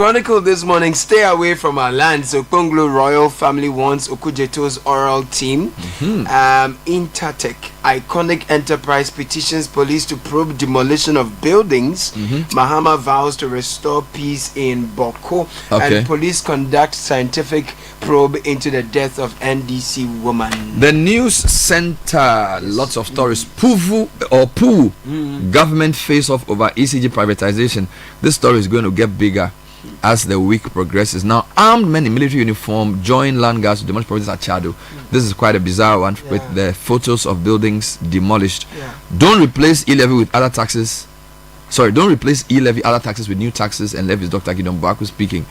Chronicle this morning, stay away from our land. So Konglo royal family wants Okujeto's oral team. Intertech, iconic enterprise petitions police to probe demolition of buildings. Mahama vows to restore peace in Boko. And police conduct scientific probe into the death of NDC woman. The news center, lots of stories. Government face off over ECG privatization. This story is going to get bigger as the week progresses. Now, armed men in military uniform join land guards to demolish properties at Chado. This is quite a bizarre one with the photos of buildings demolished. Don't replace e-levy with other taxes. Sorry, don't replace e-levy other taxes with new taxes and levies. Dr. Gideon Baku speaking.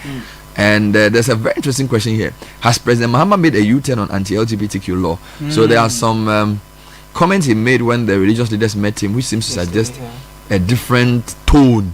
And there's a very interesting question here. Has President Mahama made a U-turn on anti-LGBTQ law? So there are some comments he made when the religious leaders met him, which seems to suggest a different tone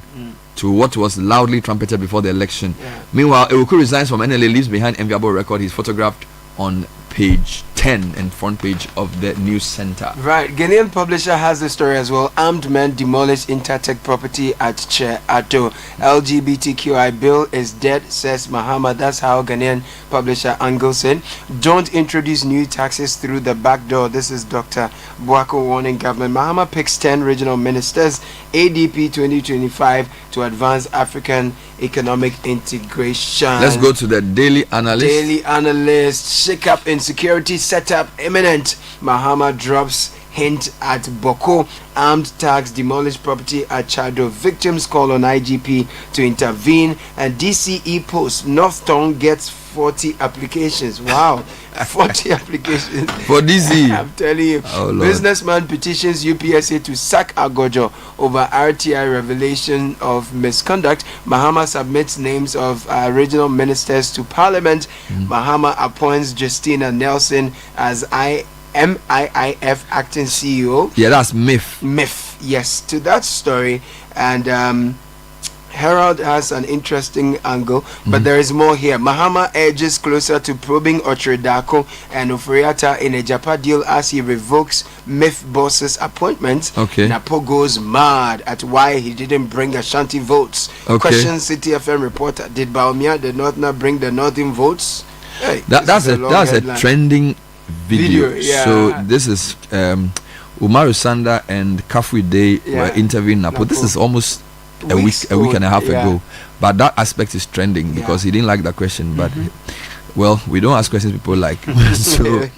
to what was loudly trumpeted before the election. Meanwhile, Ewuku resigns from NLA, leaves behind enviable record. He's photographed on page 10 and front page of the news center. Right, Ghanaian publisher has the story as well. Armed men demolish Intertech property at Che Ato. LGBTQI bill is dead, says Mahama. That's how Ghanaian publisher angles it. Don't introduce new taxes through the back door. This is Dr. Buako warning government. Mahama picks 10 regional ministers, ADP 2025, to advance African economic integration. Let's go to the Daily Analyst. Daily Analyst. Shake up insecurity setup imminent. Mahama drops hint at Boko. Armed thugs demolish property at Chado. Victims call on IGP to intervene. And DCE post North Tongue gets 40 applications. Wow. 40 applications for DC. I'm telling you. Oh, businessman petitions UPSA to sack Agojo over RTI revelation of misconduct. Mahama submits names of regional ministers to parliament. Mahama appoints Justina Nelson as MIIF acting CEO. Yeah, that's MIF. Yes, to that story. And Herald has an interesting angle, but there is more here. Mahama edges closer to probing Ochredako and Oforiata in a Japa deal as he revokes MIF boss's appointment. Napo goes mad at why he didn't bring Ashanti votes. Question Citi FM reporter, did Baumia the Northerner bring the Northern votes? Hey, that's a trending video. So this is Umaru Sanda and Kafui Day were interviewing Napo. This is almost a week and a half ago, but that aspect is trending because he didn't like that question. But well, we don't ask questions people like. So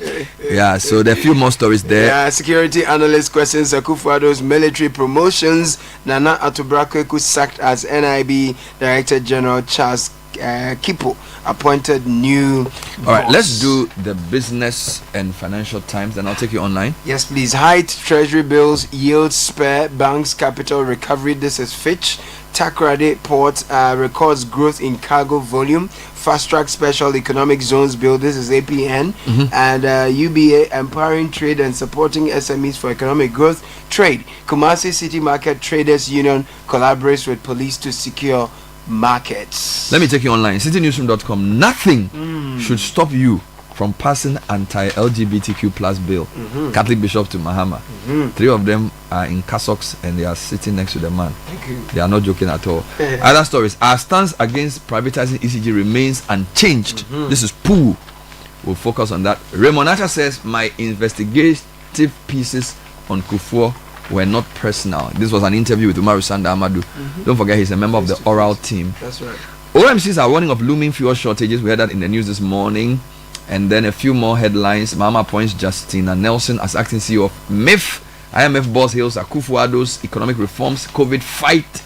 so there are a few more stories there. Security analyst questions Akufo-Addo's military promotions. Nana Atubrakeku sacked as NIB Director General. Charles Kipo appointed new boss. All right, let's do the business and financial times, and I'll take you online. Yes, please. Height treasury bills yield spare banks capital recovery. This is Fitch. Takoradi Port records growth in cargo volume. Fast track special economic zones bill. This is APN. And UBA empowering trade and supporting SMEs for economic growth. Trade. Kumasi City Market Traders Union collaborates with police to secure markets. Let me take you online. CitiNewsroom.com. Nothing should stop you from passing anti-LGBTQ plus bill. Catholic Bishop to Mahama. 3 of them are in cassocks and they are sitting next to the man. They are not joking at all. Other stories. Our stance against privatizing ECG remains unchanged. This is Pooh. We'll focus on that. Raymond Acha says my investigative pieces on Kufuor were not personal. This was an interview with Umaru Sanda Amadu. Don't forget he's a member of the oral team. That's right. OMCs are warning of looming fuel shortages. We heard that in the news this morning. And then a few more headlines. Mahama appoints Justina Nelson as acting CEO of MIF. IMF boss hails Akufo-Addo's economic reforms, COVID fight,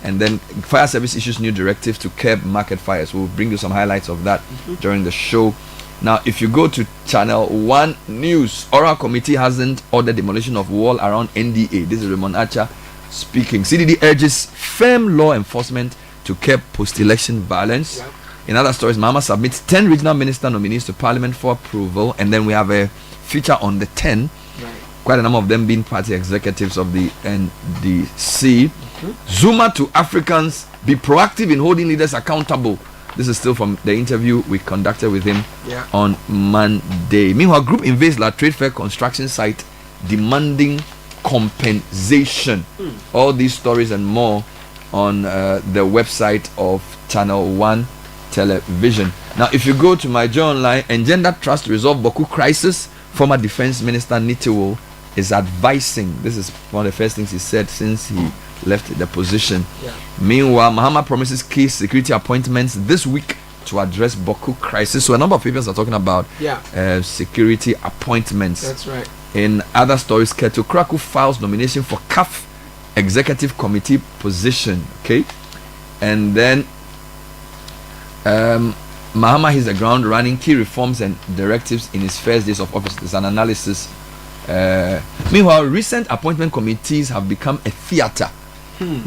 and then fire service issues new directive to curb market fires. We'll bring you some highlights of that during the show. Now, if you go to Channel 1 News, Oral Committee hasn't ordered demolition of wall around NDA. This is Raymond Acha speaking. CDD urges firm law enforcement to curb post-election violence. In other stories, Mahama submits 10 regional minister nominees to Parliament for approval. And then we have a feature on the 10. Quite a number of them being party executives of the NDC. Zuma to Africans, be proactive in holding leaders accountable. This is still from the interview we conducted with him on Monday. Meanwhile, group invades La Trade Fair construction site demanding compensation. All these stories and more on the website of Channel 1 Television. Now, if you go to my journal online, Engender Trust to resolve Boku crisis, former Defense Minister Nitiwo is advising. This is one of the first things he said since he left the position. Yeah. Meanwhile, Mahama promises key security appointments this week to address Boku crisis. So a number of people are talking about security appointments. That's right. In other stories, Keto Kraku files nomination for CAF Executive Committee position. Okay, and then Mahama hits the ground running key reforms and directives in his first days of office. There's an analysis. Meanwhile, recent appointment committees have become a theater.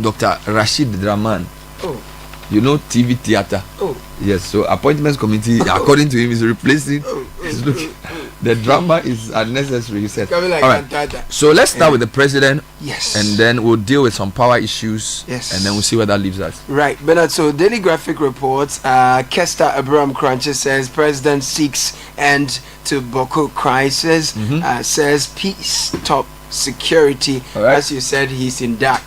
Dr. Rashid Draman. Oh. You know TV theater. Oh. Yes, so appointments committee, according to him, is replacing. The drama is unnecessary, he said. Like all right. So let's start with the president. Yes. And then we'll deal with some power issues. Yes. And then we'll see where that leaves us. Right, Bernard. So Daily Graphic reports, Kester Abraham Cruncher says President seeks end to Boko crisis. Says peace, top security. Right. As you said, he's in dark.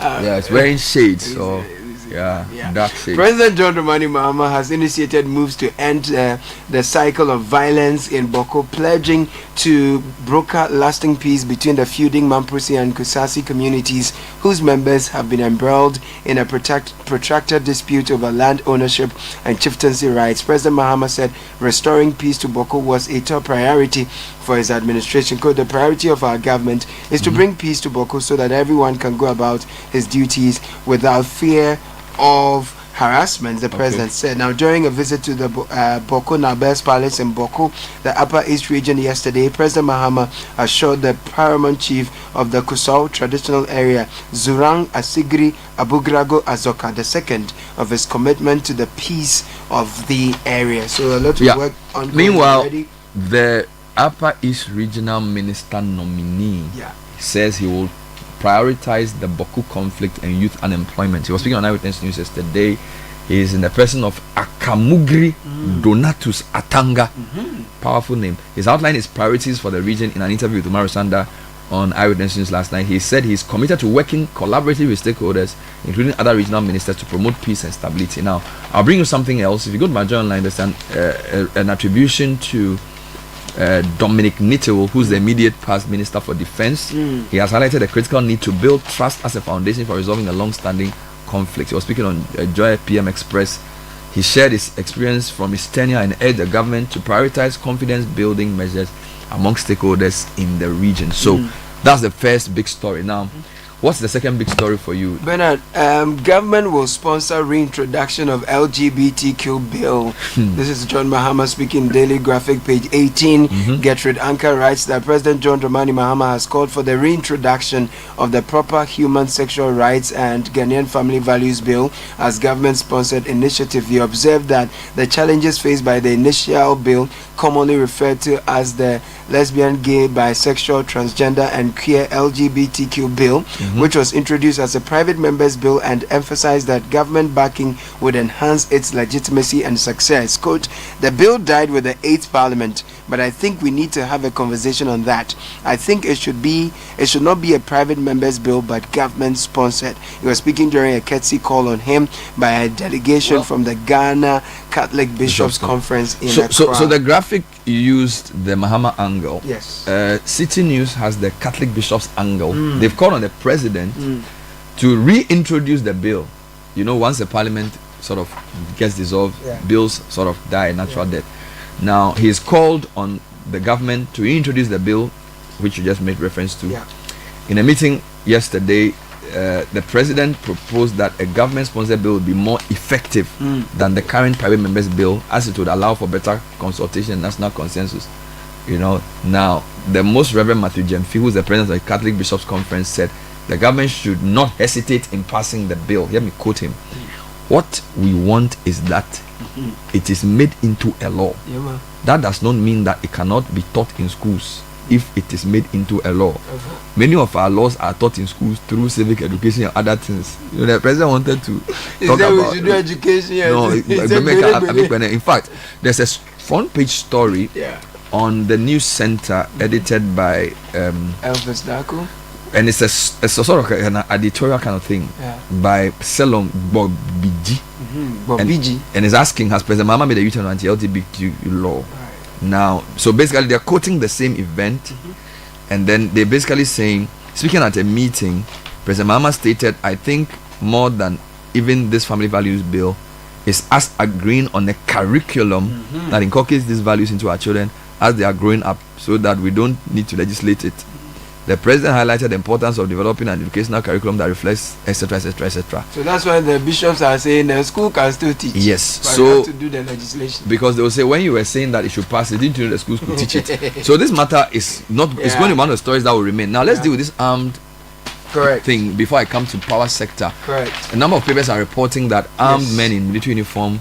It's wearing shades. So dark shades. President John Dramani Mahama has initiated moves to end the cycle of violence in Boko, pledging to broker lasting peace between the feuding Mamprasi and Kusasi communities, whose members have been embroiled in a protracted dispute over land ownership and chieftaincy rights. President Mahama said restoring peace to Boko was a top priority for his administration. The priority of our government is to bring peace to Boko so that everyone can go about his duties without fear of harassment, the president said. Now, during a visit to the Boko Nabes Palace in Boko, the Upper East region yesterday, President Mahama assured the paramount chief of the Kusau traditional area, Zurang Asigri Abugrago Azoka II, of his commitment to the peace of the area. So a lot of work on. Meanwhile, the Upper East Regional Minister nominee says he will prioritize the Boko conflict and youth unemployment. He was speaking on Eyewitness News yesterday. He is in the person of Akamugri Donatus Atanga. Powerful name. He's outlined his priorities for the region in an interview with Umaru Sanda on Eyewitness News last night. He said he's committed to working collaboratively with stakeholders, including other regional ministers, to promote peace and stability. Now, I'll bring you something else. If you go to my journal online, there's an attribution to Dominic Nitiwo, who's the immediate past Minister for Defense. He has highlighted the critical need to build trust as a foundation for resolving a long-standing conflict. He was speaking on Joy PM Express. He shared his experience from his tenure and urged the government to prioritize confidence-building measures among stakeholders in the region. So that's the first big story. Now, what's the second big story for you? Bernard, government will sponsor reintroduction of LGBTQ bill. This is John Mahama speaking, Daily Graphic, page 18. Gertrude Anker writes that President John Dramani Mahama has called for the reintroduction of the Proper Human Sexual Rights and Ghanaian Family Values Bill as government-sponsored initiative. He observed that the challenges faced by the initial bill, commonly referred to as the Lesbian, Gay, Bisexual, Transgender and Queer LGBTQ bill, which was introduced as a private members bill and emphasized that government backing would enhance its legitimacy and success. Quote, the bill died with the 8th Parliament, but I think we need to have a conversation on that. I think it should not be a private members bill, but government sponsored. He was speaking during a courtesy call on him by a delegation from the Ghana Catholic Bishops Conference in Accra. So the graphic used the Mahama angle. Yes. City News has the Catholic Bishops angle. They've called on the president to reintroduce the bill. You know, once the parliament sort of gets dissolved, bills sort of die a natural death. Now, he's called on the government to reintroduce the bill, which you just made reference to. In a meeting yesterday, the president proposed that a government-sponsored bill would be more effective than the current private members bill, as it would allow for better consultation and national consensus. You know, now the Most Reverend Matthew Jemfi, who's the president of the Catholic Bishops Conference, said the government should not hesitate in passing the bill. Let me quote him. What we want is that it is made into a law. That does not mean that it cannot be taught in schools if it is made into a law. Many of our laws are taught in schools through civic education and other things. You know, the president wanted to talk about. We should do education. No, in fact, there's a front page story on the news center edited by Elvis Daku. And it's a sort of an editorial kind of thing by Selon Bobiji. Bobiji. And it's asking, has President Mahama made a U-turn on anti-LGBTQ law? Now, so basically they're quoting the same event, and then they're basically saying, speaking at a meeting, President Mahama stated, I think more than even this family values bill is us agreeing on a curriculum that inculcates these values into our children as they are growing up, so that we don't need to legislate it. The president highlighted the importance of developing an educational curriculum that reflects, etc., etc., etc. So that's why the bishops are saying the school can still teach. Yes. But So we have to do the legislation. Because they will say, when you were saying that it should pass, it didn't know the schools could teach it. So this matter is not. It's going to be one of the stories that will remain. Now let's deal with this armed thing before I come to power sector. Correct. A number of papers are reporting that armed men in military uniform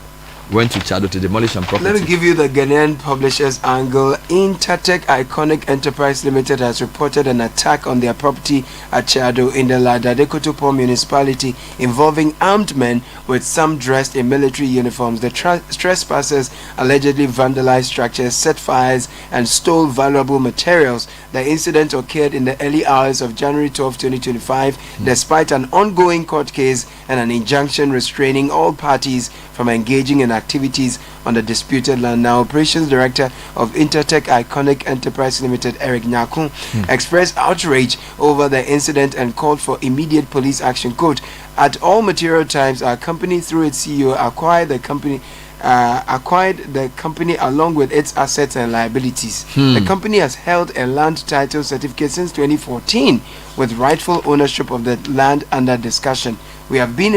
went to Chado to demolish some property. Let me give you the Ghanaian publishers angle. Intertech Iconic Enterprise Limited has reported an attack on their property at Chado in the Ladadekotopon municipality involving armed men, with some dressed in military uniforms. The trespassers allegedly vandalized structures, set fires, and stole valuable materials. The incident occurred in the early hours of January 12, 2025, despite an ongoing court case and an injunction restraining all parties from engaging in activities on the disputed land. Now, Operations Director of Intertech Iconic Enterprise Limited, Eric Nyakun, expressed outrage over the incident and called for immediate police action. Quote, at all material times, our company, through its CEO, acquired the company along with its assets and liabilities. The company has held a land title certificate since 2014 with rightful ownership of the land under discussion. We have been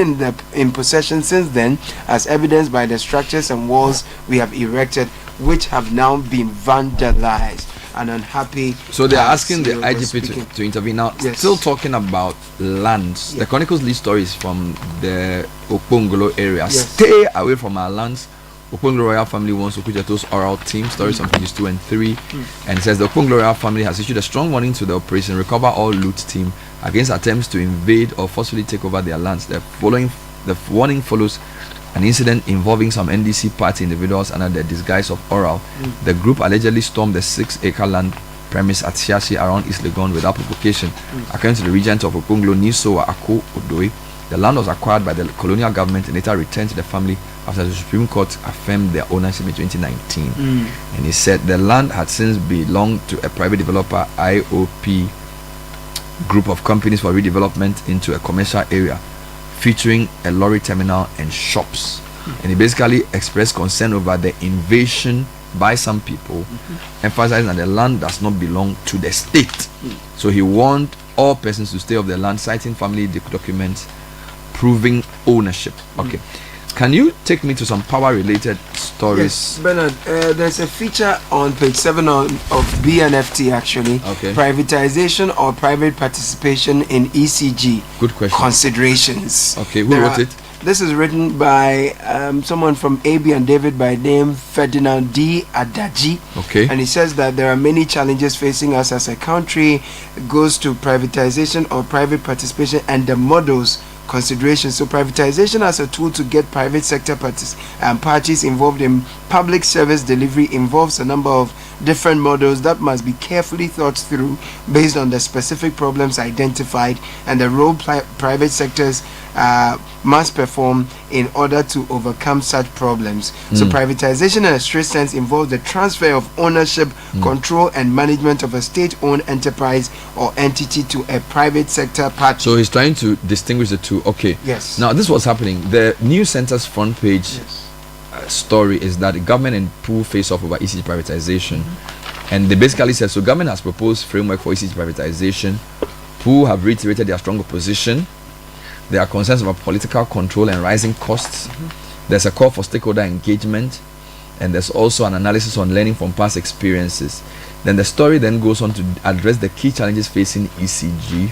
in possession since then, as evidenced by the structures and walls we have erected, which have now been vandalized. An unhappy. So they are asking the IGP to intervene. Now, still talking about lands. The Chronicles lead stories from the Okpongolo area. Stay away from our lands. Okpongolo royal family wants Okujato's oral team. Stories on pages 2 and 3. And it says the Okpongolo royal family has issued a strong warning to the Operation Recover All Loot team against attempts to invade or forcibly take over their lands. The warning follows an incident involving some NDC party individuals under the disguise of oral. The group allegedly stormed the 6-acre land premise at Siashi around East Legon without provocation. According to the regent of Okpongolo, Niso Ako Odoi, the land was acquired by the colonial government and later returned to the family after the Supreme Court affirmed their ownership in 2019. And he said the land had since belonged to a private developer, IOP group of companies for redevelopment into a commercial area featuring a lorry terminal and shops. And he basically expressed concern over the invasion by some people, emphasizing that the land does not belong to the state. So he warned all persons to stay off the land, citing family documents proving ownership. Okay. Can you take me to some power related stories? Yes, Bernard, there's a feature on page 7 of BNFT actually. Privatization or private participation in ECG. Good question. Considerations. Okay, who wrote it? This is written by someone from AB and David by name Ferdinand D. Adaji. Okay. And he says that there are many challenges facing us as a country. It goes to privatization or private participation and the models consideration. So privatization as a tool to get private sector parties involved in public service delivery involves a number of different models that must be carefully thought through based on the specific problems identified and the role private sectors must perform in order to overcome such problems. So privatization in a strict sense involves the transfer of ownership, control and management of a state-owned enterprise or entity to a private sector party. So he's trying to distinguish the two. Okay. Yes. Now this was happening. The News Center's front page story is that the government and POO face off over ECG privatization. And they basically said, so government has proposed framework for ECG privatization. POO have reiterated their strong opposition. There are concerns about political control and rising costs. There's a call for stakeholder engagement, and there's also an analysis on learning from past experiences. Then the story then goes on to address the key challenges facing ECG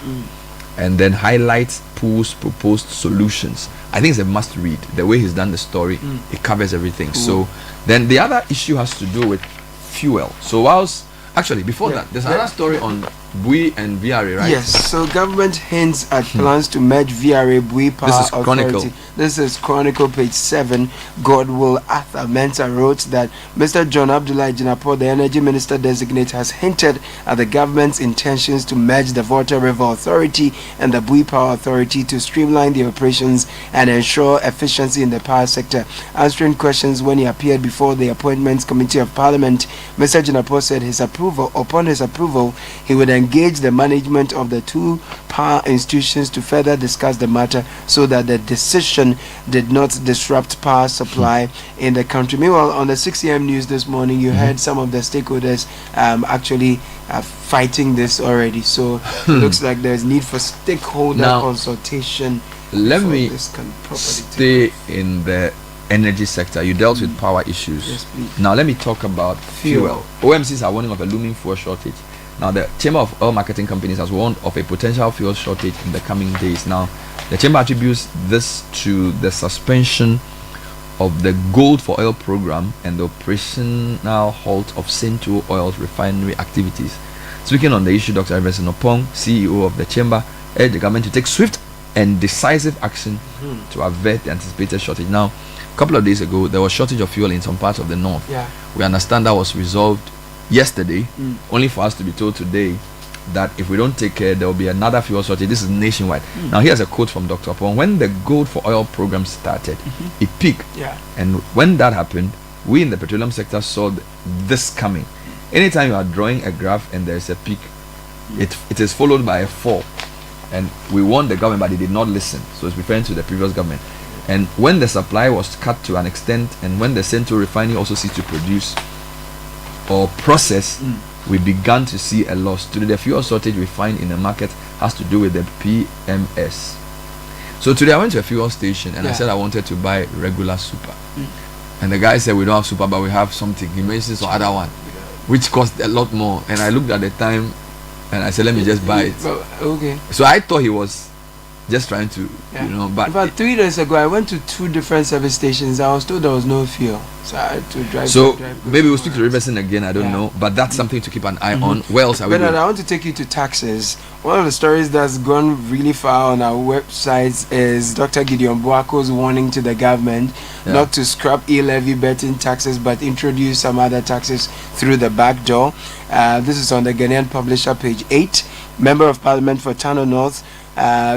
and then highlights POO's proposed solutions. I think it's a must read. The way he's done the story, it covers everything. So then the other issue has to do with fuel. So whilst actually before that, there's another story on Bui and VRA, right? Yes, so government hints at plans to merge VRA Bui Power This is Authority. Chronicle. This is Chronicle page 7. Godwill Arthur Mensah wrote that Mr. John Abdullah Jinapor, the energy minister designate, has hinted at the government's intentions to merge the Volta River Authority and the Bui Power Authority to streamline the operations and ensure efficiency in the power sector. Answering questions when he appeared before the Appointments Committee of Parliament, Mr. Jinapor said upon his approval, he would engage the management of the two power institutions to further discuss the matter so that the decision did not disrupt power supply in the country. Meanwhile, on the 6 a.m. news this morning, you heard some of the stakeholders actually fighting this already. So it looks like there's need for stakeholder consultation. Let me this stay in the energy sector. You dealt with power issues. Yes, please. Now let me talk about fuel. OMCs are warning of a looming fuel shortage. Now, the Chamber of Oil Marketing Companies has warned of a potential fuel shortage in the coming days. Now, the Chamber attributes this to the suspension of the Gold for Oil program and the operational halt of Centi Oil's refinery activities. Speaking on the issue, Dr. Everson Opong, CEO of the Chamber, urged the government to take swift and decisive action to avert the anticipated shortage. Now, a couple of days ago, there was shortage of fuel in some parts of the north. Yeah. We understand that was resolved yesterday, only for us to be told today that if we don't take care, there will be another fuel shortage. This is nationwide. Now, here's a quote from Dr. Pong. When the Gold for Oil program started, it peaked. Yeah. And when that happened, we in the petroleum sector saw this coming. Anytime you are drawing a graph and there's a peak, it is followed by a fall. And we warned the government, but they did not listen. So it's referring to the previous government. And when the supply was cut to an extent, and when the Centi refinery also ceased to produce or process, we began to see a loss. Today, the fuel shortage we find in the market has to do with the PMS. So today I went to a fuel station and I said I wanted to buy regular super. And the guy said we don't have super, but we have something. He mentioned some other one, which cost a lot more. And I looked at the time and I said, let me just buy it. Okay. So I thought he was just trying to, but in fact, 3 days ago, I went to 2 different service stations. I was told there was no fuel, so I had to drive. So maybe we'll speak to Riverson again. I don't know, but that's something to keep an eye on. Where else are we Bernard, going? I want to take you to taxes. One of the stories that's gone really far on our websites is Dr. Gideon Boako's warning to the government not to scrap e-levy betting taxes, but introduce some other taxes through the back door. This is on the Ghanaian Publisher, page 8. Member of Parliament for Tano North,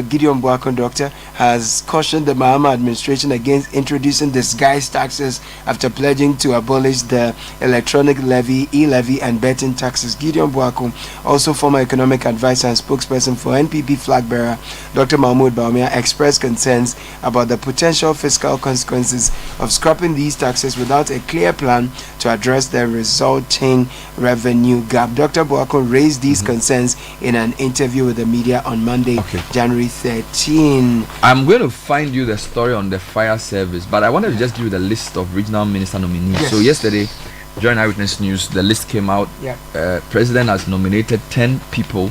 Gideon Boako Doctor, has cautioned the Mahama administration against introducing disguised taxes after pledging to abolish the electronic levy, e-levy and betting taxes. Gideon Boako, also former economic advisor and spokesperson for NPP flag bearer Dr. Mahmoud Baumia, expressed concerns about the potential fiscal consequences of scrapping these taxes without a clear plan to address the resulting revenue gap. Dr. Boako raised these concerns in an interview with the media on Monday, January 13. I'm going to find you the story on the fire service, but I wanted to just give you the list of regional minister nominees. Yes. So yesterday, during Eyewitness News, the list came out. President has nominated 10 people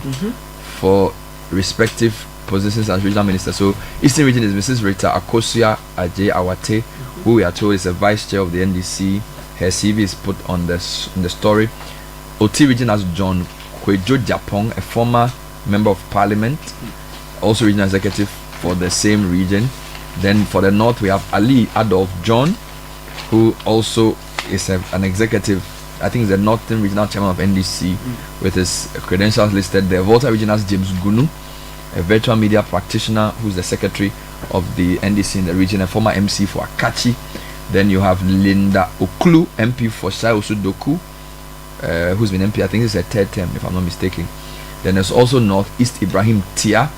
for respective positions as regional minister. So Eastern Region is Mrs. Rita Akosua Ajay Awate, who we are told is a vice chair of the NDC. Her CV is put on the story. OT Region has John Kwejo Japong, a former member of parliament, also regional executive for the same region. Then for the north we have Ali Adolf John, who also is an executive, I think is the Northern Regional Chairman of NDC, with his credentials listed there. Volta Region has James Gunu, a virtual media practitioner who's the secretary of the NDC in the region, a former MC for Akachi. Then you have Linda Oklu, MP for Shai Osudoku, who's been MP, I think this is a 3rd term if I'm not mistaken. Then there's also Northeast Ibrahim Tia,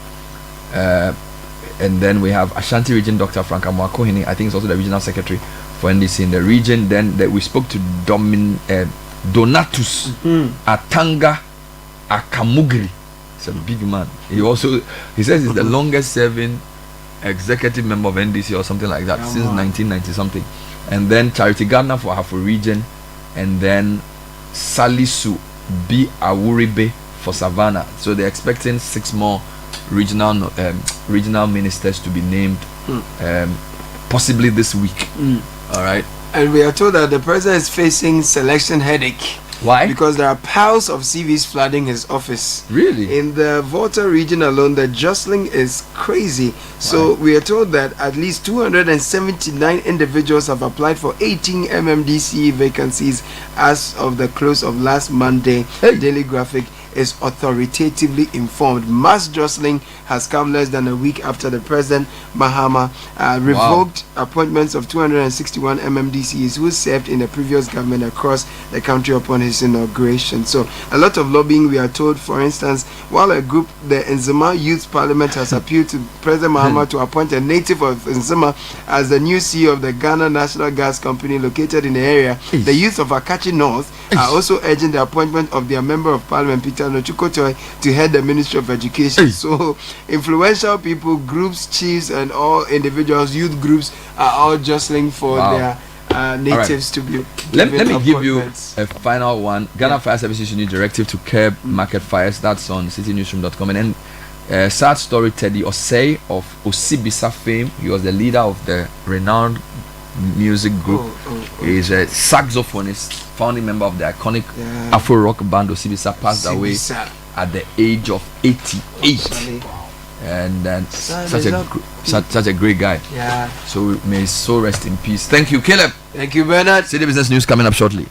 and then we have Ashanti Region Dr. Frank Amwakohini, I think he's also the regional secretary for NDC in the region. Then we spoke to Donatus Atanga Akamugri. He's a big man. He says he's the longest serving executive member of NDC or something like that since 1990 something. And then Charity Gardner for Hafu region, and then Salisu B Awuribe for Savannah. So they're expecting 6 more regional ministers to be named, possibly this week. All right. And we are told that the president is facing selection headache Why? Because there are piles of CVs flooding his office. Really? In the Volta region alone, the jostling is crazy. So we are told that at least 279 individuals have applied for 18 MMDC vacancies as of the close of last Monday. Hey. Daily Graphic is authoritatively informed. Mass jostling has come less than a week after the President Mahama revoked appointments of 261 MMDCs who served in the previous government across the country upon his inauguration. So a lot of lobbying, we are told. For instance, while a group, the Nzema Youth Parliament, has appealed to President Mahama to appoint a native of Nzema as the new CEO of the Ghana National Gas Company located in the area, the youth of Akachi North are also urging the appointment of their Member of Parliament, Peter Nochukotoy, to head the Ministry of Education. So influential people, groups, chiefs, and all individuals, youth groups are all jostling for their natives to be. Let me give you a final one. Ghana Fire Services Unit Directive to curb market fires. That's on citynewsroom.com. And then sad story, Teddy Osei of Osibisa fame. He was the leader of the renowned music group. He's a saxophonist, founding member of the iconic Afro rock band Osibisa, passed away at the age of 88. And then such a great guy. Yeah. So may his soul rest in peace. Thank you, Caleb. Thank you, Bernard. City Business News coming up shortly.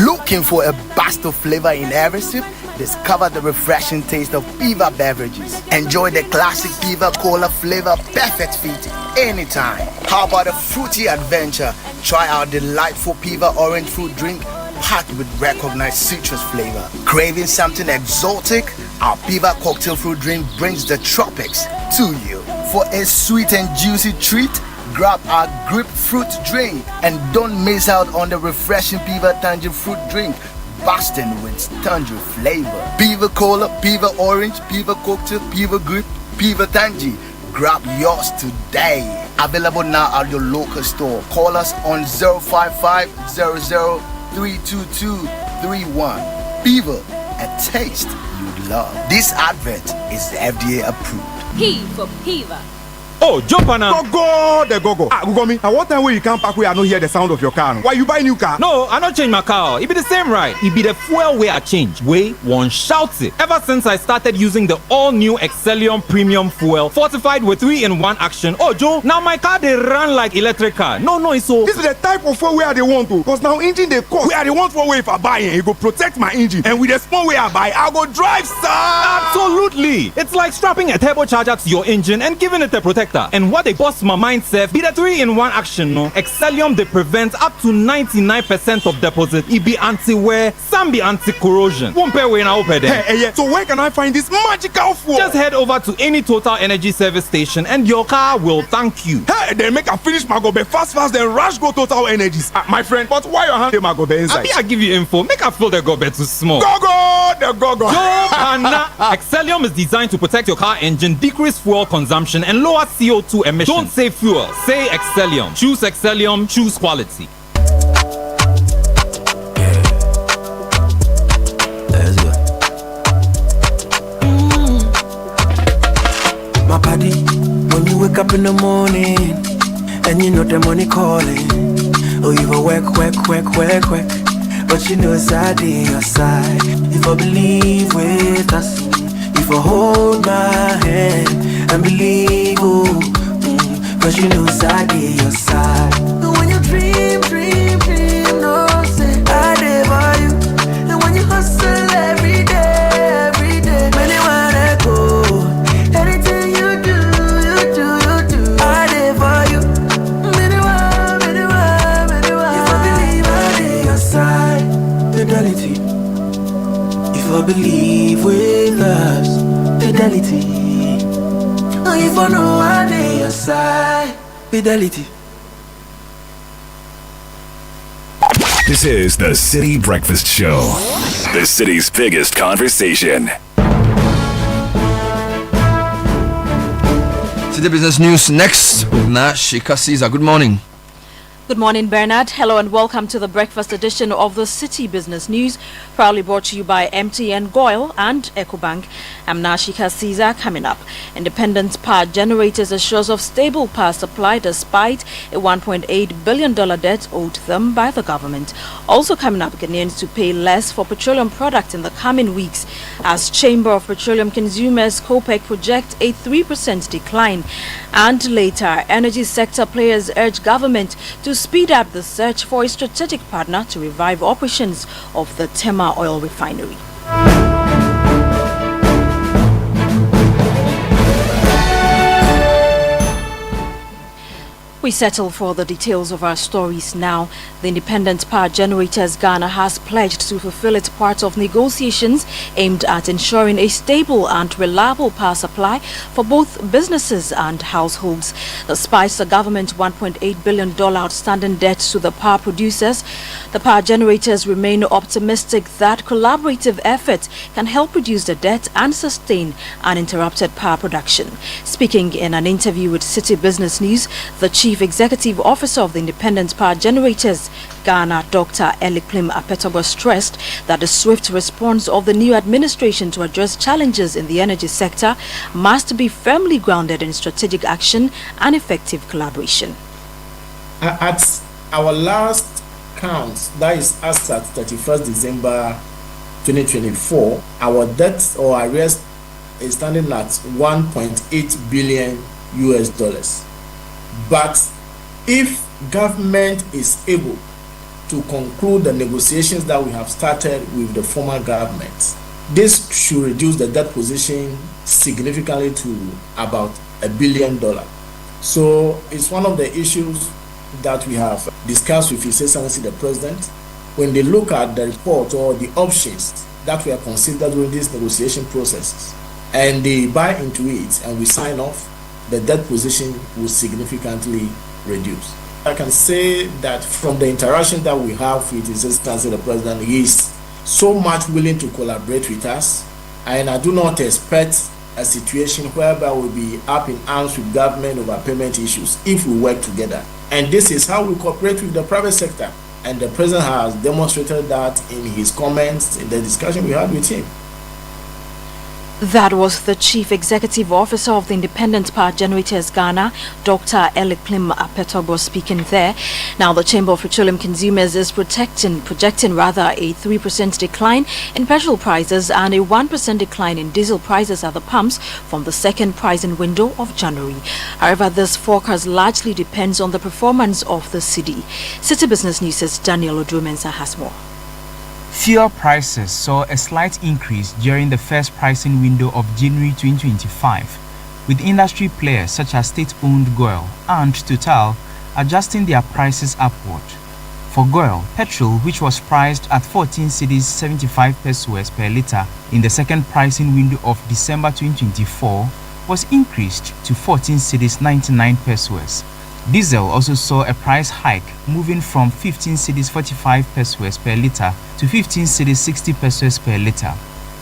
Looking for a burst of flavor in every sip? Discover the refreshing taste of Piva beverages. Enjoy the classic Piva Cola flavor, perfect fit anytime. How about a fruity adventure? Try our delightful Piva orange fruit drink packed with recognized citrus flavor. Craving something exotic? Our Piva cocktail fruit drink brings the tropics to you. For a sweet and juicy treat, grab our grapefruit drink and don't miss out on the refreshing Piva tangerine fruit drink, bursting with tangerine flavor. Piva Cola, Piva Orange, Piva Cocktail, Piva Grape, Piva Tangy. Grab yours today. Available now at your local store. Call us on 055-00-322-31. Piva, a taste you love. This advert is FDA approved. P for Piva. Oh, jump on now. Go, the go. Ah, go me. At what time will you come back where I don't hear the sound of your car? Why you buy new car? No, I don't change my car. It be the same, right? It be the fuel where I change. Way one shouts it. Ever since I started using the all-new Excellium Premium Fuel, fortified with 3-in-1 action. Oh, Joe, now my car they run like electric car. No, it's so. This is the type of fuel where they want to. Cause now engine they cost. Where they want for way if I buy it, it go protect my engine. And with the small way I buy, I go drive, sir. Absolutely. It's like strapping a turbocharger to your engine and giving it a protector. And what they bust my mind self be the 3-in-1 action, no. Excellium they prevent up to 99% of deposit. It be anti-wear, some be anti-corrosion. Won't pay when I open there. Hey, so where can I find this magical fuel? Just head over to any Total Energy service station and your car will thank you. Hey, then make a finish my go be fast, then rush go Total Energies. My friend, but why your hand my go be inside? I give you info. Make a feel the go be too small. Go, the go. Excellium is designed to protect your car engine, decrease fuel consumption, and lower CO2 emissions. Don't say fuel, say Excellium. Choose Excellium, choose quality. Let's go. My buddy, when you wake up in the morning and you know the money calling, oh you go work, but you know it's out in your side. If I believe with us, if I hold my hand and believe, oh. Cause you know side be your side. And when you dream, no say I live for you. And when you hustle every day, many wanna go. Anything you do. I live for you. Many want. If I believe I live your side, fidelity. If I believe with us, fidelity. If I know I lay your side, fidelity. This is the Citi Breakfast Show, the city's biggest conversation. City Business News next with Nash Caesar. Good morning. Good morning, Bernard. Hello and welcome to the breakfast edition of the City Business News, proudly brought to you by MTN Goil and EcoBank. I'm Nashika Caesar. Coming up, independent power generators assures of stable power supply despite a $1.8 billion debt owed them by the government. Also coming up, Ghanaians to pay less for petroleum products in the coming weeks as Chamber of Petroleum Consumers COPEC project a 3% decline. And later, energy sector players urge government to speed up the search for a strategic partner to revive operations of the Tema oil refinery. We settle for the details of our stories now. The Independent Power Generators Ghana has pledged to fulfill its part of negotiations aimed at ensuring a stable and reliable power supply for both businesses and households. Despite the government's $1.8 billion outstanding debt to the power producers, the power generators remain optimistic that collaborative efforts can help reduce the debt and sustain uninterrupted power production. Speaking in an interview with Citi Business News, the Chief Executive Officer of the Independent Power Generators Ghana, Dr. Eliklim Apetogo, stressed that the swift response of the new administration to address challenges in the energy sector must be firmly grounded in strategic action and effective collaboration. At our last count, that is as at 31st December 2024, our debt or arrears is standing at $1.8 billion US. But if government is able to conclude the negotiations that we have started with the former government, this should reduce the debt position significantly to about $1 billion. So it's one of the issues that we have discussed with His Excellency the President. When they look at the report or the options that were considered during these negotiation processes, and they buy into it and we sign off, the debt position will significantly reduce. I can say that from the interaction that we have with His Excellency the President, he is so much willing to collaborate with us, and I do not expect a situation whereby we'll be up in arms with government over payment issues if we work together. And this is how we cooperate with the private sector, and the President has demonstrated that in his comments in the discussion we had with him. That was the Chief Executive Officer of the Independent Power Generators Ghana, Dr. Eliklim Apetogo, speaking there. Now, the Chamber of Petroleum Consumers is projecting a 3% decline in petrol prices and a 1% decline in diesel prices at the pumps from the second pricing window of January. However, this forecast largely depends on the performance of the city. City Business News' Daniel Odrumensa has more. Fuel prices saw a slight increase during the first pricing window of January 2025, with industry players such as state-owned Goil and Total adjusting their prices upward. For Goil, petrol, which was priced at 14 cedis 75 pesos per litre in the second pricing window of December 2024, was increased to 14 cedis 99 pesos. Diesel also saw a price hike, moving from 15 cedis 45 pesos per litre to 15 cedis 60 pesos per litre.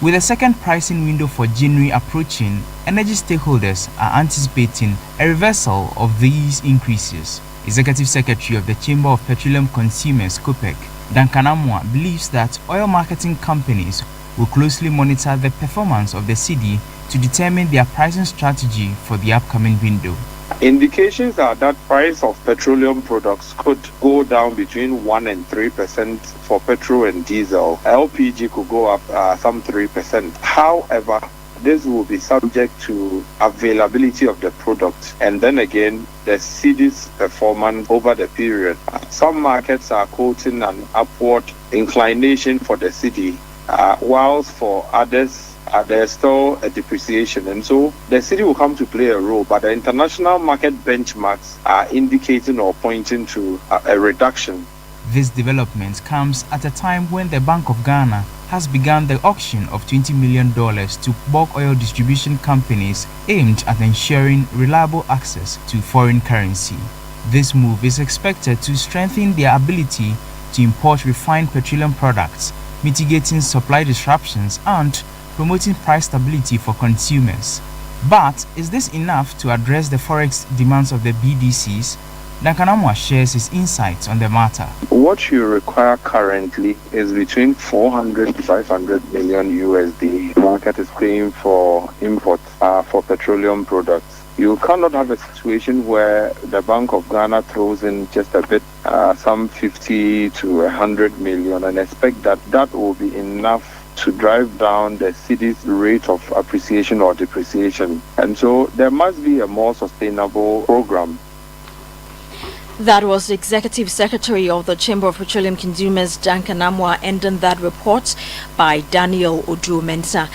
With the second pricing window for January approaching, energy stakeholders are anticipating a reversal of these increases. Executive Secretary of the Chamber of Petroleum Consumers COPEC, Duncan Amwa, believes that oil marketing companies will closely monitor the performance of the cedi to determine their pricing strategy for the upcoming window. Indications are that price of petroleum products could go down between 1 and 3% for petrol and diesel. LPG could go up some 3%. However, this will be subject to availability of the product and then again the cedi's performance over the period. Some markets are quoting an upward inclination for the cedi, whilst for others there's still a depreciation, and so the cedi will come to play a role, but the international market benchmarks are indicating or pointing to a reduction. This development comes at a time when the Bank of Ghana has begun the auction of $20 million to bulk oil distribution companies aimed at ensuring reliable access to foreign currency. This move is expected to strengthen their ability to import refined petroleum products, mitigating supply disruptions and promoting price stability for consumers. But is this enough to address the forex demands of the BDCs? Dankanamwa shares his insights on the matter. What you require currently is between 400 to 500 million USD. The market is paying for imports for petroleum products. You cannot have a situation where the Bank of Ghana throws in just a bit, some 50 to 100 million, and expect that that will be enough to drive down the city's rate of appreciation or depreciation. And so there must be a more sustainable program. That was the Executive Secretary of the Chamber of Petroleum Consumers, Dankanamwa, ending that report by Daniel Oduo-Mensah.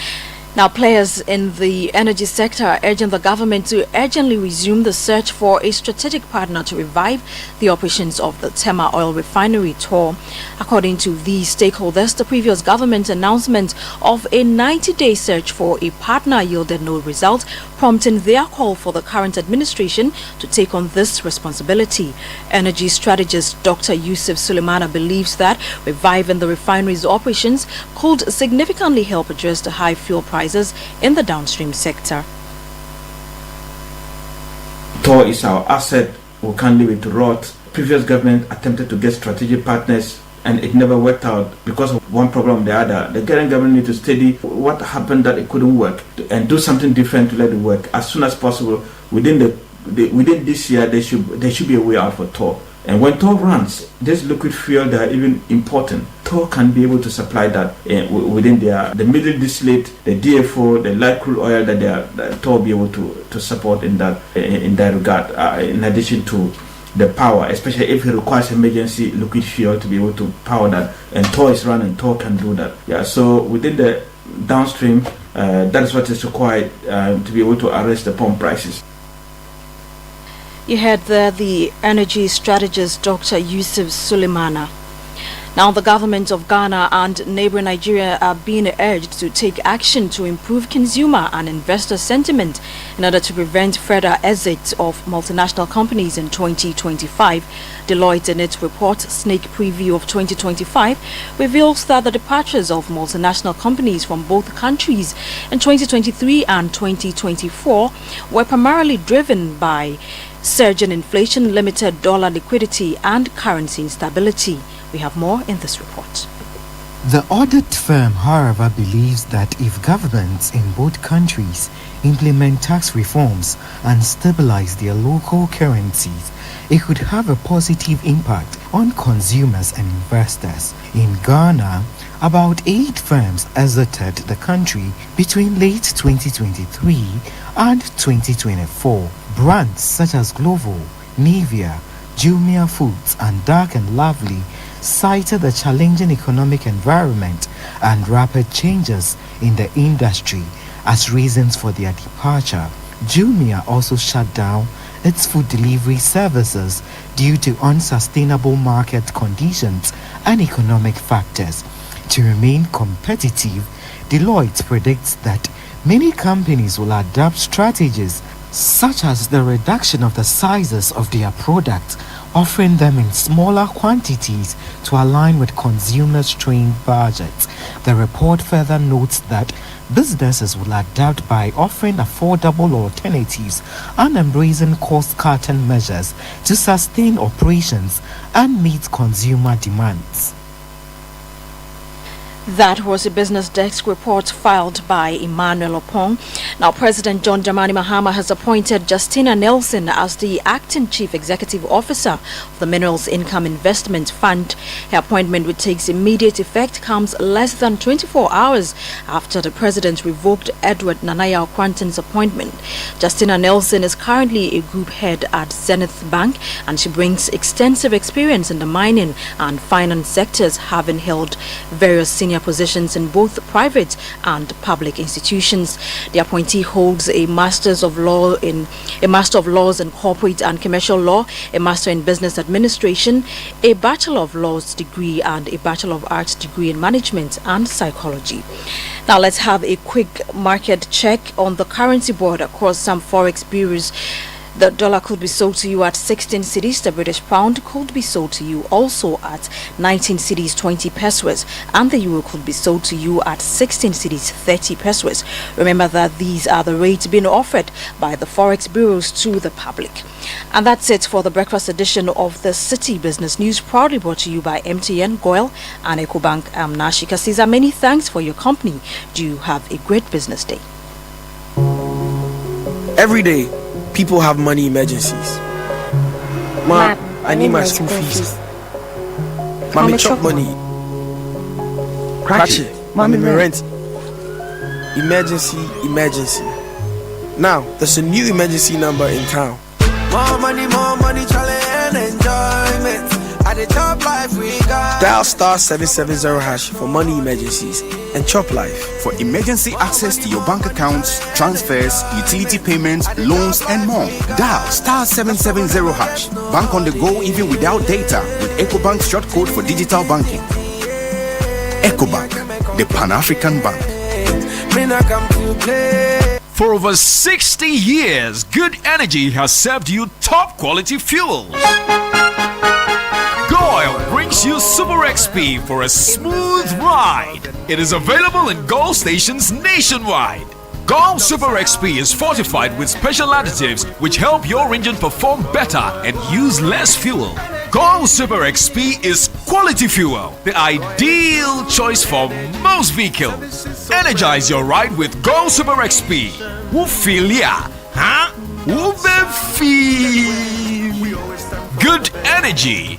Now, players in the energy sector are urging the government to urgently resume the search for a strategic partner to revive the operations of the Tema oil refinery tour. According to these stakeholders, the previous government announcement of a 90-day search for a partner yielded no result, prompting their call for the current administration to take on this responsibility. Energy strategist Dr. Yusuf Suleimana believes that reviving the refinery's operations could significantly help address the high fuel prices in the downstream sector. Tor is our asset. We can't leave it to rot. Previous government attempted to get strategic partners and it never worked out because of one problem or the other. The current government need to study what happened that it couldn't work and do something different to let it work as soon as possible. Within this year, there should be a way out for Tor. And when Tor runs, this liquid fuel that are even important, Tor can be able to supply that within the middle distillate, the DFO, the light crude oil that Tor will be able to support in that regard. In addition to the power, especially if it requires emergency liquid fuel to be able to power that, and Tor is running, Tor can do that. Yeah. So within the downstream, that is what is required to be able to arrest the pump prices. You heard there the energy strategist Dr. Yusuf Suleimana. Now, the government of Ghana and neighboring Nigeria are being urged to take action to improve consumer and investor sentiment in order to prevent further exits of multinational companies in 2025. Deloitte, in its report, Sneak Preview of 2025, reveals that the departures of multinational companies from both countries in 2023 and 2024 were primarily driven by surge in inflation, limited dollar liquidity, and currency instability. We have more in this report. The audit firm, however, believes that if governments in both countries implement tax reforms and stabilize their local currencies, it could have a positive impact on consumers and investors. In Ghana, about 8 firms exited the country between late 2023 and 2024. Brands such as Glovo, Nivea, Jumia Foods, and Dark and Lovely cited the challenging economic environment and rapid changes in the industry as reasons for their departure. Jumia also shut down its food delivery services due to unsustainable market conditions and economic factors. To remain competitive, Deloitte predicts that many companies will adopt strategies such as the reduction of the sizes of their products, offering them in smaller quantities to align with consumers' strained budgets. The report further notes that businesses will adapt by offering affordable alternatives and embracing cost-cutting measures to sustain operations and meet consumer demands. That was a Business Desk report filed by Emmanuel Opong. Now, President John Dramani Mahama has appointed Justina Nelson as the Acting Chief Executive Officer of the Minerals Income Investment Fund. Her appointment, which takes immediate effect, comes less than 24 hours after the President revoked Edward Nanaya Okwanton's appointment. Justina Nelson is currently a group head at Zenith Bank, and she brings extensive experience in the mining and finance sectors, having held various senior positions in both private and public institutions. The appointee holds a Master of Laws in Corporate and Commercial Law, a Master in Business Administration, a Bachelor of Laws degree, and a Bachelor of Arts degree in Management and Psychology. Now let's have a quick market check on the currency board across some forex bureaus. The dollar could be sold to you at 16 cedis. The British pound could be sold to you also at 19 cedis 20 pesos, and the euro could be sold to you at 16 cedis 30 pesos. Remember that these are the rates being offered by the forex bureaus to the public. And that's it for the breakfast edition of the City Business News, proudly brought to you by MTN, Goil, and EcoBank. I'm Nashika Caesar. Many thanks for your company. Do you have a great business day? Every day, people have money emergencies. Ma, I need my school fees. Mommy chop money. Cratchet. Mommy rent. Emergency. Now, there's a new emergency number in town. More money, challenge and enjoyment. At the top life we got. Dial *770# for money emergencies and chop life. For emergency access to your bank accounts, transfers, utility payments, loans, and more. Dial *770#. Bank on the go even without data with EcoBank's short code for digital banking. EcoBank, the Pan-African Bank. For over 60 years, Good Energy has served you top quality fuels. Goil brings you Super XP for a smooth ride. It is available in Goil stations nationwide. Goil Super XP is fortified with special additives which help your engine perform better and use less fuel. Goil Super XP is quality fuel, the ideal choice for most vehicles. Energize your ride with Goil Super XP. Who feel ya? Huh? Who feel? Good energy.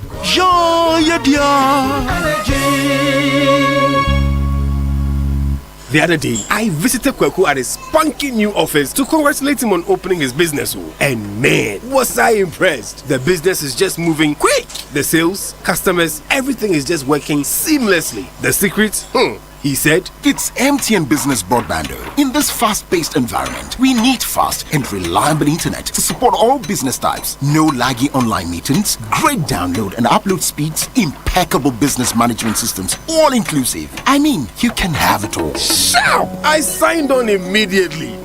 The other day, I visited Kweku at his spunky new office to congratulate him on opening his business. And man, was I impressed. The business is just moving quick. The sales, customers, everything is just working seamlessly. The secret? He said, it's MTN Business Broadband. In this fast-paced environment, we need fast and reliable internet to support all business types. No laggy online meetings, great download and upload speeds, impeccable business management systems, all inclusive. I mean, you can have it all. Shout! I signed on immediately.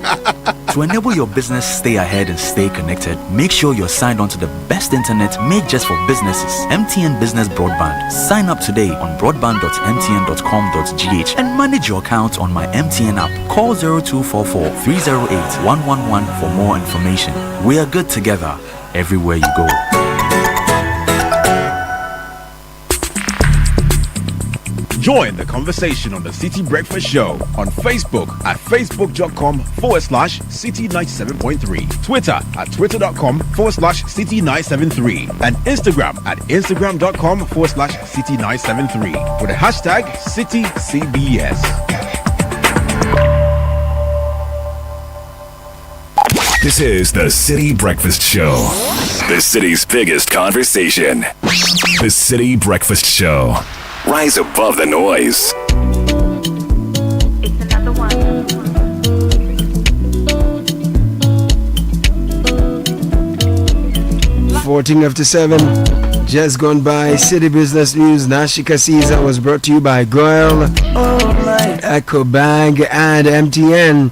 To enable your business stay ahead and stay connected, make sure you're signed on to the best internet made just for businesses. MTN Business Broadband. Sign up today on broadband.mtn.com.gh and manage your account on my MTN app. Call 0244 308 111 for more information. We are good together everywhere you go. Join the conversation on the Citi Breakfast Show on Facebook at facebook.com/Citi97.3, Twitter at twitter.com/Citi973, and Instagram at instagram.com/Citi973 with the hashtag CitiCBS. This is the Citi Breakfast Show, the city's biggest conversation. The Citi Breakfast Show. Rise above the noise. It's another one. 7 just gone by. City Business News. Nashika Caesar was brought to you by Goil, EcoBank, and MTN.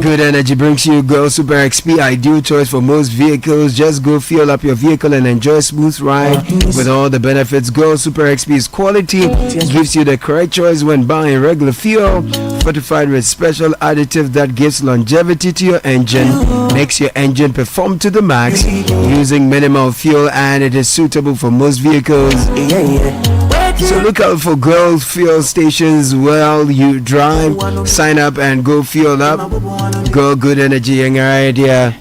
Good Energy brings you Goil Super XP, ideal choice for most vehicles. Just go fuel up your vehicle and enjoy a smooth ride with all the benefits. Goil Super XP is quality, gives you the correct choice when buying regular fuel, fortified with special additive that gives longevity to your engine, makes your engine perform to the max using minimal fuel, and it is suitable for most vehicles. So look out for Goil fuel stations while you drive. Sign up and go fuel up. Go Good Energy and your idea.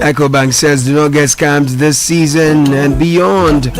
EcoBank says do not get scammed this season and beyond.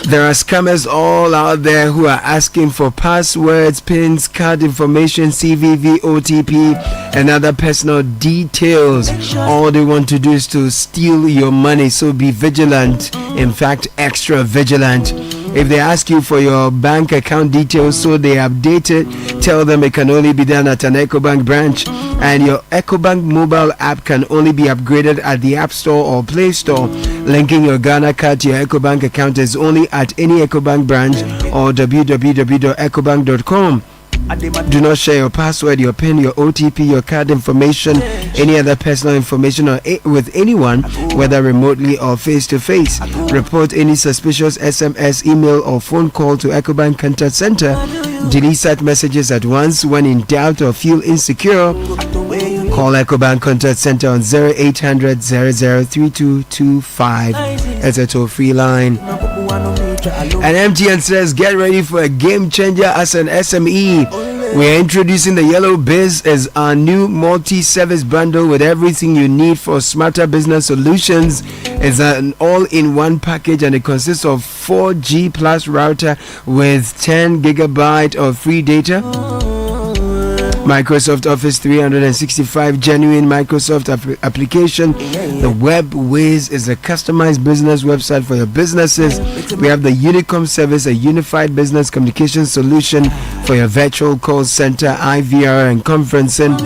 There are scammers all out there who are asking for passwords, pins, card information, CVV, OTP, and other personal details. All they want to do is to steal your money, so be vigilant. In fact, extra vigilant. If they ask you for your bank account details so they update it, tell them it can only be done at an EcoBank branch, and your EcoBank mobile app can only be upgraded at the App Store or Play Store. Linking your Ghana card to your EcoBank account is only at any EcoBank branch or www.ecobank.com. Do not share your password, your PIN, your OTP, your card information, any other personal information with anyone, whether remotely or face-to-face. Report any suspicious SMS, email or phone call to EcoBank Contact Center. Delete such messages at once. When in doubt or feel insecure, call EcoBank Contact Center on 0800 003225. It's a toll-free line. And MTN says, get ready for a game changer as an SME. We are introducing the Yellow Biz as our new multi-service bundle with everything you need for smarter business solutions. It's an all-in-one package and it consists of 4G plus router with 10 gigabyte of free data, Microsoft Office 365 genuine Microsoft application. The WebWiz is a customized business website for your businesses. We have the Unicom service, a unified business communication solution for your virtual call center, IVR and conferencing.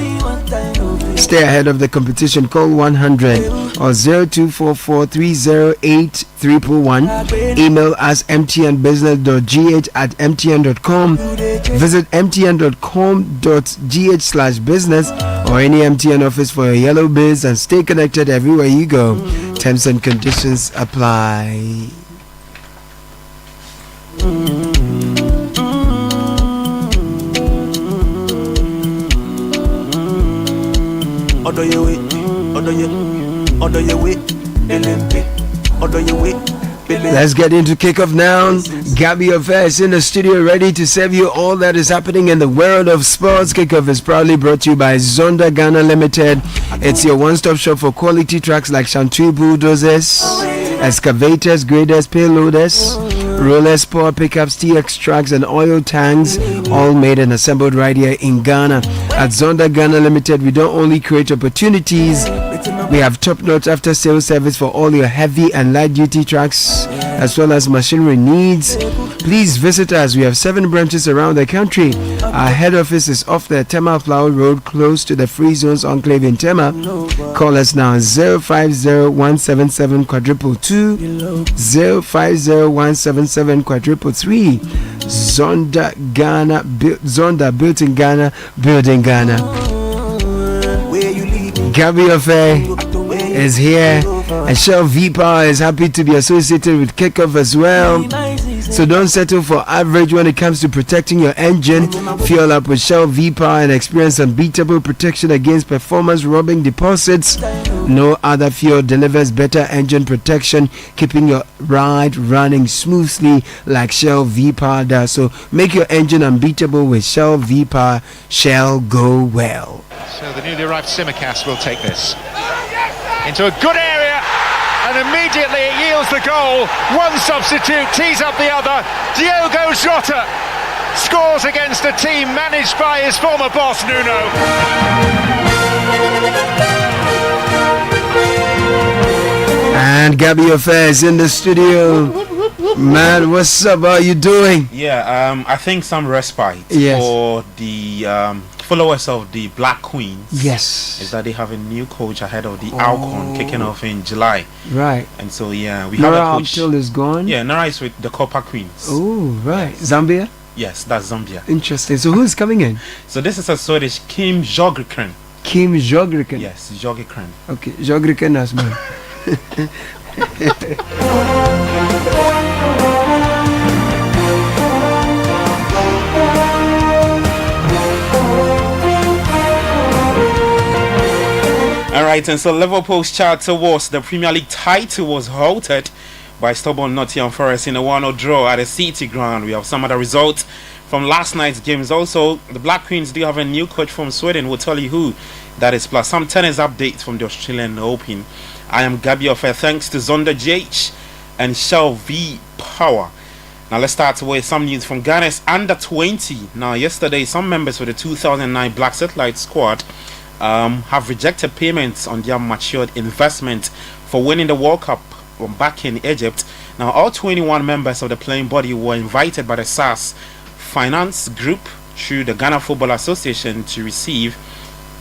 Stay ahead of the competition. Call 100 or 0244-308-311. Email us mtnbusiness.gh@mtn.com. Visit mtn.com.gh/business or any MTN office for your Yellow Biz and stay connected everywhere you go. Terms and conditions apply. Let's get into kickoff now. Gabby Affair is in the studio ready to serve you all that is happening in the world of sports. Kickoff is proudly brought to you by Zonda Ghana Limited. It's your one-stop shop for quality trucks like Shantui bulldozers, excavators, graders, payloaders, rollers, power pickups, TX trucks, and oil tanks, all made and assembled right here in Ghana. At Zonda Ghana Limited, we don't only create opportunities, we have top-notch after-sales service for all your heavy and light-duty trucks, as well as machinery needs. Please visit us. We have 7 branches around the country. Our head office is off the Tema Plough Road, close to the Free Zones Enclave in Tema. Call us now 050-177-222, 050-177-333. Zonda Ghana, Zonda built in Ghana, building Ghana. Gabby Affair is here, and Shell V-Power is happy to be associated with Kickoff as well. So don't settle for average when it comes to protecting your engine. Fuel up with Shell V-Power and experience unbeatable protection against performance robbing deposits. No other fuel delivers better engine protection, keeping your ride running smoothly like Shell V-Power does. So make your engine unbeatable with Shell V-Power. Shell, go well. So the newly arrived Simicast will take this into a good area, and immediately it yields the goal. One substitute tees up the other. Diogo Jota scores against a team managed by his former boss Nuno. And Gabby Affair is in the studio. Man, what's up? How are you doing? Yeah, I think some respite for the followers of the Black Queens. Yes, is that they have a new coach ahead of the Alcon kicking off in July. Right. And so we have Nara a coach. Abdul is gone. Yeah, Nara is with the Copper Queens. Oh, right. Zambia. Yes, that's Zambia. Interesting. So who's coming in? So this is a Swedish Kim Jogrekren. Kim Jogrekren. Yes, Jogrekren. Okay, Jogrekren as well. Alright, and so Liverpool's chart towards the Premier League title was halted by stubborn Nottingham Forest in a 1-0 draw at the City ground. We have some other results from last night's games. Also, the Black Queens do have a new coach from Sweden. We'll tell you who that is, plus some tennis updates from the Australian Open. I am Gabby Affair, thanks to Zonda GH and Shell V-Power. Now let's start with some news from Ghana's under-20. Now yesterday, some members of the 2009 Black Satellite squad have rejected payments on their matured investment for winning the World Cup back in Egypt. Now all 21 members of the playing body were invited by the SAS Finance Group through the Ghana Football Association to receive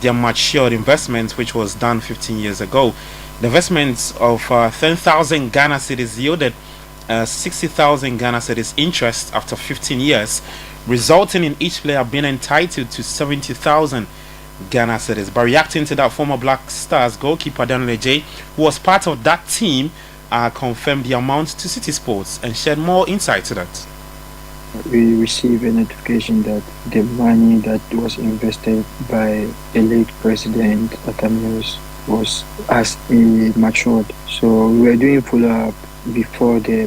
their matured investment, which was done 15 years ago. The investments of 10,000 Ghana cedis yielded 60,000 Ghana cedis interest after 15 years, resulting in each player being entitled to 70,000 Ghana cedis. By reacting to that, former Black Stars goalkeeper Daniel J, who was part of that team, confirmed the amount to City Sports and shared more insight to that. We received a notification that the money that was invested by the late President Atamios was as matured. So we were doing follow-up before the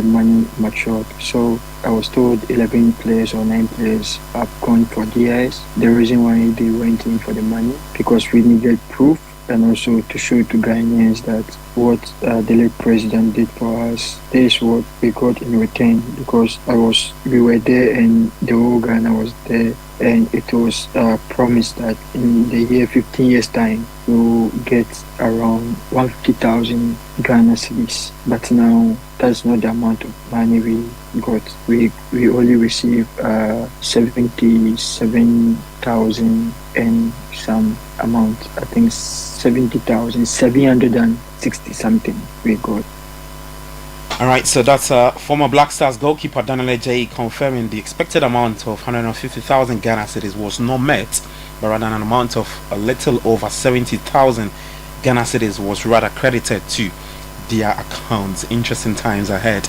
money matured. So I was told 11 players or 9 players have gone for DIS. The reason why they went in for the money, because we needed proof and also to show to Ghanaians that what the late president did for us, this is what we got in return, because we were there and the whole Ghana was there, and it was promised that in the year 15 years time we will get around 150,000 Ghana cedis. But now that's not the amount of money we got. We only received 77,000 and some amount. I think 70,760 something we got. Alright, so that's former Black Stars goalkeeper Daniel J confirming the expected amount of 150,000 Ghana cedis was not met, but rather an amount of a little over 70,000 Ghana cedis was rather credited to their accounts. Interesting times ahead.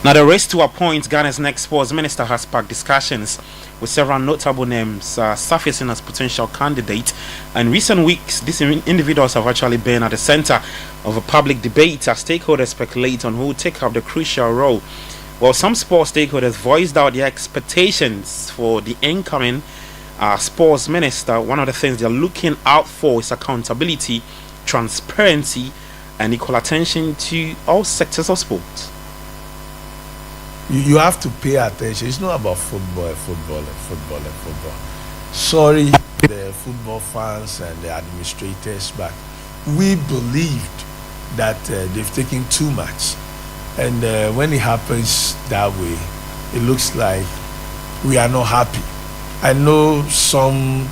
Now, the race to appoint Ghana's next sports minister has sparked discussions, with several notable names surfacing as potential candidates. And in recent weeks, these individuals have actually been at the center of a public debate as stakeholders speculate on who will take up the crucial role. Well, some sports stakeholders voiced out their expectations for the incoming sports minister. One of the things they're looking out for is accountability, transparency, and equal attention to all sectors of sports. You have to pay attention. It's not about football. Sorry, the football fans and the administrators, but we believed that they've taken too much. And when it happens that way, it looks like we are not happy. I know some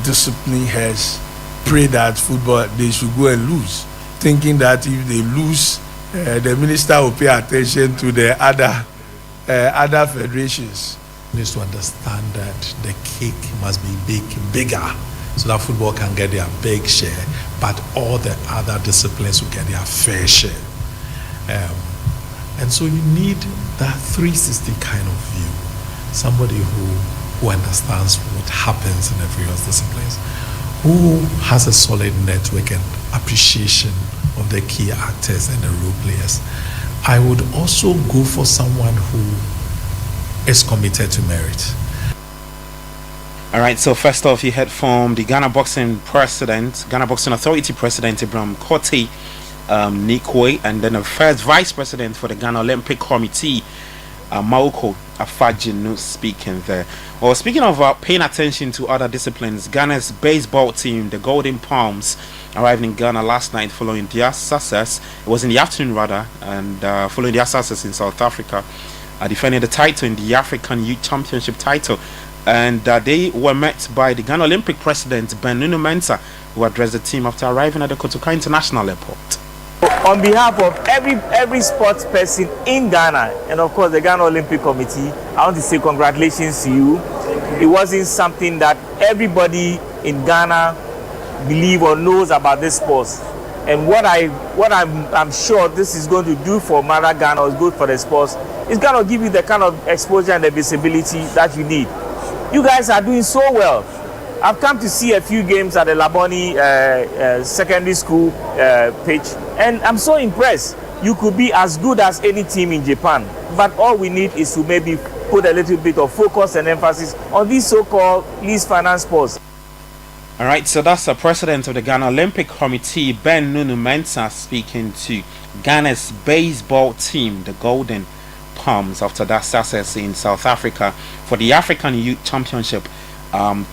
discipline heads pray that football, they should go and lose, thinking that if they lose, the minister will pay attention to the other federations. Needs to understand that the cake must be bigger so that football can get their big share, but all the other disciplines will get their fair share. And so you need that 360 kind of view, somebody who understands what happens in the various disciplines, who has a solid network and appreciation of the key actors and the role players. I would also go for someone who is committed to merit. All right, so first off, you heard from the Ghana Boxing Authority President Ibrahim Kote Nikwe, and then the first Vice President for the Ghana Olympic Committee, Maoko Afajinu, speaking there. Well, speaking of paying attention to other disciplines, Ghana's baseball team, the Golden Palms, arrived in Ghana last night following their success. It was in the afternoon rather, and following their success in South Africa, defending the title in the African Youth Championship title. And they were met by the Ghana Olympic President Ben Nunu Mensah, who addressed the team after arriving at the Kotoka International Airport. On behalf of every sports person in Ghana, and of course the Ghana Olympic Committee, I want to say congratulations to you. It wasn't something that everybody in Ghana believe or knows about this sports. And what I'm sure this is going to do for Mara Ghana is good for the sports. It's going to give you the kind of exposure and the visibility that you need. You guys are doing so well. I've come to see a few games at the Laboni secondary school pitch, and I'm so impressed. You could be as good as any team in Japan, but all we need is to maybe put a little bit of focus and emphasis on these so-called least finance sports. All right, so that's the president of the Ghana Olympic Committee, Ben Nunu Mensah, speaking to Ghana's baseball team, the Golden Palms, after that success in South Africa for the African Youth Championship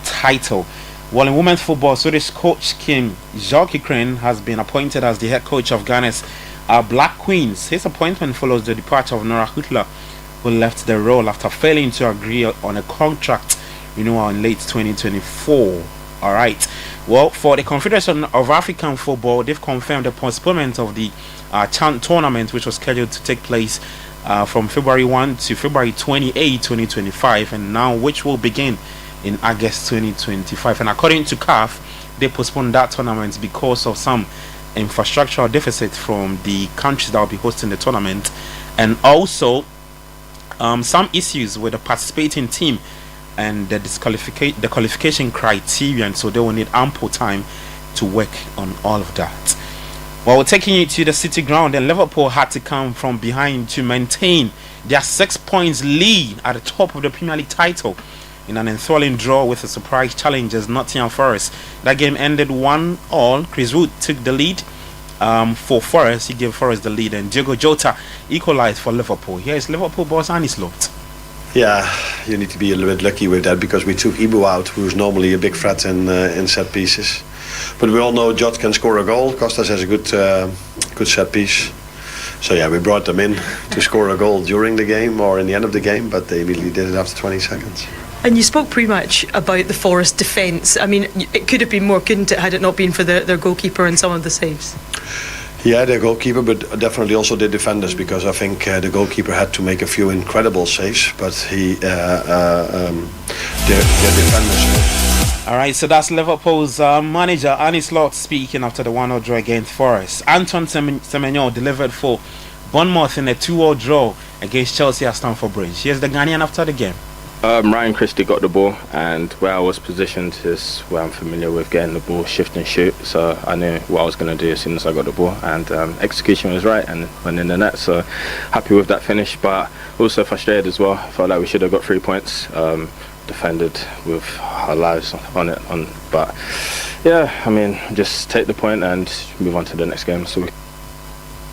title. While in women's football, Swedish coach Kim Jokikren has been appointed as the head coach of Ghana's Black Queens. His appointment follows the departure of Nora Hutler, who left the role after failing to agree on a contract renewal in late 2024. All right. Well, for the Confederation of African Football, they've confirmed the postponement of the Chan tournament, which was scheduled to take place from February 1 to February 28, 2025, and now which will begin in August 2025. And according to CAF, they postponed that tournament because of some infrastructural deficit from the countries that will be hosting the tournament, and also some issues with the participating team and the qualification criterion, so they will need ample time to work on all of that. Well, we're taking you to the City ground, and Liverpool had to come from behind to maintain their 6 points lead at the top of the Premier League title in an enthralling draw with the surprise challengers Nottingham Forest. That game ended 1-1. Chris Wood took the lead for Forest. He gave Forest the lead, and Diogo Jota equalized for Liverpool. Here is Liverpool boss Annie Slot. Yeah, you need to be a little bit lucky with that, because we took Ibu out, who's normally a big threat in set pieces. But we all know Jota can score a goal. Costas has a good set piece. So yeah, we brought them in to score a goal during the game or in the end of the game, but they immediately did it after 20 seconds. And you spoke pretty much about the Forest defence. I mean, it could have been more, couldn't it, had it not been for their goalkeeper and some of the saves? Yeah, their goalkeeper, but definitely also the defenders, because I think the goalkeeper had to make a few incredible saves, but their defenders. All right, so that's Liverpool's manager Annie Slot speaking after the 1-0 draw against Forest. Antoine Semenyo delivered for Bournemouth in a 2-2 draw against Chelsea at Stamford Bridge. Here's the Ghanaian after the game. Ryan Christie got the ball, and where I was positioned is where I'm familiar with getting the ball, shift and shoot. So I knew what I was going to do as soon as I got the ball, and execution was right and went in the net. So happy with that finish, but also frustrated as well. Felt like we should have got 3 points. Defended with our lives on it, but yeah, I mean, just take the point and move on to the next game. So.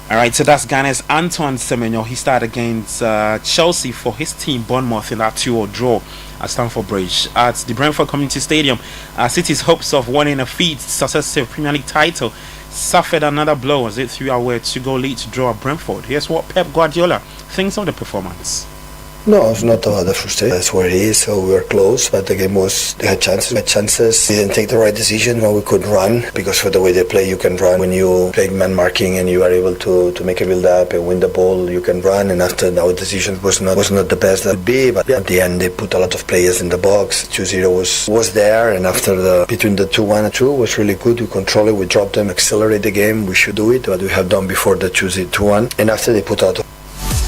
All right, so that's Ghana's Antoine Semenyo. He started against Chelsea for his team Bournemouth in that 2-0 draw at Stamford Bridge. At the Brentford Community Stadium, City's hopes of winning a fifth successive Premier League title suffered another blow as it threw away a 2-goal lead to draw at Brentford. Here's what Pep Guardiola thinks of the performance. No, it's not the frustration. That's where he is, so we were close, but the game was, they had chances. We didn't take the right decision when we couldn't run, because for the way they play, you can run. When you play man marking and you are able to make a build up and win the ball, you can run, and after our decision was not the best that would be, but at the end they put a lot of players in the box. 2-0 was there, and after between the 2-1 and 2 was really good. We control it, we dropped them, accelerate the game. We should do it, what we have done before the 2-1, and after they put out.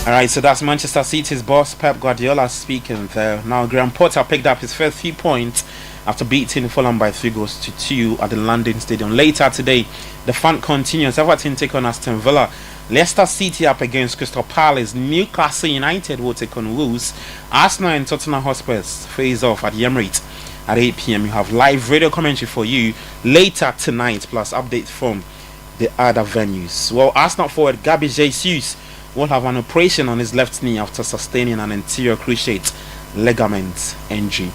Alright, so that's Manchester City's boss Pep Guardiola speaking there. Now Graham Potter picked up his first 3 points after beating Fulham by 3-2 at the London Stadium. Later today, the fun continues. Everton take on Aston Villa. Leicester City up against Crystal Palace. Newcastle United will take on Wolves. Arsenal and Tottenham Hotspur face off at the Emirates at 8 p.m. You have live radio commentary for you later tonight, plus updates from the other venues. Well, Arsenal forward Gabi Jesus will have an operation on his left knee after sustaining an anterior cruciate ligament injury.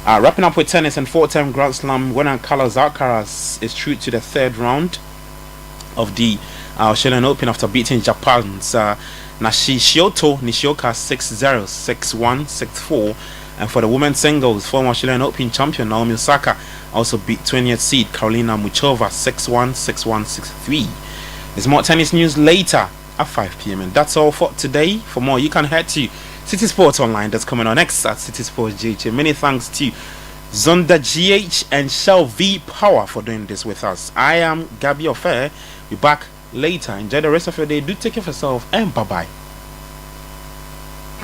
Wrapping up with tennis, and 4-time Grand Slam winner Carlos Alcaraz is through to the third round of the Australian Open after beating Japan's Nishioka 6-0, 6-1, 6-4. And for the women's singles, former Australian Open champion Naomi Osaka also beat 20th seed Karolina Muchova 6-1, 6-1, 6-3. There's more tennis news later at 5 p.m. and that's all for today. For more, you can head to City Sports Online. That's coming on X at City Sports GH. Many thanks to Zonda GH and Shell V Power for doing this with us. I am Gabby Ofair. Be back later. Enjoy the rest of your day. Do take care of yourself, and bye bye.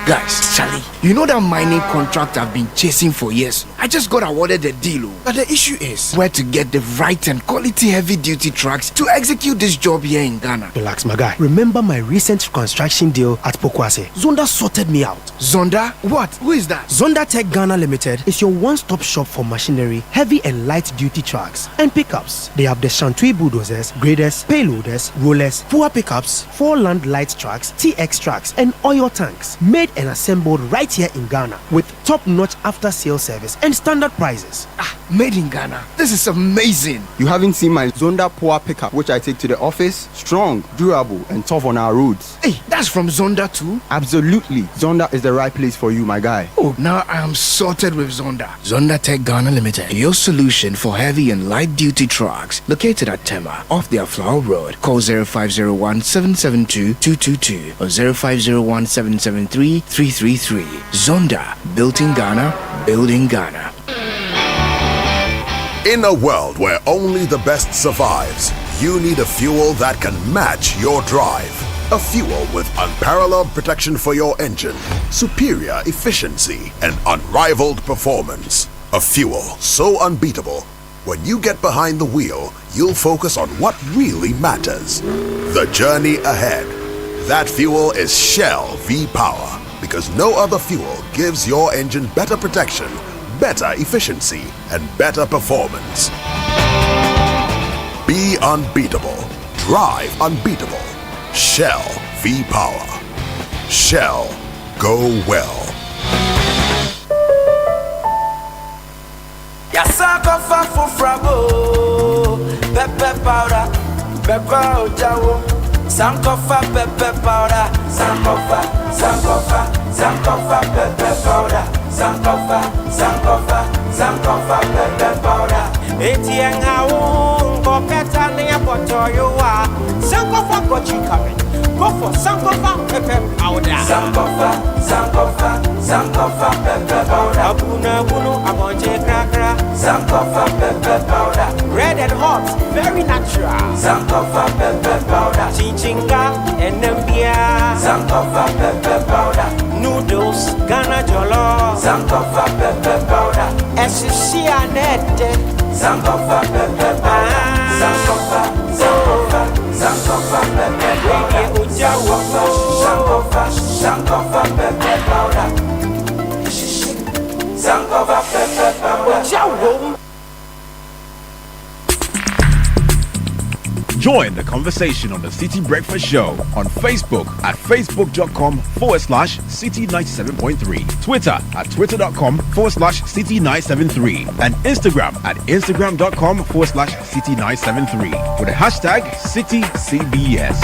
Guys, Charlie, you know that mining contract I've been chasing for years? I just got awarded the deal. But the issue is where to get the right and quality heavy-duty trucks to execute this job here in Ghana. Relax, my guy. Remember my recent construction deal at Pokwase? Zonda sorted me out. Zonda? What? Who is that? Zonda Tech Ghana Limited is your one-stop shop for machinery, heavy and light-duty trucks, and pickups. They have the Shantui bulldozers, graders, payloaders, rollers, poor pickups, 4 land light trucks, TX trucks, and oil tanks. Made and assembled right here in Ghana with top-notch after-sales service and standard prices. Made in Ghana. This is amazing. You haven't seen my Zonda Power pickup, which I take to the office. Strong, durable, and tough on our roads. Hey, that's from Zonda too? Absolutely. Zonda is the right place for you, my guy. Oh, now I am sorted with Zonda. Zonda Tech Ghana Limited, your solution for heavy and light-duty trucks. Located at Tema, off the Flower Road. Call 0501-772-222 or 0501-773-333. Zonda, built in Ghana, building Ghana. In a world where only the best survives, you need a fuel that can match your drive. A fuel with unparalleled protection for your engine, superior efficiency, and unrivaled performance. A fuel so unbeatable, when you get behind the wheel, you'll focus on what really matters. The journey ahead. That fuel is Shell V-Power, because no other fuel gives your engine better protection, better efficiency, and better performance. Be unbeatable. Drive unbeatable. Shell V-Power. Shell, go well. Yasakofa fufrabo, pepper powder, pepper ojawo, sankofa pepper powder, sankofa, pepper powder, sankofa pepper powder. Etiengawo, kopeta niya potoyowa, sankofa got you coming. Go for sankofa pepper powder. Sankofa pepper powder. Abuna abonje krakra. Sankofa pepper powder. Red and hot, very natural. Sankofa pepper powder. Chichinga and Nambia. Sankofa pepper powder. Noodles, Ghana jollo. Sankofa pepper powder. SCC anete. Sankofa pepper powder. Sankofa pepper powder. Sankofa pepper powder. Sankofa pepper powder. Join the conversation on the Citi Breakfast Show on Facebook at facebook.com/Citi97.3, Twitter at twitter.com/Citi973, and Instagram at instagram.com/Citi973 with the hashtag CitiCBS.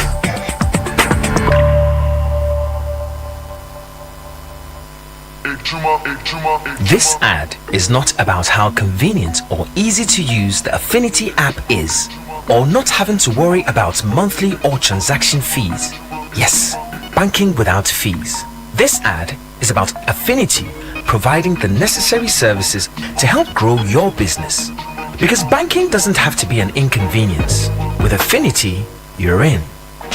This ad is not about how convenient or easy to use the Affinity app is, or not having to worry about monthly or transaction fees. Yes, banking without fees. This ad is about Affinity providing the necessary services to help grow your business. Because banking doesn't have to be an inconvenience. With Affinity, you're in.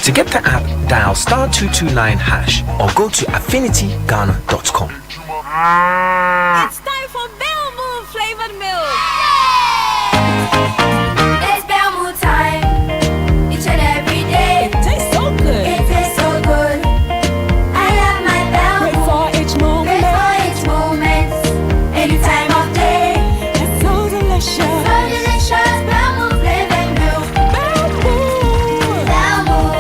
To get the app, dial *229# or go to affinityghana.com. It's time for Belmont flavored milk. It's Belmont time. Each and every day. It tastes so good. It tastes so good. I love my Belmont. Great for each moment. Great for each moment. Any time of day. It's so delicious. So delicious. Belmont flavored milk. Belmont. Belmont.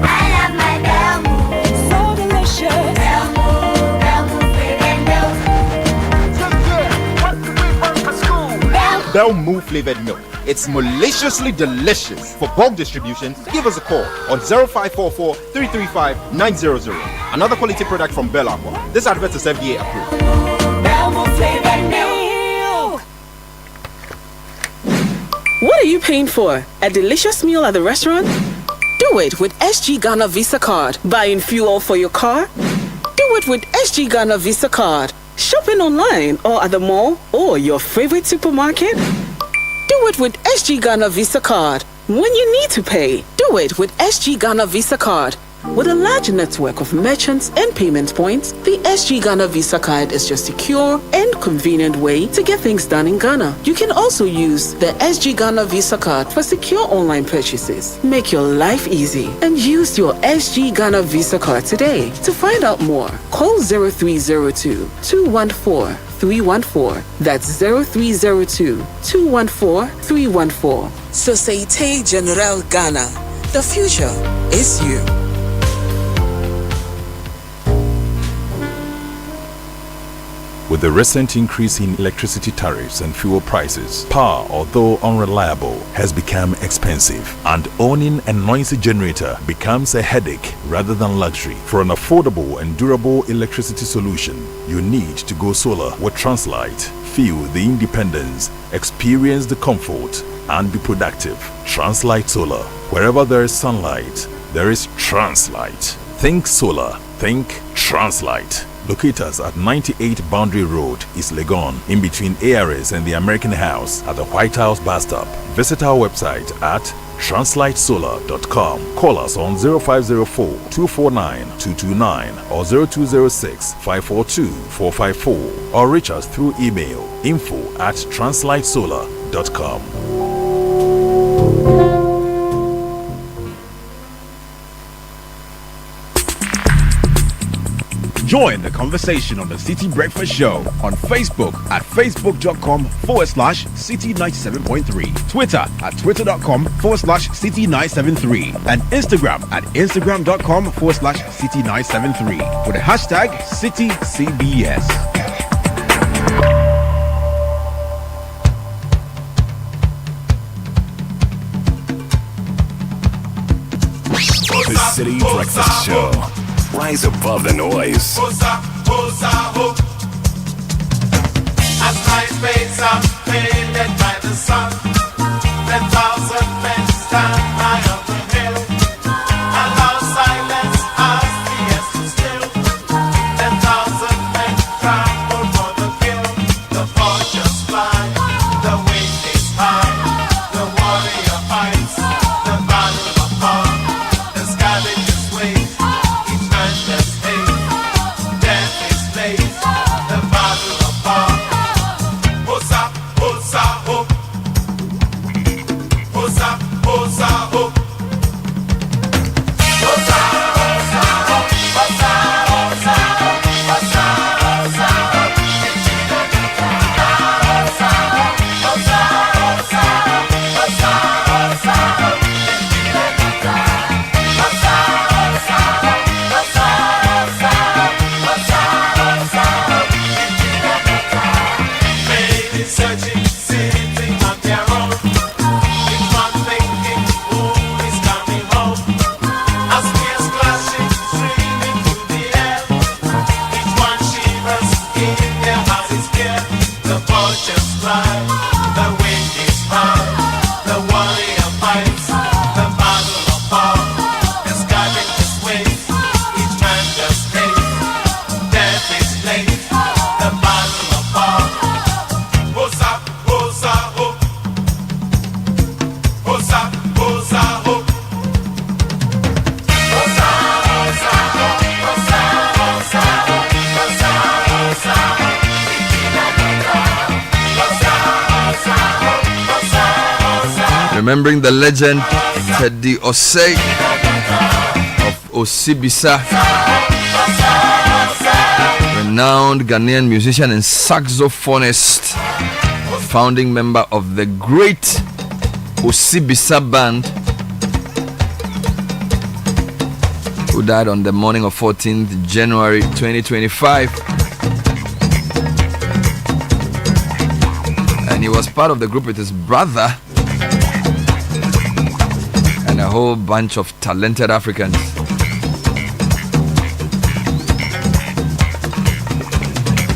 I love my Belmont. So delicious. Belmont flavored milk. It's maliciously delicious. For bulk distribution, give us a call on 0544 335 900. Another quality product from Bell Aqua. This advert is FDA approved. Belmont flavored milk. What are you paying for? A delicious meal at the restaurant? Do it with SG Ghana Visa Card. Buying fuel for your car? Do it with SG Ghana Visa Card. Shopping online or at the mall or your favorite supermarket? Do it with SG Ghana Visa Card. When you need to pay, do it with SG Ghana Visa Card. With a large network of merchants and payment points, the SG Ghana Visa Card is your secure and convenient way to get things done in Ghana. You can also use the SG Ghana Visa Card for secure online purchases. Make your life easy and use your SG Ghana Visa Card today. To find out more, call 0302-214-314. That's 0302-214-314. Société Générale Ghana. The future is you. With the recent increase in electricity tariffs and fuel prices, power, although unreliable, has become expensive, and owning a noisy generator becomes a headache rather than luxury. For an affordable and durable electricity solution, you need to go solar with Translight. Feel the independence, experience the comfort, and be productive. Translight Solar. Wherever there is sunlight, there is Translight. Think solar. Think Translight. Locate us at 98 Boundary Road, East Legon, in between ARS and the American House at the White House bus stop. Visit our website at translightsolar.com. Call us on 0504-249-229 or 0206-542-454 or reach us through email info@translightsolar.com. Join the conversation on the Citi Breakfast Show on Facebook at facebook.com/Citi97.3, Twitter at twitter.com/Citi973, and Instagram at instagram.com/Citi973 with the hashtag CitiCBS. The Citi Breakfast Show. Rise above the noise. As night fades up, faded by the sun, 10,000 men stand high on the hill. Allow silence as the earth is still. 10,000 men trample for the kill. The vultures fly, the wind is high. The warrior fights, the battle of power. The scavengers wait. Remembering the legend Teddy Osei of Osibisa, renowned Ghanaian musician and saxophonist, founding member of the great Osibisa band, who died on the morning of 14th January 2025. And he was part of the group with his brother and a whole bunch of talented Africans.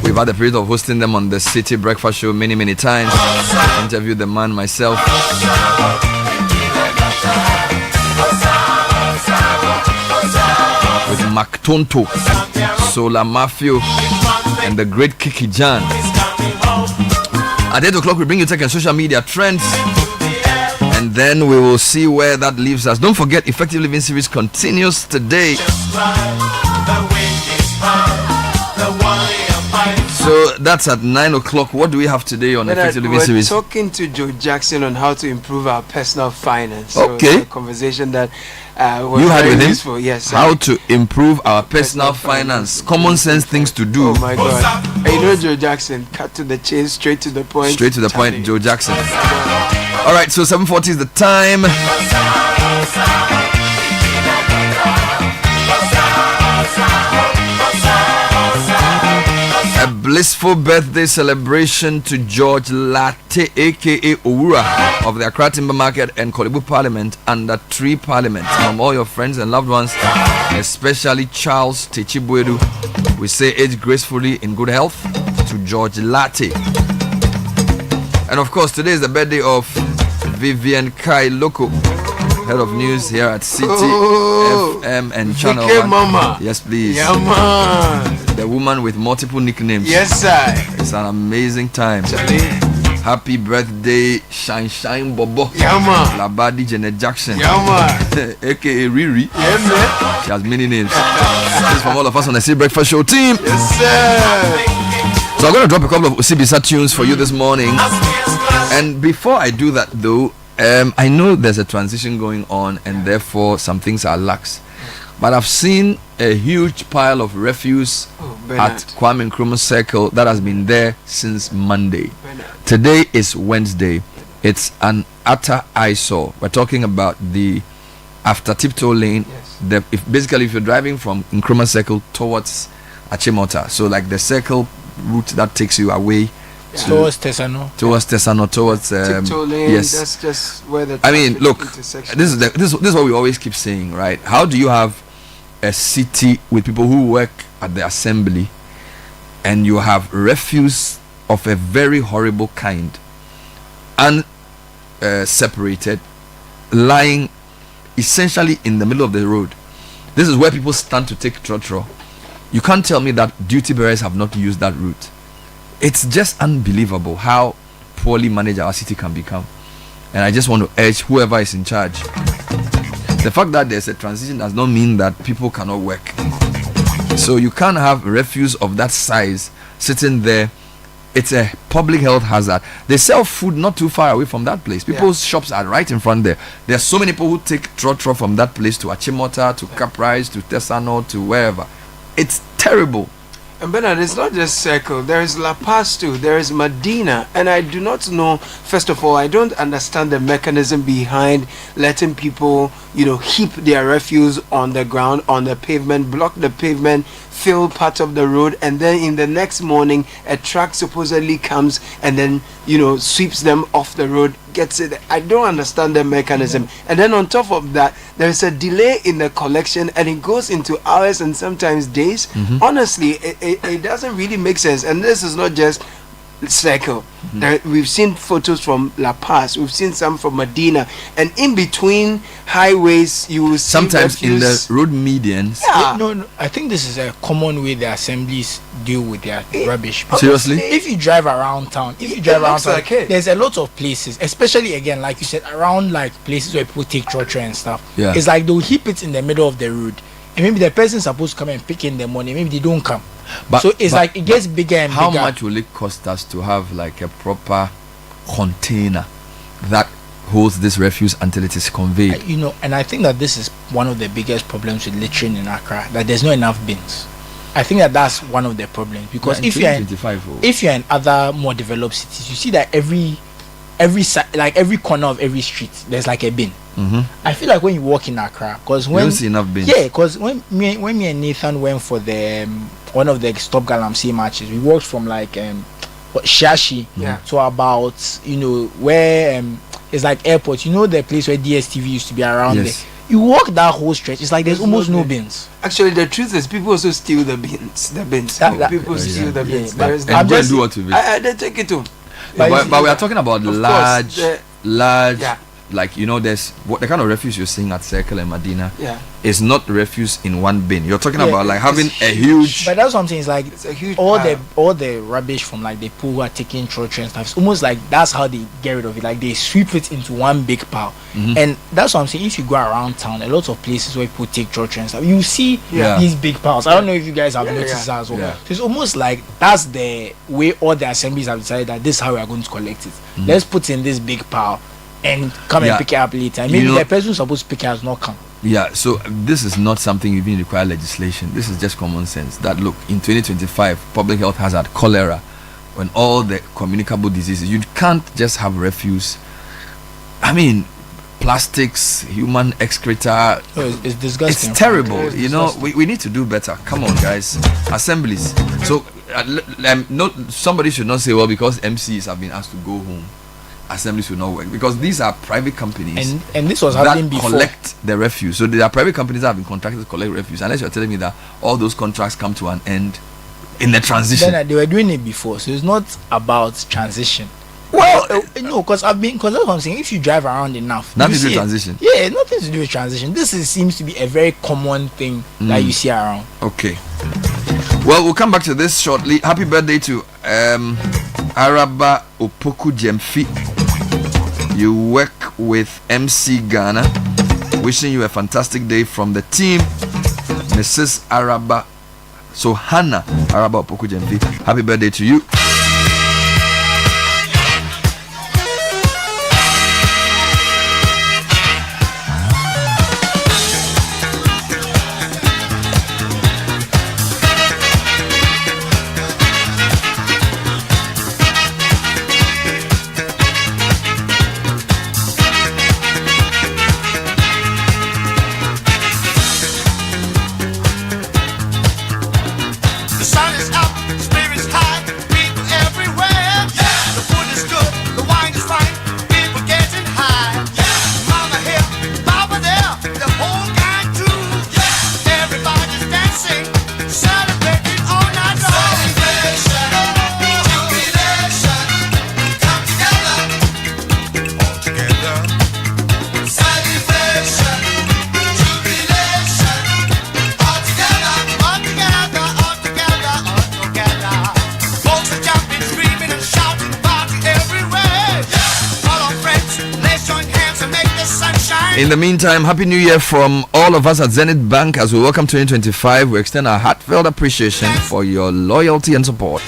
We've had the privilege of hosting them on the Citi Breakfast Show many times. I interviewed the man myself. With Mactonto, Sola Mafio, and the great Kiki Jan. At 8 o'clock, we bring you tech and social media trends. And then we will see where that leaves us. Don't forget, Effective Living series continues today. So that's at 9 o'clock. What do we have today on Effective Living series? We're talking to Joe Jackson on how to improve our personal finance. Okay. So a conversation that you had with him? Useful. Yes. How to improve our personal finance. Common sense things to do. Oh my God. And you know Joe Jackson, cut to the chase, straight to the point. Straight to the point, Joe Jackson. All right, so 7:40 is the time. A blissful birthday celebration to George Latte, aka Owura, of the Accra Timber Market and Kolibu Parliament under Tree Parliament. From all your friends and loved ones, especially Charles Techibuedu, we say age gracefully in good health to George Latte. And of course, today is the birthday of Vivian Kai Loko, head of news here at Citi FM and Channel 1. Mama. Yes, please. Yeah, man. The woman with multiple nicknames. Yes, sir. It's an amazing time. Happy birthday, Shine Shine Bobo. Yeah, man. Labadi Janet Jackson. Yeah, man. AKA Riri. Yeah, man. She has many names. This is from all of us on the Citi Breakfast Show team. Yes, sir. So I'm going to drop a couple of Osibisa tunes for you this morning. And before I do that, though, I know there's a transition going on, and therefore some things are lax. But I've seen a huge pile of refuse at Kwame Nkrumah Circle that has been there since Monday. Today is Wednesday. It's an utter eyesore. We're talking about the after Tiptoe Lane. Yes. If you're driving from Nkrumah Circle towards Achimota, so like the circle route that takes you away. Towards Tesano. Towards Tiptoe Lane, yes. That's just where the look, this is what we always keep saying, right? How do you have a city with people who work at the assembly and you have refuse of a very horrible kind and separated, lying essentially in the middle of the road? This is where people stand to take trotro. You can't tell me that duty bearers have not used that route. It's just unbelievable how poorly managed our city can become. And I just want to urge whoever is in charge. The fact that there's a transition does not mean that people cannot work. So you can't have refuse of that size sitting there. It's a public health hazard. They sell food not too far away from that place. People's shops are right in front there. There are so many people who take trotro from that place to Achimota, to Caprice, to Tesano, to wherever. It's terrible. And Bernard, it's not just Circle. There is La Paz too. There is Medina. And I do not know, first of all, I don't understand the mechanism behind letting people, heap their refuse on the ground, on the pavement, block the pavement, fill part of the road, and then in the next morning, a truck supposedly comes and then, sweeps them off the road, gets it. I don't understand the mechanism. And then on top of that, there's a delay in the collection and it goes into hours and sometimes days. Honestly, it doesn't really make sense. And this is not just Circle. We've seen photos from La Paz, we've seen some from Medina, and in between highways you will see sometimes refuse. in the road medians. No, I think this is a common way the assemblies deal with their rubbish. Seriously? If you drive around town, there's a lot of places, especially again, like you said, around like places where people take trotro and stuff. Yeah. It's like they'll heap it in the middle of the road, and maybe the person's supposed to come and pick in the money, maybe they don't come. So it's like it gets bigger and how bigger. How much will it cost us to have like a proper container that holds this refuse until it is conveyed? And I think that this is one of the biggest problems with littering in Accra, that there's not enough bins. I think that that's one of the problems, because if you're in other more developed cities, you see that every corner of every street there's like a bin. I feel like when you walk in Accra, because when you don't see enough bins. Yeah, because when me and Nathan went for the one of the Stop Galamsey matches, we walked from like Shashi to about where it's like airport. The place where DSTV used to be around there. You walk that whole stretch, it's like there's almost no bins. Actually, the truth is, people also steal the bins. People steal the bins. And go and do what with it? They take it too. But we are talking about large. Like there's the kind of refuse you're seeing at Circle and Medina is not refuse in one bin. You're talking about like having a huge. But that's what I'm saying. It's like it's a huge all the rubbish from like the people who are taking trotro and stuff. It's almost like that's how they get rid of it. Like they sweep it into one big pile. And that's what I'm saying. If you go around town, a lot of places where people take trotro and stuff, you see these big piles. I don't know if you guys have noticed that as well. So it's almost like that's the way all the assemblies have decided that this is how we are going to collect it. Let's put in this big pile and come and pick it up later. And maybe the person who's supposed to pick it has not come. Yeah, so this is not something even require legislation. This is just common sense. That look, in 2025, public health hazard, cholera, when all the communicable diseases, you can't just have refuse. I mean, plastics, human excreta. It's disgusting. It's terrible. We need to do better. Come on, guys. Assemblies. So somebody should not say, well, because MCs have been asked to go home, assemblies will not work, because these are private companies and this was happening before. Collect the refuse. So there are private companies that have been contracted to collect refuse, unless you're telling me that all those contracts come to an end in the transition. Then they were doing it before, so it's not about transition. Well, no, because that's what I'm saying. If you drive around enough, nothing to do with transition. Yeah, nothing to do with transition. Seems to be a very common thing that you see around. Okay. Well, we'll come back to this shortly. Happy birthday to Araba Opoku Jemfi. You work with MC Ghana. Wishing you a fantastic day from the team, Mrs. Araba. So Hannah Araba Opoku Jemfi. Happy birthday to you. In the meantime, Happy New Year from all of us at Zenith Bank as we welcome 2025. We extend our heartfelt appreciation for your loyalty and support.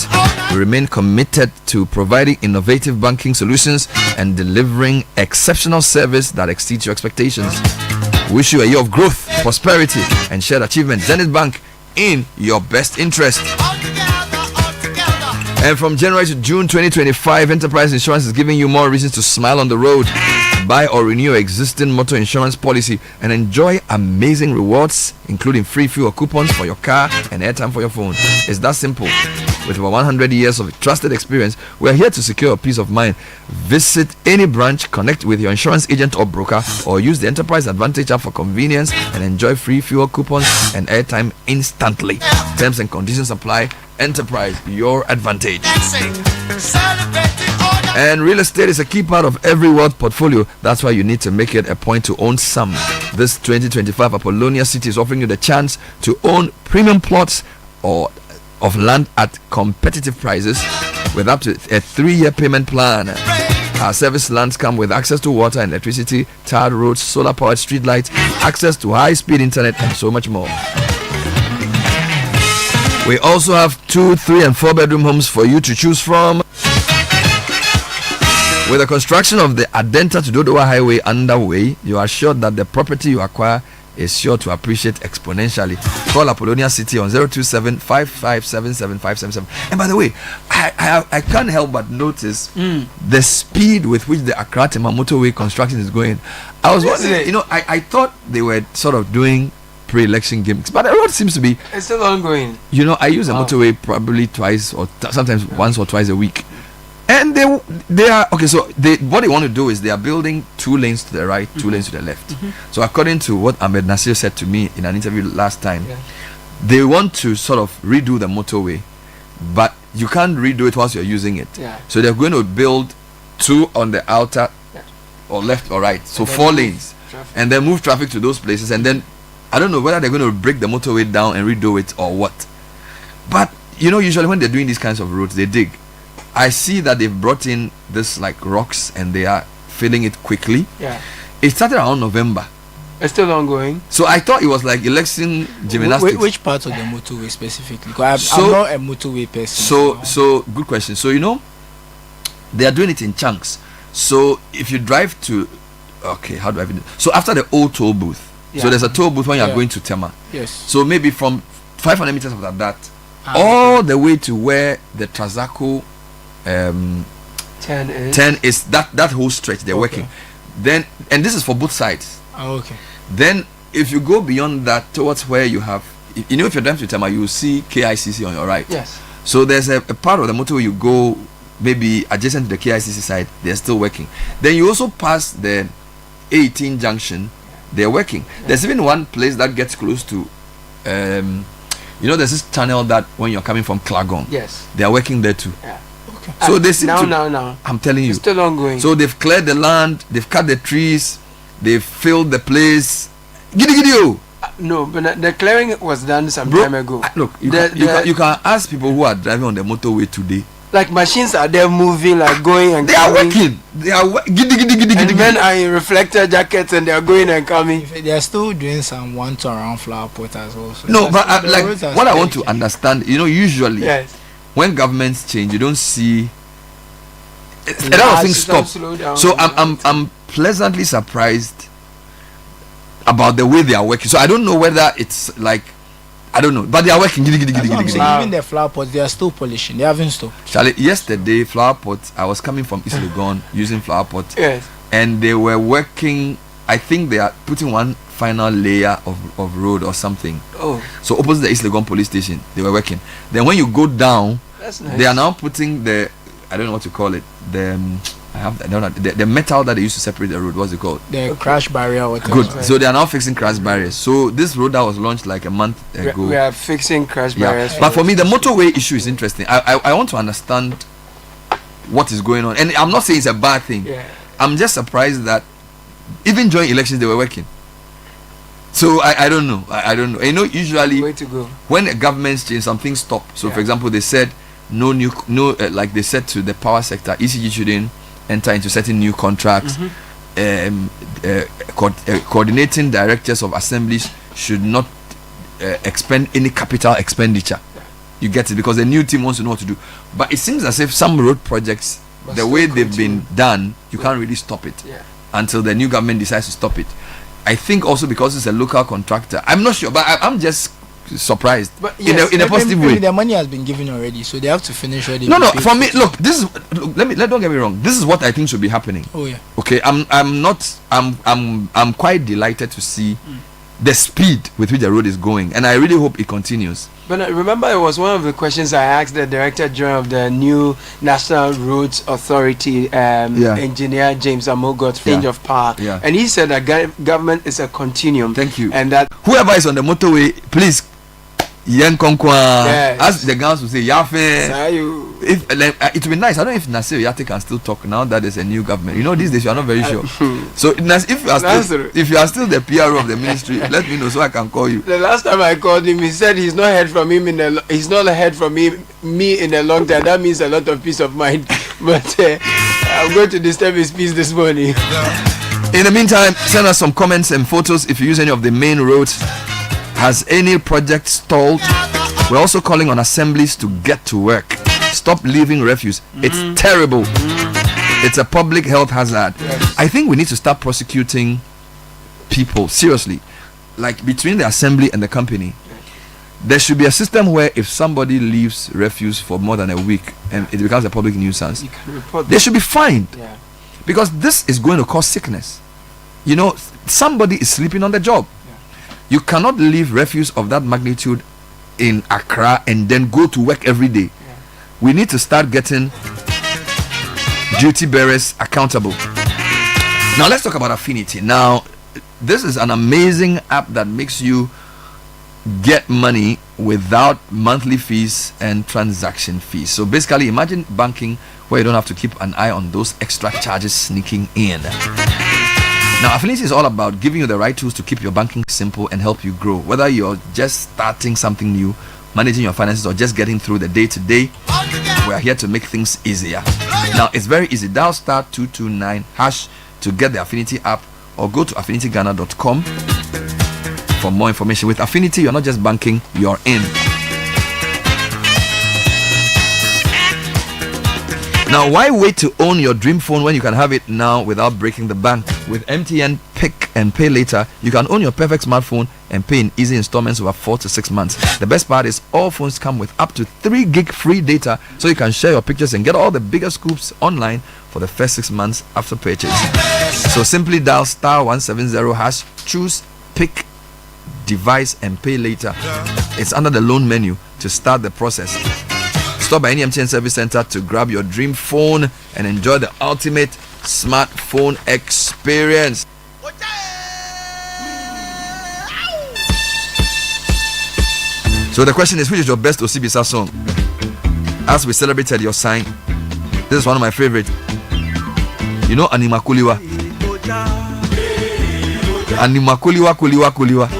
We remain committed to providing innovative banking solutions and delivering exceptional service that exceeds your expectations. Wish you a year of growth, prosperity, and shared achievement. Zenith Bank, in your best interest. And from January to June 2025, Enterprise Insurance is giving you more reasons to smile on the road. Buy or renew your existing motor insurance policy and enjoy amazing rewards, including free fuel coupons for your car and airtime for your phone. It's that simple. With over 100 years of trusted experience, we're here to secure your peace of mind. Visit any branch, connect with your insurance agent or broker, or use the Enterprise Advantage app for convenience and enjoy free fuel coupons and airtime instantly. Terms and conditions apply. Enterprise, your advantage. And real estate is a key part of every wealth portfolio. That's why you need to make it a point to own some. This 2025 Apollonia City is offering you the chance to own premium plots or of land at competitive prices with up to a 3-year payment plan. Our service lands come with access to water and electricity, tarred roads, solar powered street lights, access to high-speed internet, and so much more. We also have 2, 3, and 4 bedroom homes for you to choose from. With the construction of the Adenta to Dodowa Highway underway, you are sure that the property you acquire is sure to appreciate exponentially. Call Apollonia City on 027-557-7577. And by the way, I can't help but notice the speed with which the Accra Tema motorway construction is going. I was wondering, I thought they were sort of doing pre-election gimmicks, but the road seems to be... It's still ongoing. I use the motorway probably twice or sometimes once or twice a week. And they are okay. So what they want to do is they are building 2 lanes to the right, 2 lanes to the left. So according to what Ahmed Nasir said to me in an interview last time, they want to sort of redo the motorway, but you can't redo it once you're using it. So they're going to build 2 on the outer or left or right, so 4 lanes, and then move traffic to those places. And then I don't know whether they're going to break the motorway down and redo it or what. But usually when they're doing these kinds of roads, they dig. I see that they've brought in this like rocks and they are filling it quickly. It started around November. It's still ongoing. So I thought it was like election gymnastics. Which part of the motorway specifically? Because I'm not a motorway person. So good question. So they are doing it in chunks. So if you drive to, how do I? So after the old toll booth, so there's a toll booth when you are going to Tema. Yes. So maybe from 500 meters after that, all the way to where the Trazaco 10 is that whole stretch they're working. Then, and this is for both sides. Then if you go beyond that towards where you have, if you're driving to Tema, you will see KICC on your right. Yes. So there's a part of the motorway you go maybe adjacent to the KICC side, they're still working. Then you also pass the 18 junction, they're working. There's even one place that gets close to there's this tunnel that when you're coming from Klagon, yes, they are working there too. Yeah. Okay. So they seem now. I'm telling you, it's still ongoing. So they've cleared the land, they've cut the trees, they've filled the place. Giddy. No, but the clearing was done some time ago. Look, you can ask people who are driving on the motorway today. Like machines are there moving, like going and they coming. Are working. They are giddy. And men are in reflector jackets and they are going and coming. They are still doing some one to around Flower Pot as well. So no, but what I want to understand, usually when governments change, you don't see a lot of things stop. So I'm pleasantly surprised about the way they are working. So I don't know whether it's like, I don't know, but they are working. Even the flower pots, they are still polishing. They haven't stopped. Charlie, yesterday, flower pots, I was coming from East Legon using flower pots. Yes. And they were working, I think they are putting one final layer of road or something. Oh. So opposite the East Legon police station, they were working. Then when you go down, that's nice. They are now putting the, I don't know what to call it, the metal that they used to separate the road. What's it called? The crash barrier. Good. Right. So they are now fixing crash barriers. So this road that was launched like a month ago. We are fixing crash barriers. But for me, the motorway issue is interesting. I want to understand what is going on, and I'm not saying it's a bad thing. Yeah. I'm just surprised that even during elections they were working. So I don't know. I don't know. Usually way to go. When a government change, some things stop. So for example, they said like they said to the power sector, ECG shouldn't enter into certain new contracts. Coordinating directors of assemblies should not expend any capital expenditure. You get it, because the new team wants to know what to do. But it seems as if some road projects, the way they've been done, you can't really stop it until the new government decides to stop it. I think also because it's a local contractor. I'm not sure, but I'm just surprised. But yes, in a positive way. The money has been given already, so they have to finish already. No. For me, look, this is. Don't get me wrong. This is what I think should be happening. Oh yeah. Okay, I'm quite delighted to see the speed with which the road is going, and I really hope it continues. But remember, it was one of the questions I asked the Director General of the new National Roads Authority, Engineer James Amogot, range of power, and he said that government is a continuum. Thank you. And that whoever is on the motorway, please. As the guys will say, if it would be nice. I don't know if Nasir Yate can still talk now that there's a new government. These days you are not very sure. So if you are still the PRO of the ministry, let me know so I can call you. The last time I called him, he said he's not heard from him he's not heard from me in a long time. That means a lot of peace of mind. But I'm going to disturb his peace this morning. In the meantime, send us some comments and photos if you use any of the main roads. Has any project stalled? We're also calling on assemblies to get to work. Stop leaving refuse. It's terrible. It's a public health hazard. Yes. I think we need to start prosecuting people seriously, like between the assembly and the company. There should be a system where if somebody leaves refuse for more than a week and it becomes a public nuisance, they should be fined. Yeah. Because this is going to cause sickness. Somebody is sleeping on the job. You cannot leave refuse of that magnitude in Accra and then go to work every day. We need to start getting duty bearers accountable. Now let's talk about Affinity. Now, this is an amazing app that makes you get money without monthly fees and transaction fees. So basically, imagine banking where you don't have to keep an eye on those extra charges sneaking in. Now, Affinity is all about giving you the right tools to keep your banking simple and help you grow. Whether you're just starting something new, managing your finances, or just getting through the day-to-day, we are here to make things easier. Now, it's very easy. Dial *229# to get the Affinity app, or go to affinityghana.com for more information. With Affinity, you're not just banking, you're in. Now, why wait to own your dream phone when you can have it now without breaking the bank? With MTN Pick and Pay Later, you can own your perfect smartphone and pay in easy installments over 4 to 6 months. The best part is all phones come with up to 3 gig free data, so you can share your pictures and get all the bigger scoops online for the first 6 months after purchase. So simply dial *170#, choose Pick Device and Pay Later. It's under the loan menu to start the process. Stop by any MTN service center to grab your dream phone and enjoy the ultimate smartphone experience. So the question is, which is your best Osibisa song? As we celebrated your sign, this is one of my favorite. You know Anima Kuliwa? Anima Kuliwa Kuliwa Kuliwa.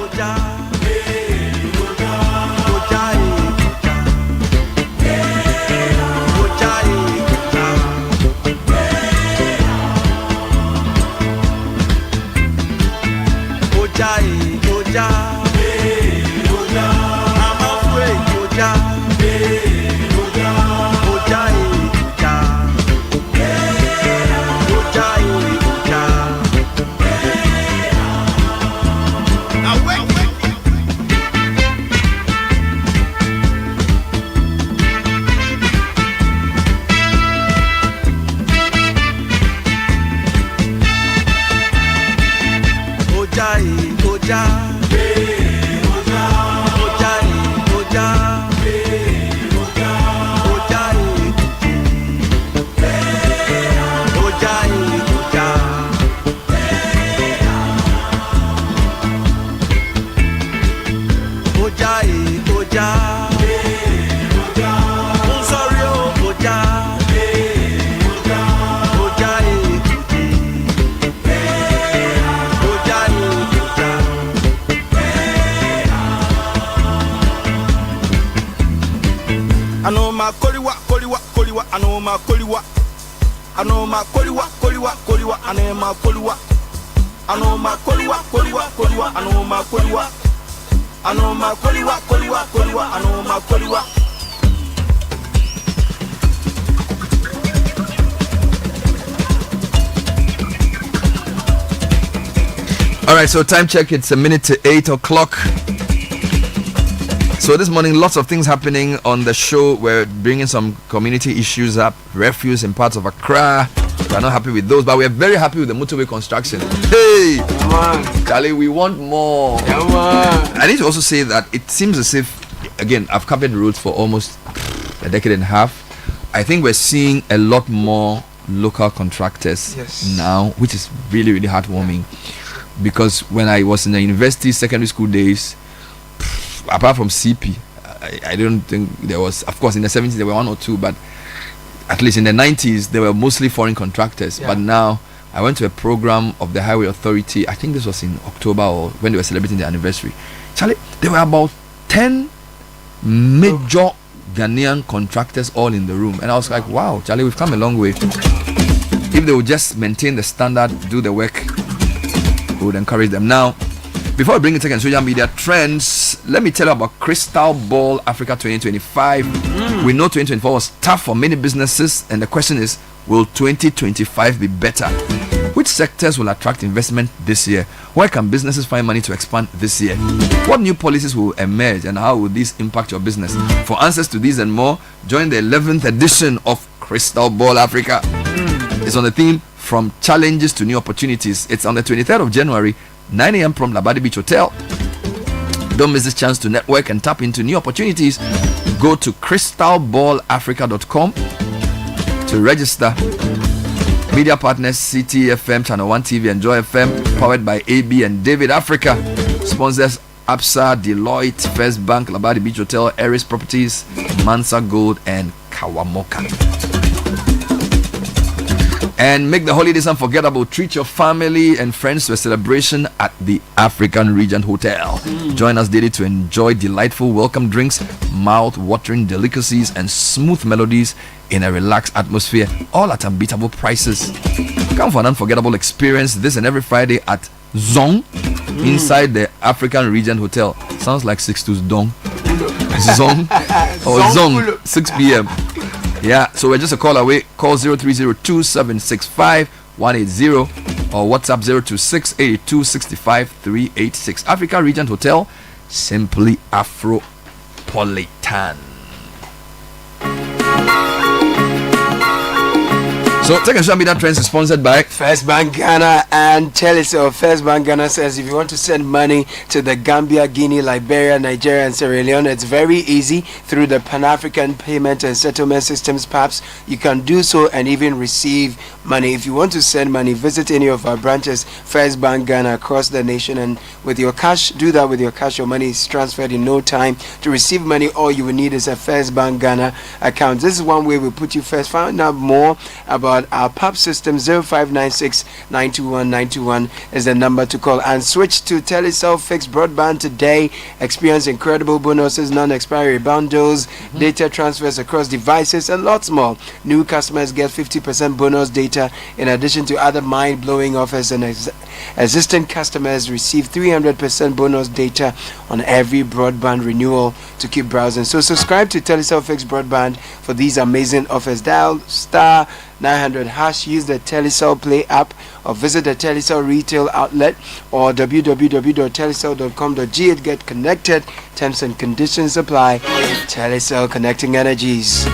Alright, so time check, it's a minute to 8 o'clock. So this morning, lots of things happening on the show. We're bringing some community issues up, refuse in parts of Accra. We're not happy with those, but we're very happy with the motorway construction. Hey, come on, Charlie, we want more. Come on. I need to also say that it seems as if, again, I've covered the roads for almost a decade and a half. I think we're seeing a lot more local contractors now, which is really, really heartwarming. Because when I was in the university, secondary school days, apart from CP, I don't think there was, of course in the 70s there were one or two, but at least in the 90s there were mostly foreign contractors. But now I went to a program of the Highway Authority, I think this was in October or when they were celebrating their anniversary. Charlie, there were about 10 major Ghanaian contractors all in the room, and I was like, wow, Charlie, we've come a long way. If they would just maintain the standard, do the work, we would encourage them. Now, before we bring in second social media trends, let me tell you about Crystal Ball Africa 2025. We know 2024 was tough for many businesses, and the question is, will 2025 be better? Which sectors will attract investment this year? Where can businesses find money to expand this year? What new policies will emerge, and how will these impact your business? For answers to these and more, join the 11th edition of Crystal Ball Africa. It's on the theme From Challenges to New Opportunities. It's on the 23rd of January, 9 a.m. from Labadi Beach Hotel. Don't miss this chance to network and tap into new opportunities. Go to crystalballafrica.com to register. Media partners Citi FM, Channel 1 TV, and Joy FM, powered by AB and David Africa. Sponsors Absa, Deloitte, First Bank, Labadi Beach Hotel, Eris Properties, Mansa Gold, and Kawamoka. And make the holidays unforgettable. Treat your family and friends to a celebration at the African Regent Hotel. Join us daily to enjoy delightful welcome drinks, mouth-watering delicacies, and smooth melodies in a relaxed atmosphere, all at unbeatable prices. Come for an unforgettable experience this and every Friday at Zong inside the African Regent Hotel. Sounds like 6-2's Dong. Zong or Zong, 6 p.m. Yeah, so we're just a call away. Call 0302-765-180 or WhatsApp 026-8265-386. Africa Regent Hotel, simply Afropolitan. So, Tech and Social Media Trends is sponsored by First Bank Ghana and Telecel. First Bank Ghana says if you want to send money to the Gambia, Guinea, Liberia, Nigeria, and Sierra Leone, it's very easy through the Pan-African Payment and Settlement Systems PAPS. You can do so and even receive money. If you want to send money, visit any of our branches, First Bank Ghana, across the nation, and with your cash, do that with your cash. Your money is transferred in no time. To receive money, all you will need is a First Bank Ghana account. This is one way we put you first. Find out more about our PAP system. 0596 921 921 is the number to call, and switch to Telecel fixed broadband today. Experience incredible bonuses, non-expiry bundles, data transfers across devices, and lots more. New customers get 50% bonus data in addition to other mind-blowing offers, and existing customers receive 300% bonus data on every broadband renewal to keep browsing. So subscribe to Telecel fixed broadband for these amazing offers. Dial star 900 hash, use the Telecel Play app, or visit the Telecel retail outlet or www.telecel.com.gh. Get connected. Terms and conditions apply. Telecel, connecting energies.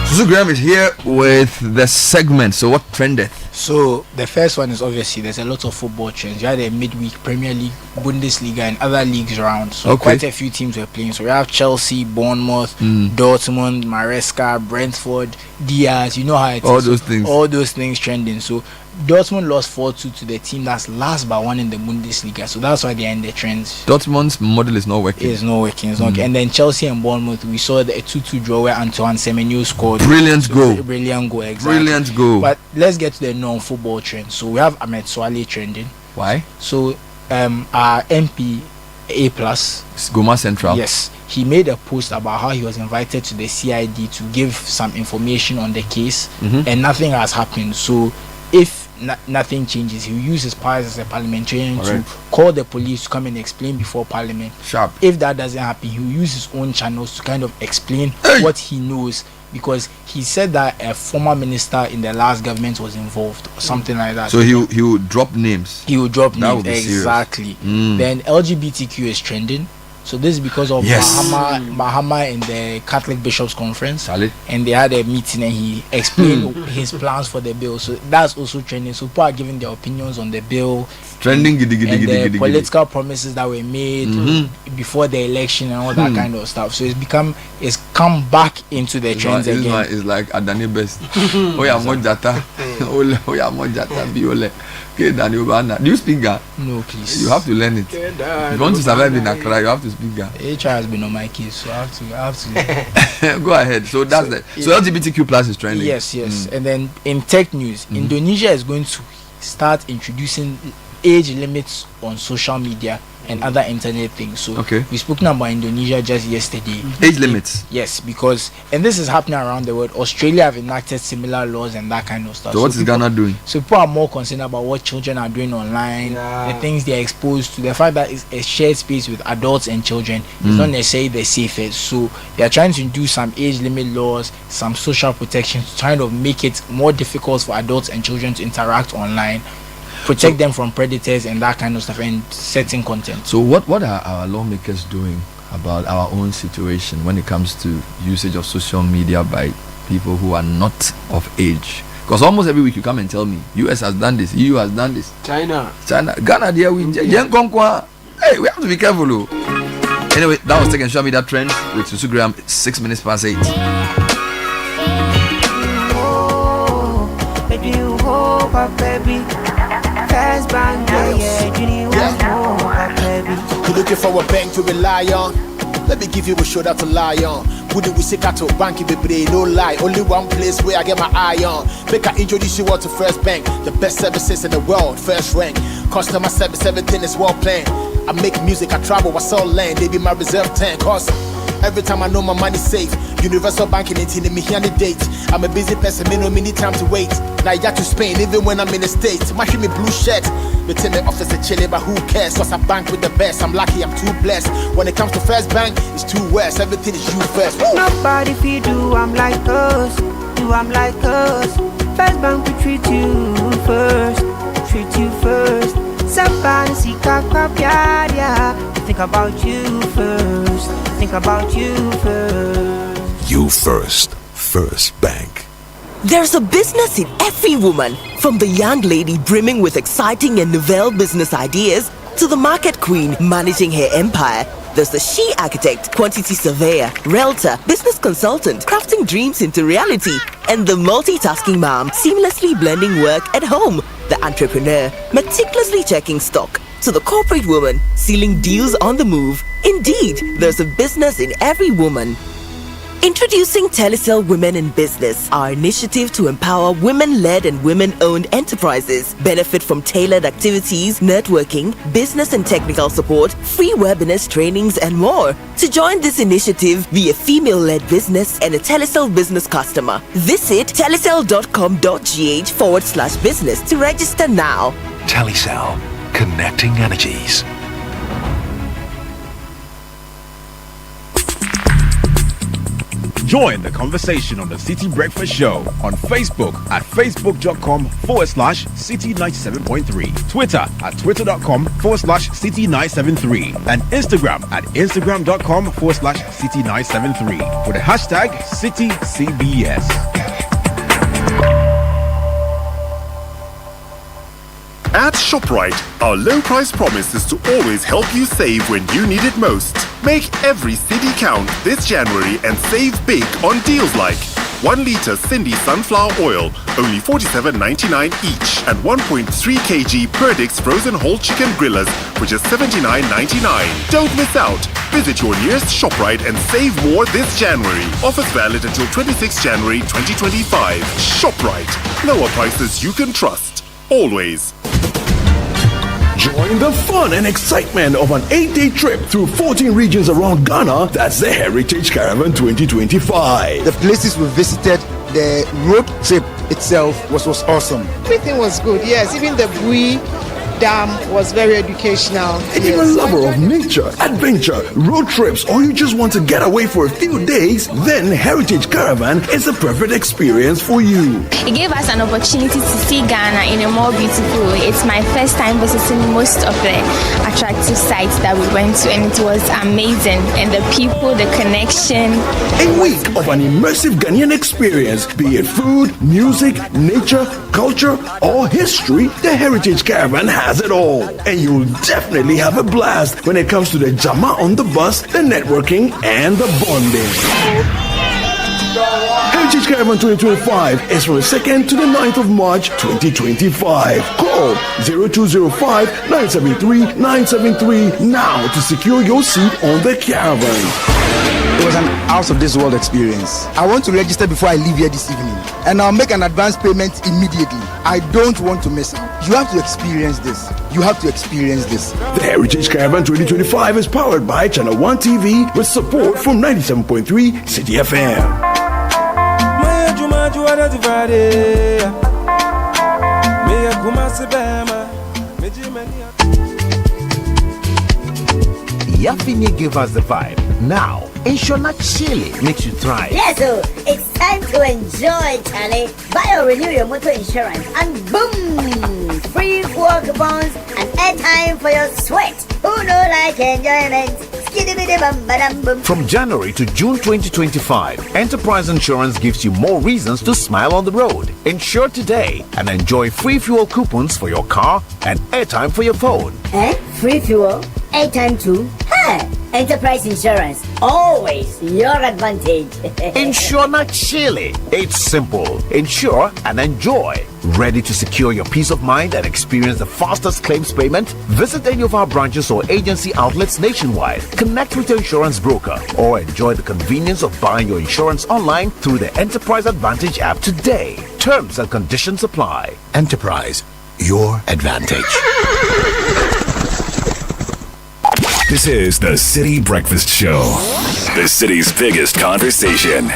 Susu Graham is here with the segment. So, what trended? So the first one is obviously there's a lot of football trends. You had a midweek Premier League, Bundesliga, and other leagues around. So quite a few teams were playing. So we have Chelsea, Bournemouth, Dortmund, Maresca, Brentford, Diaz. You know how it is. All those things trending. So Dortmund lost 4-2 to the team that's last but one in the Bundesliga. So that's why they're in the trends. Dortmund's model is not working. It's not working. And then Chelsea and Bournemouth, we saw the 2-2 draw where Antoine Semenyo scored. Brilliant goal, exactly. Brilliant goal. But let's get to the non-football trends. So we have Ahmed Swale trending. Why? So our MP A+, Goma Central. Yes, he made a post about how he was invited to the CID to give some information on the case, and nothing has happened. So if nothing changes, he'll use his powers as a parliamentarian to call the police to come and explain before Parliament. Sharp. If that doesn't happen, he'll use his own channels to kind of explain what he knows, because he said that a former minister in the last government was involved or something like that. So he will drop names. He will drop names, exactly. Then LGBTQ is trending. So this is because of Mahama in the Catholic Bishops Conference, and they had a meeting and he explained his plans for the bill. So that's also trending. So people are giving their opinions on the bill, trending, and the political promises that were made before the election and all that kind of stuff. So it's come back into the trends again. It's like Adani Best. Oh yeah, Mojata. Oh yeah, Mojata. Biole. Do you speak Ga? No, please. You have to learn it. If you want to survive in Accra, you have to speak Ga. HR has been on my case, so I have to. Go ahead. So that's that. So LGBTQ plus is trending. Yes. And then in tech news, Indonesia is going to start introducing age limits on social media and other internet things. So we spoken about Indonesia just yesterday. Age limits. Yes, because this is happening around the world. Australia have enacted similar laws and that kind of stuff. So what is Ghana doing? So people are more concerned about what children are doing online, the things they're exposed to, the fact that it's a shared space with adults and children. It's not necessarily the safest. So they're trying to do some age limit laws, some social protections, to try to make it more difficult for adults and children to interact online, protect them from predators and that kind of stuff, and setting content. So what are our lawmakers doing about our own situation when it comes to usage of social media by people who are not of age? Because almost every week you come and tell me US has done this, EU has done this, China, Ghana, hey, we have to be careful. Anyway, that was taking Show Me That Trend with Susu Graham. 6 minutes past 8. You're looking for a bank to rely on. Let me give you a shoulder to lie on. Wouldn't we say to bank baby, no lie. Only one place where I get my eye on. Make I introduce you all to First Bank, the best services in the world, first rank. Customer service, everything is well planned. I make music, I travel, I sell land. They be my reserve tank. Cause every time I know my money's safe. Universal banking ain't in me here on the date. I'm a busy person, me no need time to wait. Now I got to Spain, even when I'm in the States. My me blue shirt. But tell me office a chilly, but who cares? Cause I bank with the best. I'm lucky, I'm too blessed. When it comes to First Bank, it's too west. Everything is you first. Woo! Nobody feed you, I'm like us. Do I'm like us. First Bank, we treat you first. Treat you first. Somebody see think about you first. Think about you first. You first. First Bank. There's a business in every woman, from the young lady brimming with exciting and novel business ideas to the market queen managing her empire. There's the she architect, quantity surveyor, realtor, business consultant, crafting dreams into reality, and the multitasking mom seamlessly blending work at home. The entrepreneur, meticulously checking stock, to the corporate woman, sealing deals on the move. Indeed, there's a business in every woman. Introducing Telecel Women in Business, our initiative to empower women-led and women-owned enterprises. Benefit from tailored activities, networking, business and technical support, free webinars, trainings, and more. To join this initiative, be a female-led business and a Telecel business customer. Visit telecel.com.gh/business to register now. Telecel, connecting energies. Join the conversation on the Citi Breakfast Show on Facebook at facebook.com/Citi97.3, Twitter at twitter.com/Citi973, and Instagram at instagram.com/Citi973 with the hashtag CitiCBS. At ShopRite, our low price promise is to always help you save when you need it most. Make every cedi count this January and save big on deals like 1 litre Cindy sunflower oil, only $47.99 each, and 1.3 kg Perdix frozen whole chicken grillers for just $79.99. Don't miss out. Visit your nearest ShopRite and save more this January. Offers valid until 26 January 2025. ShopRite. Lower prices you can trust. Always. Join the fun and excitement of an 8-day trip through 14 regions around Ghana. That's the Heritage Caravan 2025. The places we visited, the road trip itself was awesome. Everything was good, yes. Even the Bui Dam was very educational. If you're a lover of nature, adventure, road trips, or you just want to get away for a few days, then Heritage Caravan is the perfect experience for you. It gave us an opportunity to see Ghana in a more beautiful way. It's my first time visiting most of the attractive sites that we went to, and it was amazing. And the people, the connection. A week of an immersive Ghanaian experience, be it food, music, nature, culture, or history, the Heritage Caravan has it all. And you'll definitely have a blast when it comes to the jama on the bus, the networking, and the bonding. Heritage Caravan 2025 is from the 2nd to the 9th of March 2025. Call 0205-973-973 now to secure your seat on the caravan. It was an out of this world experience. I want to register before I leave here this evening, and I'll make an advance payment immediately. I don't want to miss out. You have to experience this. You have to experience this. The Heritage Caravan 2025 is powered by Channel 1 TV with support from 97.3 Citi FM. Yafinia gave us the vibe. Now, Inshona Chile makes you thrive. Yes, so it's time to enjoy, Charlie. Buy or renew your motor insurance, and boom! Free fuel coupons and airtime for your sweat. Who no like enjoyment? From January to June 2025, Enterprise Insurance gives you more reasons to smile on the road. Insure today and enjoy free fuel coupons for your car and airtime for your phone. Free fuel? Airtime too? Hey! Enterprise Insurance, always your advantage. Insure not Chile. It's simple. Insure and enjoy. Ready to secure your peace of mind and experience the fastest claims payment? Visit any of our branches or agency outlets nationwide. Connect with your insurance broker or enjoy the convenience of buying your insurance online through the Enterprise Advantage app today. Terms and conditions apply. Enterprise, your advantage. This is the Citi Breakfast Show, the city's biggest conversation.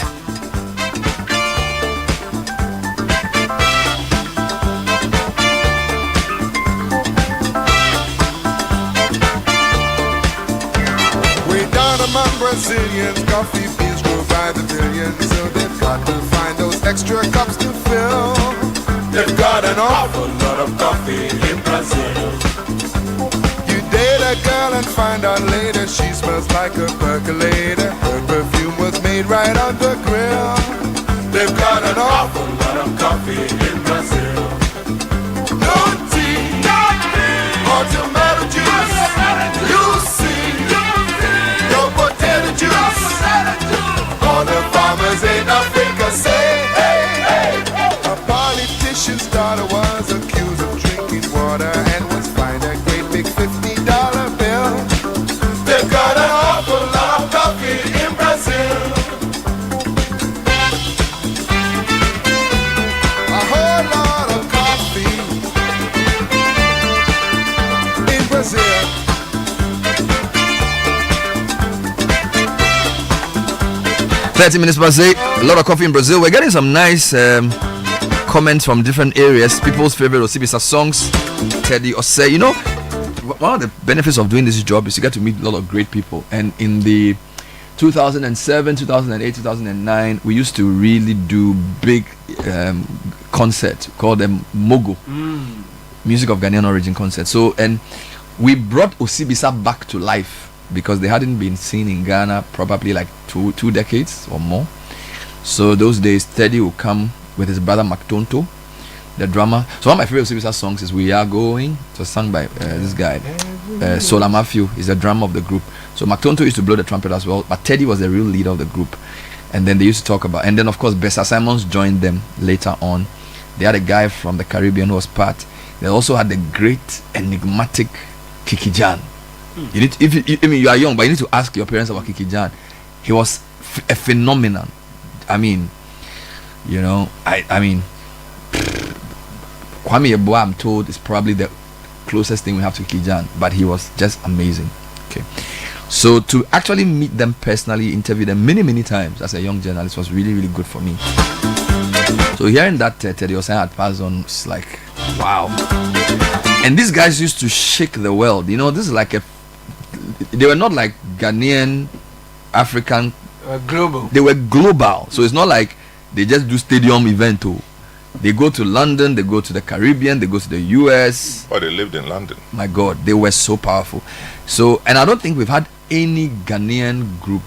Way down among Brazilians, coffee beans grow by the billions, so they've got to find those extra cups to fill. They've got an awful lot of coffee in Brazil. Date a girl and find out later she smells like a percolator. Her perfume was made right on the grill. They've got an awful lot of coffee in Brazil. No tea, or tomato juice. You see, no potato juice. All the farmers in Africa say, hey, hey. A politician's daughter was accused of drinking water and was fined a great big $50 bill. They've got an awful lot of coffee in Brazil. A whole lot of coffee in Brazil. 30 minutes past 8. A lot of coffee in Brazil. We're getting some nice comments from different areas. People's favorite Osibisa songs. Teddy Osei. You know, one of the benefits of doing this job is you get to meet a lot of great people. And in the 2007, 2008, 2009, we used to really do big concerts called them Mogo. Music of Ghanaian origin concert. So, and we brought Osibisa back to life because they hadn't been seen in Ghana probably like two decades or more. So those days, Teddy would come with his brother Mactonto, the drummer. So one of my favorite Osibisa songs is We Are Going. It was sung by this guy, Sola Mafio. He's the drummer of the group. So Mactonto used to blow the trumpet as well, but Teddy was the real leader of the group. And then they used to talk about, and then of course Bessa Simons joined them later on. They had a guy from the Caribbean who was part. They also had the great enigmatic Kiki Jan. You need to, you are young, but you need to ask your parents about Kiki Jan. He was a phenomenon. I mean, you know, I mean, Kwame Yeboah, I'm told, is probably the closest thing we have to Kiki Jan, but he was just amazing. Okay, so to actually meet them personally, interview them many times as a young journalist was really good for me. So hearing that Teddy Osei had passed on, it's like, wow. And these guys used to shake the world. You know, this is like they were not like Ghanaian, African. Global. They were global. So it's not like they just do stadium event. They go to London, they go to the Caribbean, they go to the US. Oh, they lived in London. My God, they were so powerful. So, and I don't think we've had any Ghanaian group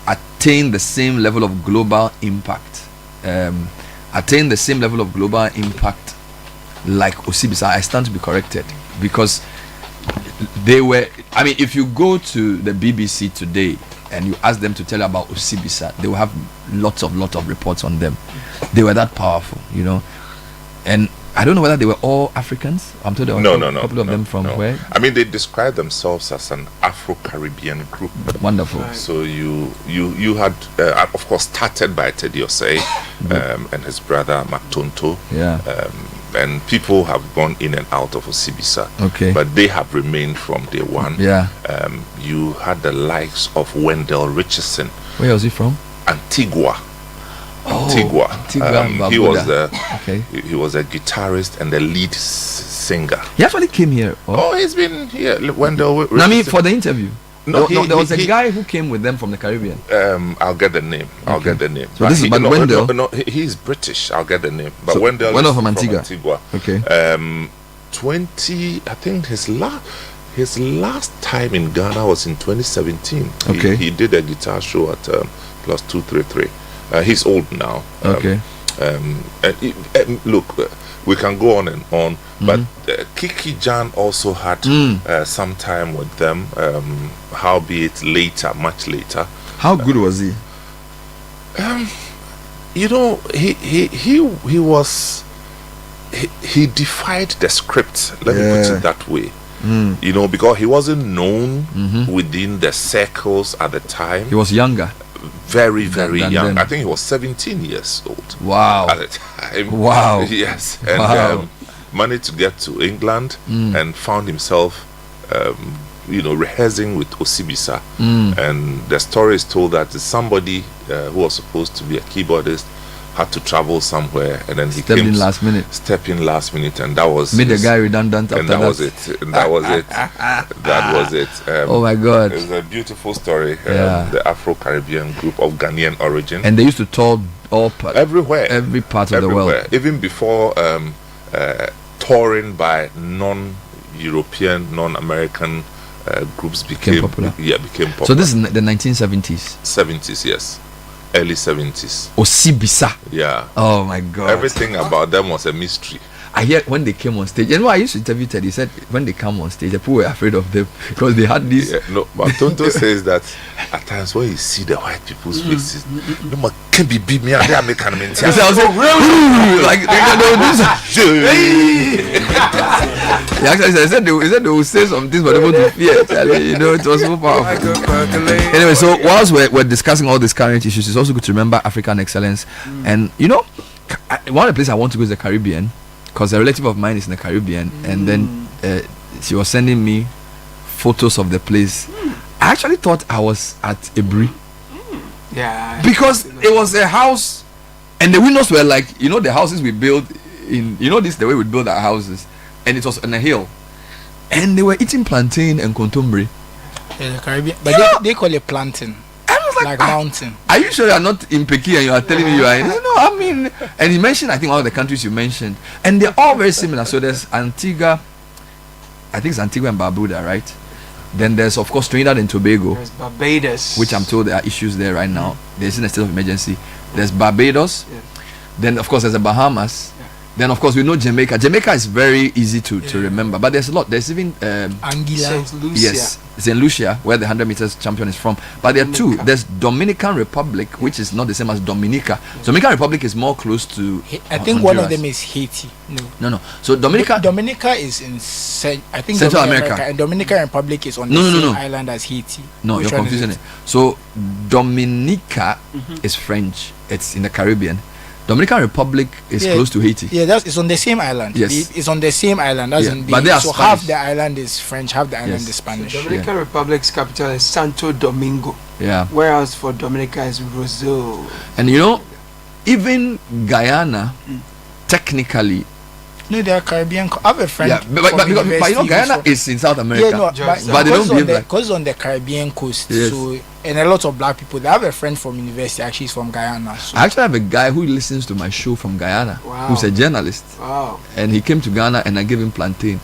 attain the same level of global impact. Attain the same level of global impact like Osibisa. I stand to be corrected because they were, I mean, if you go to the BBC today and you ask them to tell about Osibisa, they will have lots of reports on them. They were that powerful, you know. And I don't know whether they were all Africans. I'm told there were a couple of them from where. I mean, they describe themselves as an Afro-Caribbean group. Wonderful. So you had, of course, started by Teddy Osei and his brother Mactonto. Yeah. And people have gone in and out of Osibisa. Okay. But they have remained from day one. Yeah. You had the likes of Wendell Richardson. Where was he from? Antigua. Antigua. He was he was a guitarist and the lead singer. He actually came here. Oh, he's been here. Wendell Richardson. No, I mean for the interview. No, there was a guy who came with them from the Caribbean. I'll get the name. I'll get the name. So this is Wendell. No, he's British. I'll get the name. But so Wendell from Antigua. Okay. 20. I think his last time in Ghana was in 2017. Okay. He did a guitar show at Plus 233. He's old now. Okay. Look, we can go on and on, but Kiki Jan also had some time with them. Howbeit later, much later. How good was he? You know, he was. He defied the script. Let me put it that way. You know, because he wasn't known within the circles at the time. He was younger. Very young. I think he was 17 years old. Wow. At the time. Wow. Yes. And managed to get to England and found himself, rehearsing with Osibisa. And the story is told that somebody who was supposed to be a keyboardist had to travel somewhere, and then he stepped in last minute, and that was made the guy redundant. And that was it. That was it. Oh my God! It was a beautiful story. The Afro-Caribbean group of Ghanaian origin, and they used to tour everywhere, every part of the world, even before touring by non-European, non-American groups became popular. Yeah, became popular. So this is the 1970s. 70s, yes. early 70s. Osibisa. Yeah. Oh my God. Everything about them was a mystery. I hear when they came on stage, I used to interview Ted. He said when they come on stage, the people were afraid of them because they had this. Yeah, no, but Tonto says that at times when you see the white people's faces, no man can be beat me and they are making me. Like he actually said they will say some things, but they want to fear. You know, it was so powerful. Anyway, so whilst we're discussing all these current issues, it's also good to remember African excellence. And you know, one of the places I want to go is the Caribbean, because a relative of mine is in the Caribbean, and then she was sending me photos of the place. I actually thought I was at Ebri. Yeah. Because it was a house, and the windows were like, you know, the houses we build in, you know, this the way we build our houses, and it was on a hill, and they were eating plantain and contombre. Yeah, the Caribbean, but they call it plantain. I was like mountain. Are you sure you are not in Peking and you are telling me you are in? No, I mean, and he mentioned, I think, all the countries you mentioned, and they're all very similar. So there's Antigua, I think it's Antigua and Barbuda, right? Then there's, of course, Trinidad and Tobago. There's Barbados, which I'm told there are issues there right now. There's in a state of emergency. There's Barbados. Yeah. Then, of course, there's the Bahamas. Yeah. Then, of course, we know Jamaica. Jamaica is very easy to remember, but there's a lot. There's even Anguilla. St. Lucia. Yes, St. Lucia, where the 100 meters champion is from. But there are two. There's Dominican Republic, which is not the same as Dominica. Dominican Republic is more close to I think Honduras. one of them is Haiti. No. So Dominica is in I think Central America, and Dominican Republic is on the same island as Haiti. No, Which you're confusing it. So Dominica is French. It's in the Caribbean. Dominican Republic is close to Haiti. Yeah, it's on the same island. Yes, it's on the same island. But they are so Spanish. half the island is French, half the island is Spanish. So Dominican Republic's capital is Santo Domingo. Yeah. Whereas for Dominica is Roseau. And you know, even Guyana, technically. No, they are Caribbean. I have a friend. Yeah, but you know, Guyana is in South America. Yeah, no, but they don't behave like. Because on the Caribbean coast, Yes. so and a lot of black people. They have a friend from university. Actually, he's from Guyana. So. I actually have a guy who listens to my show from Guyana, who's a journalist. Wow. And he came to Ghana, and I gave him plantain.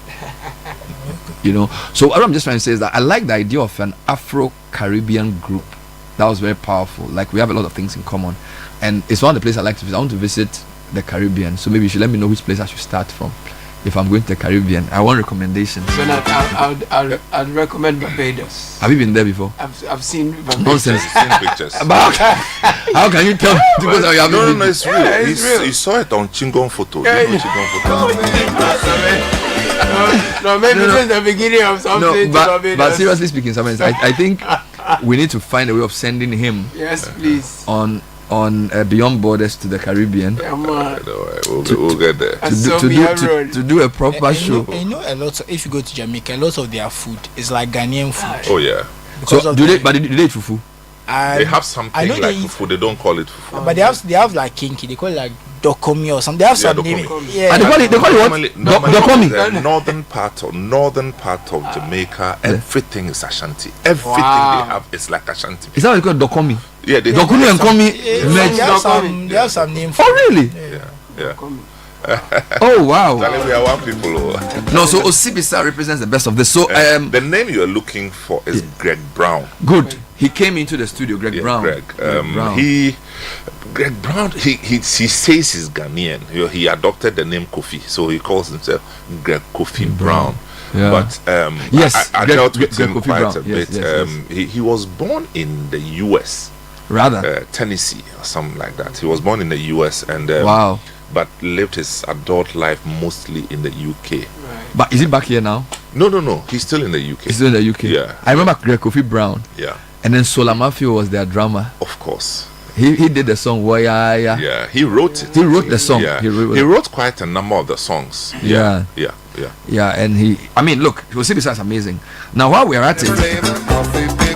You know, so what I'm just trying to say is that I like the idea of an Afro-Caribbean group. That was very powerful. Like, we have a lot of things in common, and it's one of the places I like to visit. I want to visit the Caribbean, so maybe you should let me know which place I should start from if I'm going to the Caribbean. I want recommendations. So I'd recommend Barbados. Have you been there before? I've seen Barbados. Nonsense. Seen pictures. How can you tell people that you haven't been? No, it's real. Yeah, it's real. You saw it on Chingon photo. Yeah, You know Chingon photo. No, maybe this is the beginning of something. But seriously speaking, sometimes I think we need to find a way of sending him. Yes, please. On Beyond Borders to the Caribbean. Yeah, man. We'll get there. To do a proper show. You know, a lot. If you go to Jamaica, a lot of their food is like Ghanaian food. Oh yeah. So do they eat fufu? They have something like fufu. They don't call it fufu. But they have like kinky. They call it like dokomi or something. They have some name. Yeah. They call it what? Dokomi. The northern part of Jamaica, everything is Ashanti. Everything they have is like Ashanti. Is that what you call dokomi? Yeah, Dokumi and Komi. They have some name. Oh really? Yeah. Oh wow. We are one people. No, so Osibisa represents the best of this. So the name you are looking for is Greg Brown. Good. He came into the studio, Greg Brown. Greg Brown. He says he's Ghanaian. He adopted the name Kofi, so he calls himself Greg Kofi Brown. Yeah. But yes, I dealt with him Kofi quite Brown. a bit. Yes. He was born in the U.S. Rather Tennessee or something like that. He was born in the U.S. and wow, but lived his adult life mostly in the UK. Right. But is he back here now? No. He's still in the UK. He's still in the UK. Yeah. I remember Greg Kofi Brown. Yeah. And then Sola Mafia was their drummer. Of course. He did the song Waya. Yeah, he wrote it. He wrote the song. Yeah. He wrote quite a number of the songs. Yeah, and look, Osibisa is amazing. Now, while we're at it,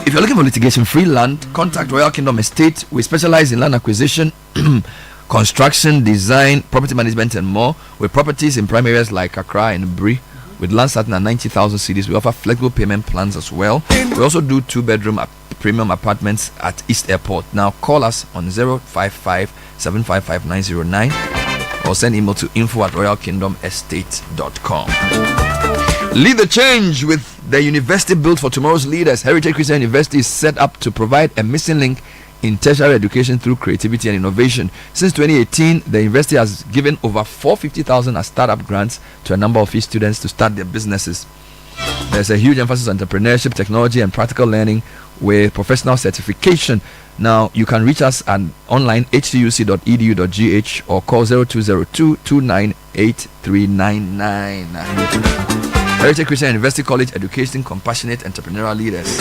if you're looking for litigation-free land, contact Royal Kingdom Estate. We specialize in land acquisition, construction, design, property management, and more. With properties in prime areas like Accra and Bri, with land starting at 90,000 cedis. We offer flexible payment plans as well. We also do 2-bedroom premium apartments at East Airport. Now call us on 055-755-909 or send email to info@royalkingdomestate.com. Lead the change with the university built for tomorrow's leaders. Heritage Christian University is set up to provide a missing link in tertiary education through creativity and innovation. Since 2018, the university has given over 450,000 as startup grants to a number of its students to start their businesses. There's a huge emphasis on entrepreneurship, technology, and practical learning with professional certification. Now, you can reach us at online htuc.edu.gh or call 0202-298-399. Heritage Christian University College, educating compassionate entrepreneurial leaders.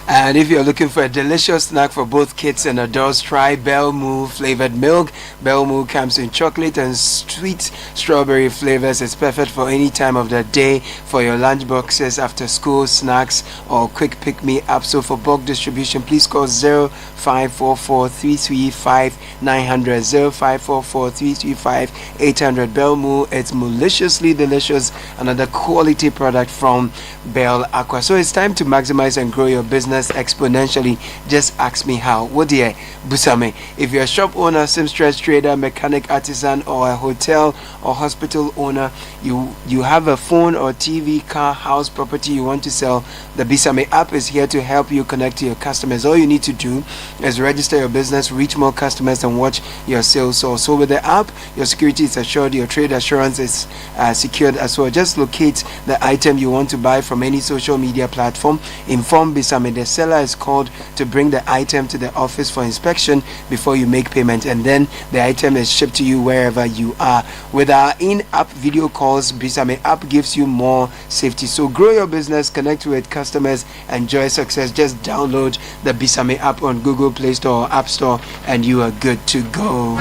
And if you're looking for a delicious snack for both kids and adults, try Belmoo flavored milk. Belmoo comes in chocolate and sweet strawberry flavors. It's perfect for any time of the day, for your lunch boxes, after school snacks, or quick pick-me-up. So for bulk distribution, please call 0544-335-900, 0544-335-800. Belmoo, it's maliciously delicious, another quality product from Bell Aqua. So it's time to maximize and grow your business exponentially. Just ask me how. What dear Busame? If you're a shop owner, seamstress, trader, mechanic, artisan, or a hotel or hospital owner, you have a phone or TV, car, house, property you want to sell, the Bisame app is here to help you connect to your customers. All you need to do is register your business, reach more customers, and watch your sales soar. So with the app, your security is assured, your trade assurance is secured as well. Just locate the item you want to buy from any social media platform. Inform Bisame the seller is called to bring the item to the office for inspection before you make payment, and then the item is shipped to you wherever you are. With our in-app video calls, Bisame app gives you more safety. So grow your business, connect with customers, enjoy success. Just download the Bisame app on Google Play Store or App Store and you are good to go.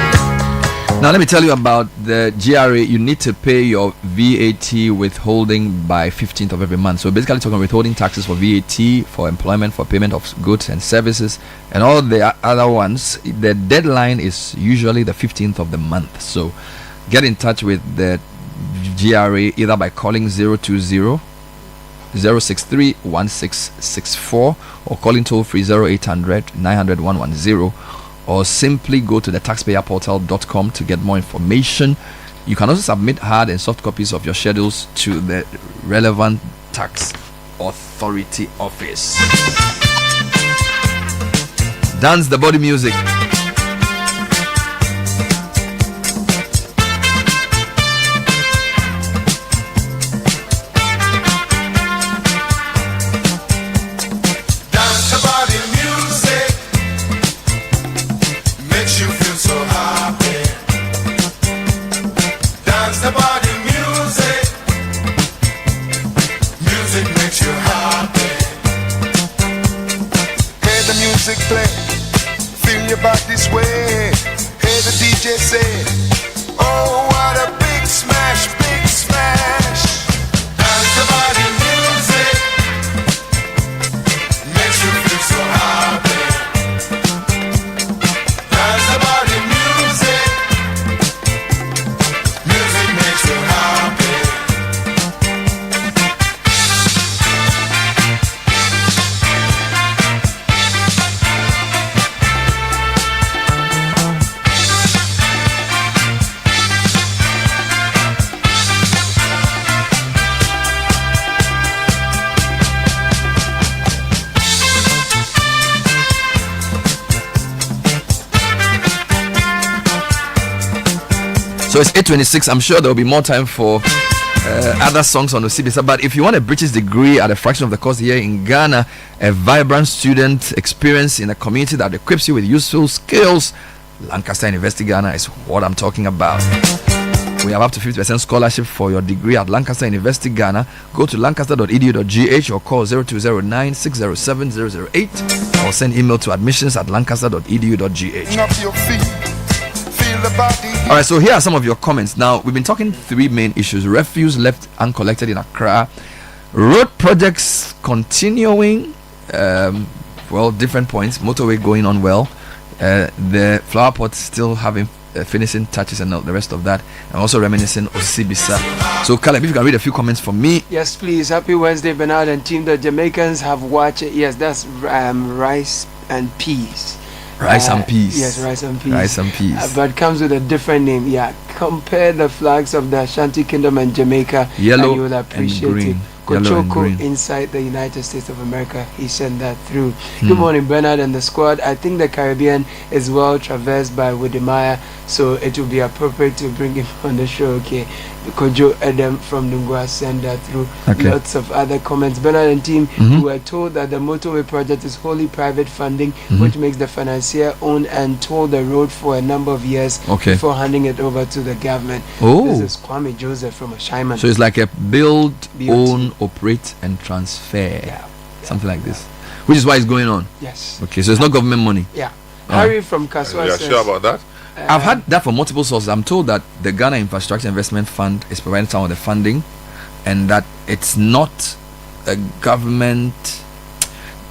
Now let me tell you about the GRA. You need to pay your VAT withholding by 15th of every month. So basically talking withholding taxes for VAT, for employment, for payment of goods and services, and all the other ones. The deadline is usually the 15th of the month. So get in touch with the GRA either by calling 020-063-1664 or calling toll free 0800-900-110, or simply go to the taxpayerportal.com to get more information. You can also submit hard and soft copies of your schedules to the relevant tax authority office. Dance the body music. So it's 8:26. I'm sure there will be more time for other songs on Osibisa. But if you want a British degree at a fraction of the cost here in Ghana, a vibrant student experience in a community that equips you with useful skills, Lancaster University Ghana is what I'm talking about. We have up to 50% scholarship for your degree at Lancaster University Ghana. Go to lancaster.edu.gh or call 0209-607-008 or send email to admissions@lancaster.edu.gh. Alright, so here are some of your comments. Now, we've been talking three main issues: refuse left uncollected in Accra, road projects continuing, different points, motorway going on well, the flower pot still having finishing touches and the rest of that, and also reminiscing Osibisa. So Caleb, if you can read a few comments for me. Yes, please. Happy Wednesday, Bernard and team. The Jamaicans have watched it. Yes, that's rice and peas. Rice and peas. Yes, rice and peas. Rice and peas. But comes with a different name. Yeah, compare the flags of the Ashanti Kingdom and Jamaica, Yellow and you will appreciate and green. it. Yellow and Kochoko green. inside the United States of America. He sent that through. Good morning, Bernard and the squad. I think the Caribbean is well traversed by Wodemaya, so it will be appropriate to bring him on the show. Okay. Kojo Adam from Nungwa sent that through. Okay. Lots of other comments. Bernard and team, we were told that the motorway project is wholly private funding, which makes the financier own and toll the road for a number of years before handing it over to the government. Oh. This is Kwame Joseph from Ashaiman. So it's like a build, own, operate, and transfer. Something like this. Which is why it's going on. Yes. Okay, so it's not government money. Yeah. Harry from Kaswa You are says, sure about that? I've had that from multiple sources. I'm told that the Ghana Infrastructure Investment Fund is providing some of the funding, and that it's not a government.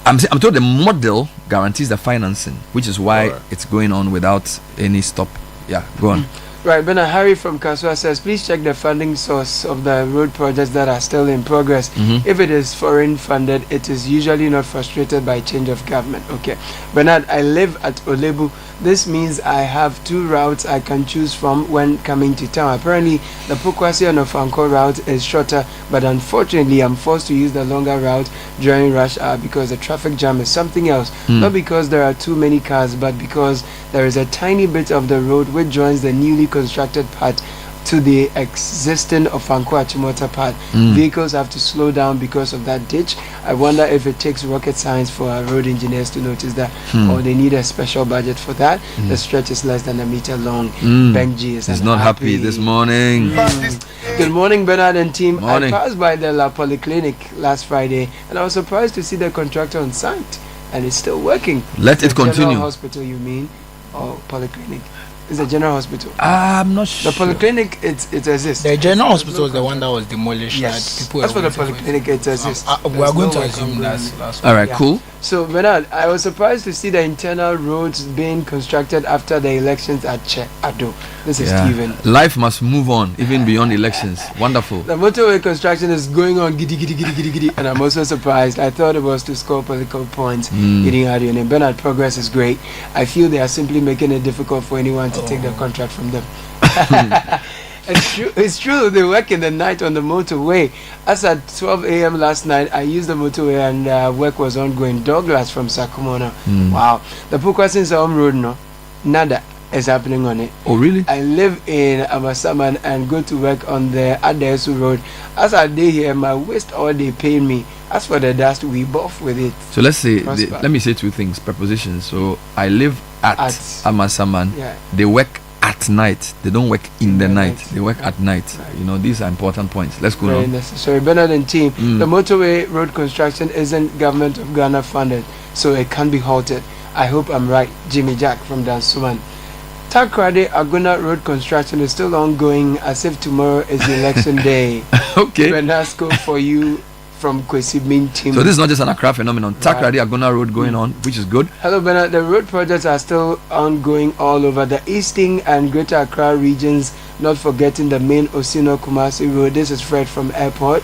I'm told the model guarantees the financing, which is why it's going on without any stop. Yeah, go on. Right, Bernard. Harry from Kaswa says, please check the funding source of the road projects that are still in progress. If it is foreign funded, it is usually not frustrated by change of government. Okay. Bernard, I live at Olebu. This means I have 2 routes I can choose from when coming to town. Apparently, the Pokwasi and Ofanko route is shorter, but unfortunately, I'm forced to use the longer route during rush hour because the traffic jam is something else. Not because there are too many cars, but because there is a tiny bit of the road which joins the newly constructed part to the existing Ofanko Achimota part. Vehicles have to slow down because of that ditch. I wonder if it takes rocket science for our road engineers to notice that, or they need a special budget for that. The stretch is less than a meter long. Benji is not happy this morning. Good morning, Bernard and team. Morning. I passed by the La Polyclinic last Friday, and I was surprised to see the contractor on site, and it's still working. Let it continue. General hospital, you mean, or polyclinic? It's a general hospital. I'm not sure. The polyclinic, it exists. The general hospital is the one that was demolished. Yes. That people That's for the were polyclinic, it exists. we are going to assume that's all right. Cool. So, Bernard, I was surprised to see the internal roads being constructed after the elections at Che Ado. This is Stephen. Life must move on, even beyond elections. Wonderful. The motorway construction is going on giddy, giddy, giddy, giddy, giddy. And I'm also surprised. I thought it was to score political points. Getting out of your name. Bernard, progress is great. I feel they are simply making it difficult for anyone to take the contract from them. It's true. They work in the night on the motorway. As at 12 a.m. last night, I used the motorway and work was ongoing. Douglas from Sakumona. Wow. The Pukwasin Saum Road, no? Nada is happening on it. Oh, really? I live in Amasaman and go to work on the Adesu Road. As I day here, my waste all day pay me. As for the dust, we buff with it. So let's say, let me say 2 things, prepositions. So I live at Amasaman. Yeah. They work at night. They don't work in the night. They work at night. You know, these are important points. Let's go Very on. necessary. Bernard and team, the motorway road construction isn't government of Ghana funded, so it can't be halted. I hope I'm right. Jimmy Jack from Dansuman. Takrade Aguna road construction is still ongoing as if tomorrow is the election day. Okay. Bernasco for you from Kwesibin team. So this is not just an Accra phenomenon. Takrade Agona Road going on, which is good. Hello, Bernard. The road projects are still ongoing all over the eastern and greater Accra regions, not forgetting the main Osino Kumasi Road. This is Fred from Airport.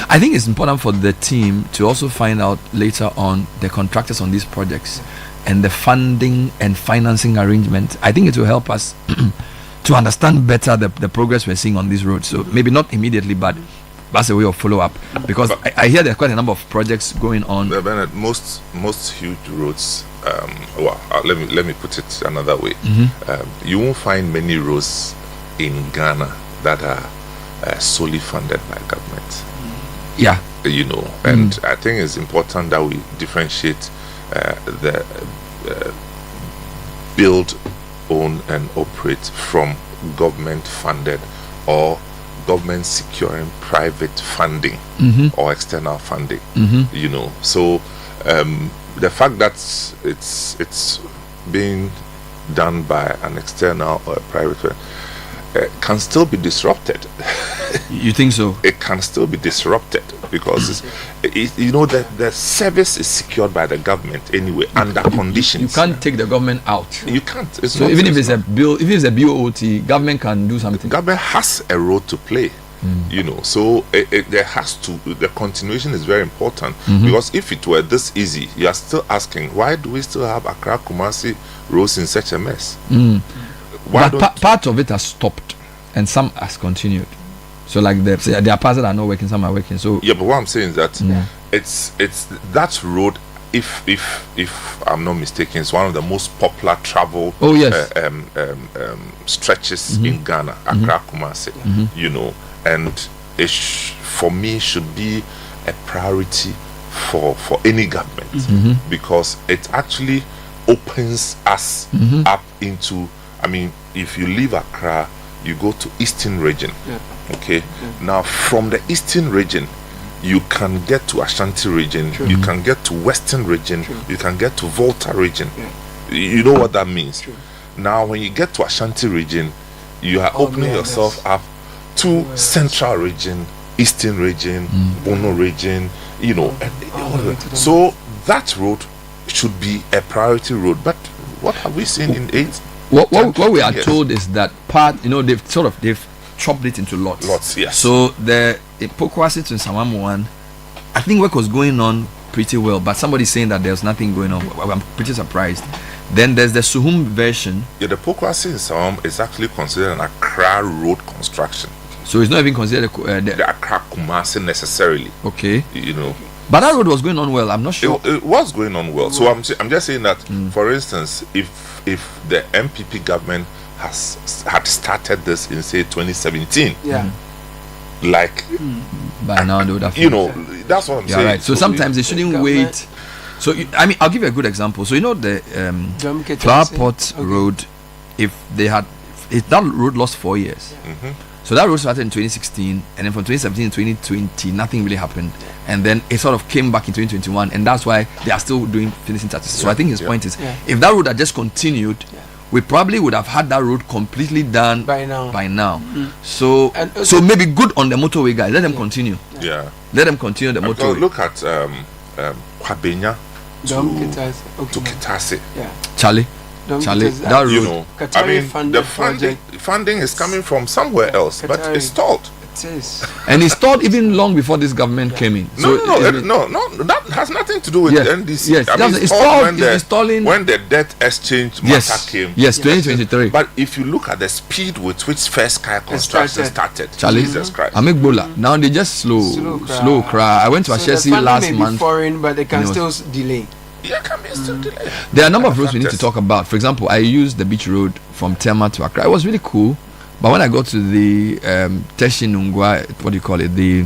I think it's important for the team to also find out later on the contractors on these projects and the funding and financing arrangement. I think it will help us to understand better the progress we're seeing on these roads. So maybe not immediately, but that's a way of follow-up, because I hear there's quite a number of projects going on. Bernard, most huge roads, let me put it another way. You won't find many roads in Ghana that are solely funded by government. Yeah. You know, and I think it's important that we differentiate the build, own and operate from government funded or government securing private funding or external funding. You know, so the fact that it's being done by an external or a private can still be disrupted. You think so? It can still be disrupted because you know that the service is secured by the government anyway under conditions. You can't take the government out. You can't. So even if it's a bill, if it's a BOT, government can do something. Government has a role to play. You know, so there has to, the continuation is very important, because if it were this easy, you are still asking, why do we still have Accra Kumasi roads in such a mess? But part of it has stopped. and some has continued. So like there are parts that are not working, some are working. So yeah, but what I'm saying is that it's that road. If I'm not mistaken, it's one of the most popular travel stretches in Ghana, Accra, Kumasi. You know, and it for me should be a priority for any government because it actually opens us up into. I mean, if you leave Accra, you go to Eastern region. Okay, now from the Eastern region, you can get to Ashanti region, you can get to Western region, you can get to Volta region. You know what that means. Now when you get to Ashanti region, you are opening yourself up to Central region, Eastern region, Bono region, you know. So that road should be a priority road. But what have we seen in 8? What we are told is that they've chopped it into lots. Yes. So the Pokwasi to Samamu one, I think work was going on pretty well, but somebody's saying that there's nothing going on. I'm pretty surprised. Then there's the Suhum version. Yeah, the Pokwasi in Samam is actually considered an Accra road construction. So it's not even considered the Accra Kumasi necessarily. Okay. You know. But that road was going on well. I'm not sure. It was going on well. So I'm just saying that, for instance, if the MPP government had started this in say 2017, like by now they would have. You know, that's what I'm saying. Right. So sometimes they shouldn't wait. So I mean, I'll give you a good example. So you know the Flower Pot Road, if that road lost 4 years. So that road started in 2016, and then from 2017 to 2020, nothing really happened. And then it sort of came back in 2021, and that's why they are still doing finishing touches. So I think his point is, if that road had just continued, we probably would have had that road completely done by now. So maybe good on the motorway guys. Let them continue. Yeah. Let them continue the motorway. Look at Kwabenya to Kitase. Charlie, that road. You know, I mean, the funding is coming from somewhere else, but it's stalled. It is. And it stalled even long before this government came in. No, that has nothing to do with NDC. Yes, I mean, it's stalled when the debt exchange matter came. Yes, 2023. But if you look at the speed with which First Sky construction started, Charlie, Jesus Christ. Amigbola. Now they just slow cry. I went to Ashesi last month. Foreign, but they can still delay. Yeah, can be still delayed. There are a number of roads we need to talk about. For example, I used the beach road from Tema to Accra. It was really cool. But when I got to the Teshinungwa, what do you call it? The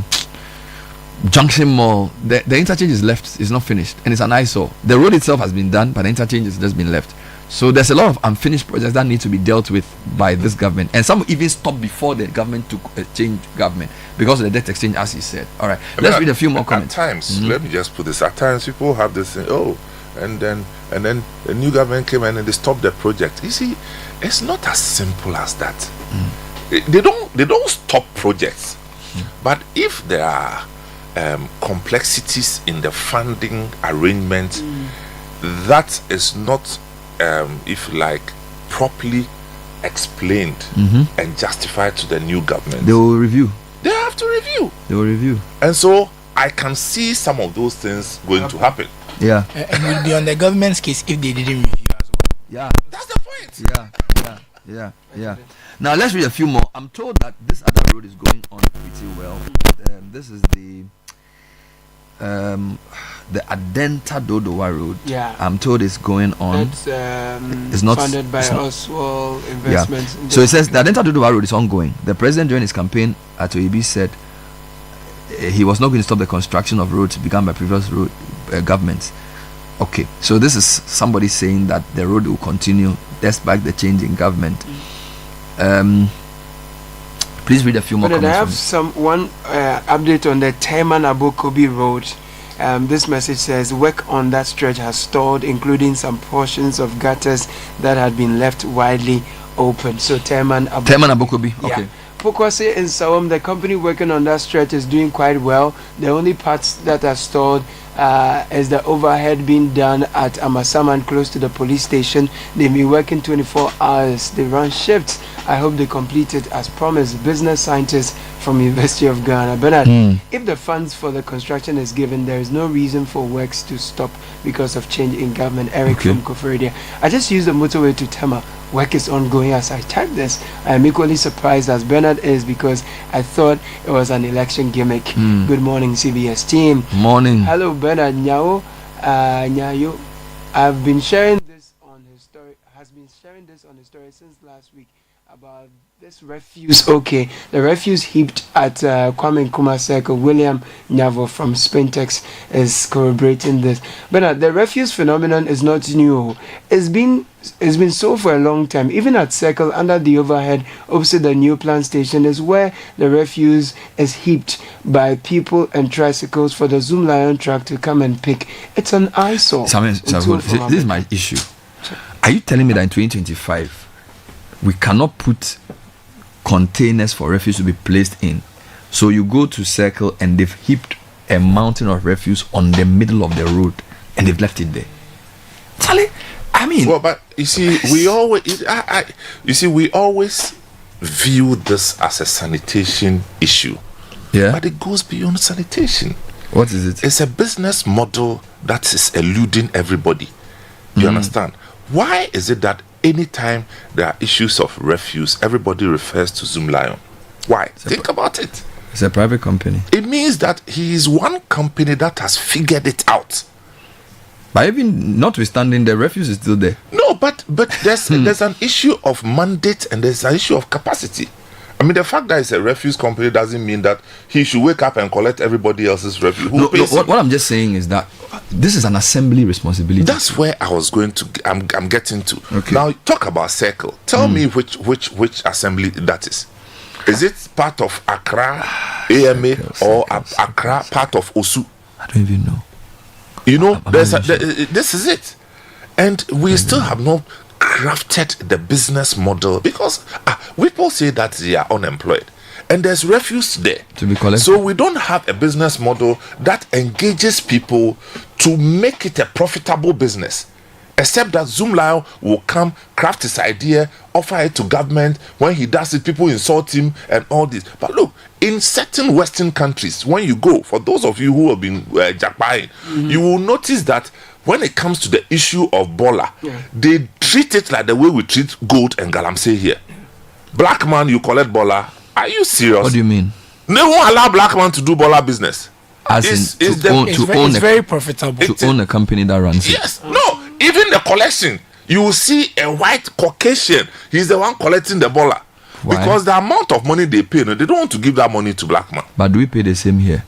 Junction Mall, the interchange is left, it's not finished, and it's an eyesore. The road itself has been done, but the interchange has just been left. So there's a lot of unfinished projects that need to be dealt with by this government, and some even stopped before the government took a change government because of the debt exchange, as he said. All right, let's read a few more comments. At times, let me just put this. At times, people have this thing. And then the new government came in and they stopped the project. You see, it's not as simple as that. They don't stop projects, but if there are complexities in the funding arrangement that is not, if like, properly explained and justified to the new government, they will review. They have to review. They will review. And so I can see some of those things going to happen. Yeah. And it will be on the government's case if they didn't review as well. Yeah. That's the point. Yeah. Now let's read a few more. I'm told that this other road is going on pretty well. This is the Adenta Dodowa Road. Yeah. I'm told it's going on. It's not funded by Oswald Investments. Yeah. So it says the Adenta Dodowa Road is ongoing. The president during his campaign at OEB said he was not going to stop the construction of roads begun by previous governments. Okay, so this is somebody saying that the road will continue despite the change in government. Please read a few more comments. I have one update on the Teman Abokobi Road. This message says work on that stretch has stalled, including some portions of gutters that had been left widely open. So Teman Abokobi. Okay. Yeah. Pokwase in Sawam, the company working on that stretch is doing quite well. The only parts that are stalled is the overhead being done at Amasaman close to the police station. They've been working 24 hours. They run shifts. I hope they complete it as promised. Business scientist from University of Ghana. Bernard, if the funds for the construction is given, there is no reason for works to stop because of change in government. Eric from Koforidua. I just used the motorway to Tema. Work is ongoing as I type this. I am equally surprised as Bernard is because I thought it was an election gimmick. Good morning, CBS team. Morning. Hello, Bernard. Nyayo. I've been sharing this on his story. Has been sharing this on his story since last week about this refuse. Okay, the refuse heaped at Kwame Nkrumah Circle. William Nyavo from Spintex is corroborating this. But the refuse phenomenon is not new. It's been so for a long time. Even at Circle, under the overhead opposite the new plant station, is where the refuse is heaped by people and tricycles for the Zoom Lion truck to come and pick. It's an eyesore. This is my issue. Are you telling me that in 2025 we cannot put containers for refuse to be placed in? So you go to Circle and they've heaped a mountain of refuse on the middle of the road and they've left it there. Charlie, I mean, well, but you see, we always view this as a sanitation issue. Yeah, but it goes beyond sanitation. What is it? It's a business model that is eluding everybody. You understand? Why is it that anytime there are issues of refuse, everybody refers to Zoom Lion? Why? Think about it. It's a private company. It means that he is one company that has figured it out. But even notwithstanding, the refuse is still there. No, but there's an issue of mandate and there's an issue of capacity. I mean, the fact that it's a refuse company doesn't mean that he should wake up and collect everybody else's refuse. What I'm just saying is that this is an assembly responsibility. That's where I was going to. I'm getting to. Okay. Now talk about Circle. Tell me which assembly that is. Is it part of Accra AMA or Accra part of OSU? I don't even know. You know, this is it, and we still have not crafted the business model because people say that they are unemployed and there's refuse there to be collected. So we don't have a business model that engages people to make it a profitable business, except that Zoom Lion will come, craft his idea, offer it to government. When he does it, people insult him and all this. But look, in certain Western countries, when you go, for those of you who have been jackpying, you will notice that when it comes to the issue of bola, they treat it like the way we treat gold and galamsey here. Black man, you collect bola. Are you serious? What do you mean? They won't allow black man to do bola business. It's very profitable. To own a company that runs it. Yes. No. Even the collection, you will see a white Caucasian. He's the one collecting the bola. Why? Because the amount of money they pay, they don't want to give that money to black man. But do we pay the same here?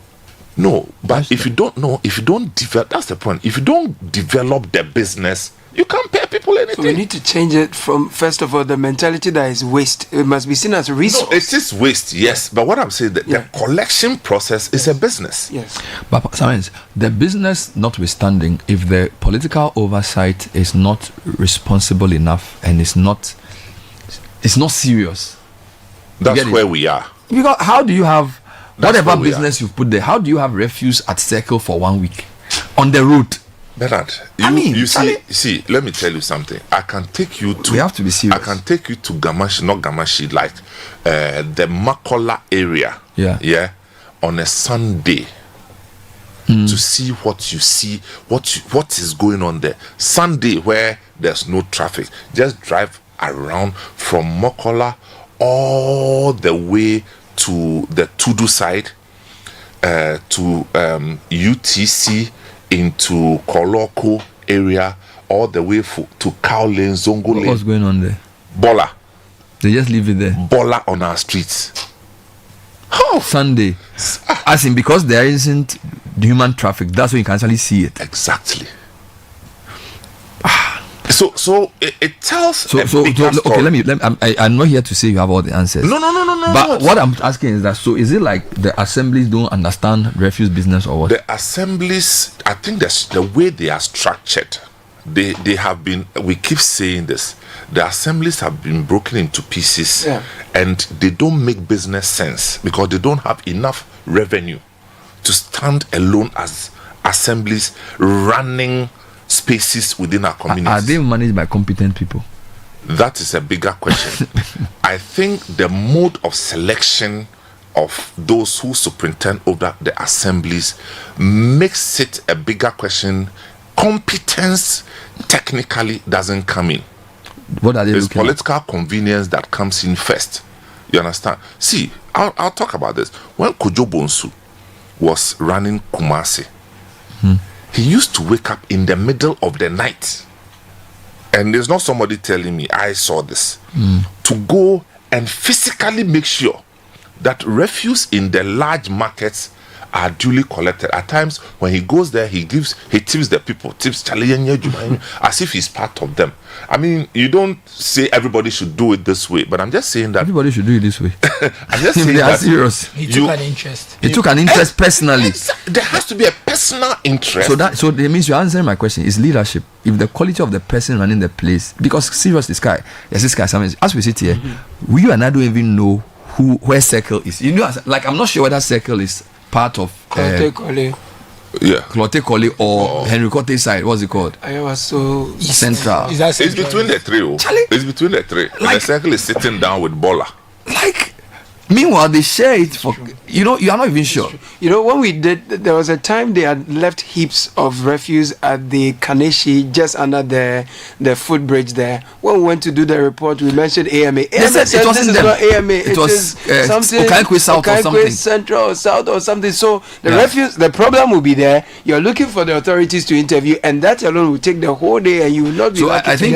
No, but if you don't develop, that's the point. If you don't develop the business, you can't pay people anything. So we need to change it from, first of all, the mentality that is waste. It must be seen as a resource. No, it is waste, yes. But what I'm saying, the collection process is a business. Yes. But sometimes the business notwithstanding, if the political oversight is not responsible enough and it's not serious, that's where we are. Because how do you have whatever business you've put there? How do you have refuse at Circle for 1 week on the road? Bernard, you see, let me tell you something. I can take you to. We have to be serious. I can take you to Gamashi, not Gamashi, like the Makola area. Yeah. On a Sunday to see what you see, what is going on there. Sunday where there's no traffic. Just drive around from Makola all the way to the Tudu side, to UTC, into Koloko area, all the way to Cow Lane, Zongo Lane. What's going on there? Bola. They just leave it there. Bola on our streets. How? Sunday. As in, because there isn't human traffic, that's when you can actually see it. Exactly. So it tells. Okay, let me. I'm not here to say you have all the answers. No. But what I'm asking is that, so is it like the assemblies don't understand refuse business or what? The assemblies, I think that's the way they are structured. They have been. We keep saying this. The assemblies have been broken into pieces, and they don't make business sense because they don't have enough revenue to stand alone as assemblies running spaces within our community. Are they managed by competent people? That is a bigger question. I think the mode of selection of those who superintend over the assemblies makes it a bigger question. Competence technically doesn't come in. What are they It's looking political convenience that comes in first. You understand? See, I'll talk about this. When Kojo Bonsu was running Kumasi, he used to wake up in the middle of the night. And there's not somebody telling me, I saw this, to go and physically make sure that refuse in the large markets are duly collected. At times, when he goes there, he tips the people, as if he's part of them. I mean, you don't say everybody should do it this way, but I'm just saying that everybody should do it this way. I'm just saying they are that serious. He took an interest. He took an interest personally. There has to be a personal interest. So that means you're answering my question. Is leadership, if the quality of the person running the place, because seriously, this guy, as we sit here, we and I don't even know where Circle is. You know, like I'm not sure whether Circle is part of Clote Colley or Henry Cote side. What's it called? I was so Central. It's between the three. It's between the three. Like, the Circle is sitting down with Bola. Like, meanwhile, they share it for you are not even sure. When we did, there was a time they had left heaps of refuse at the Kaneshi just under the footbridge there. When we went to do the report, we mentioned AMA. They said it wasn't them. Not AMA. It was something Okankwe South or something. Central or South or something. So the refuse, the problem will be there. You're looking for the authorities to interview, and that alone will take the whole day, and you will not be. So I think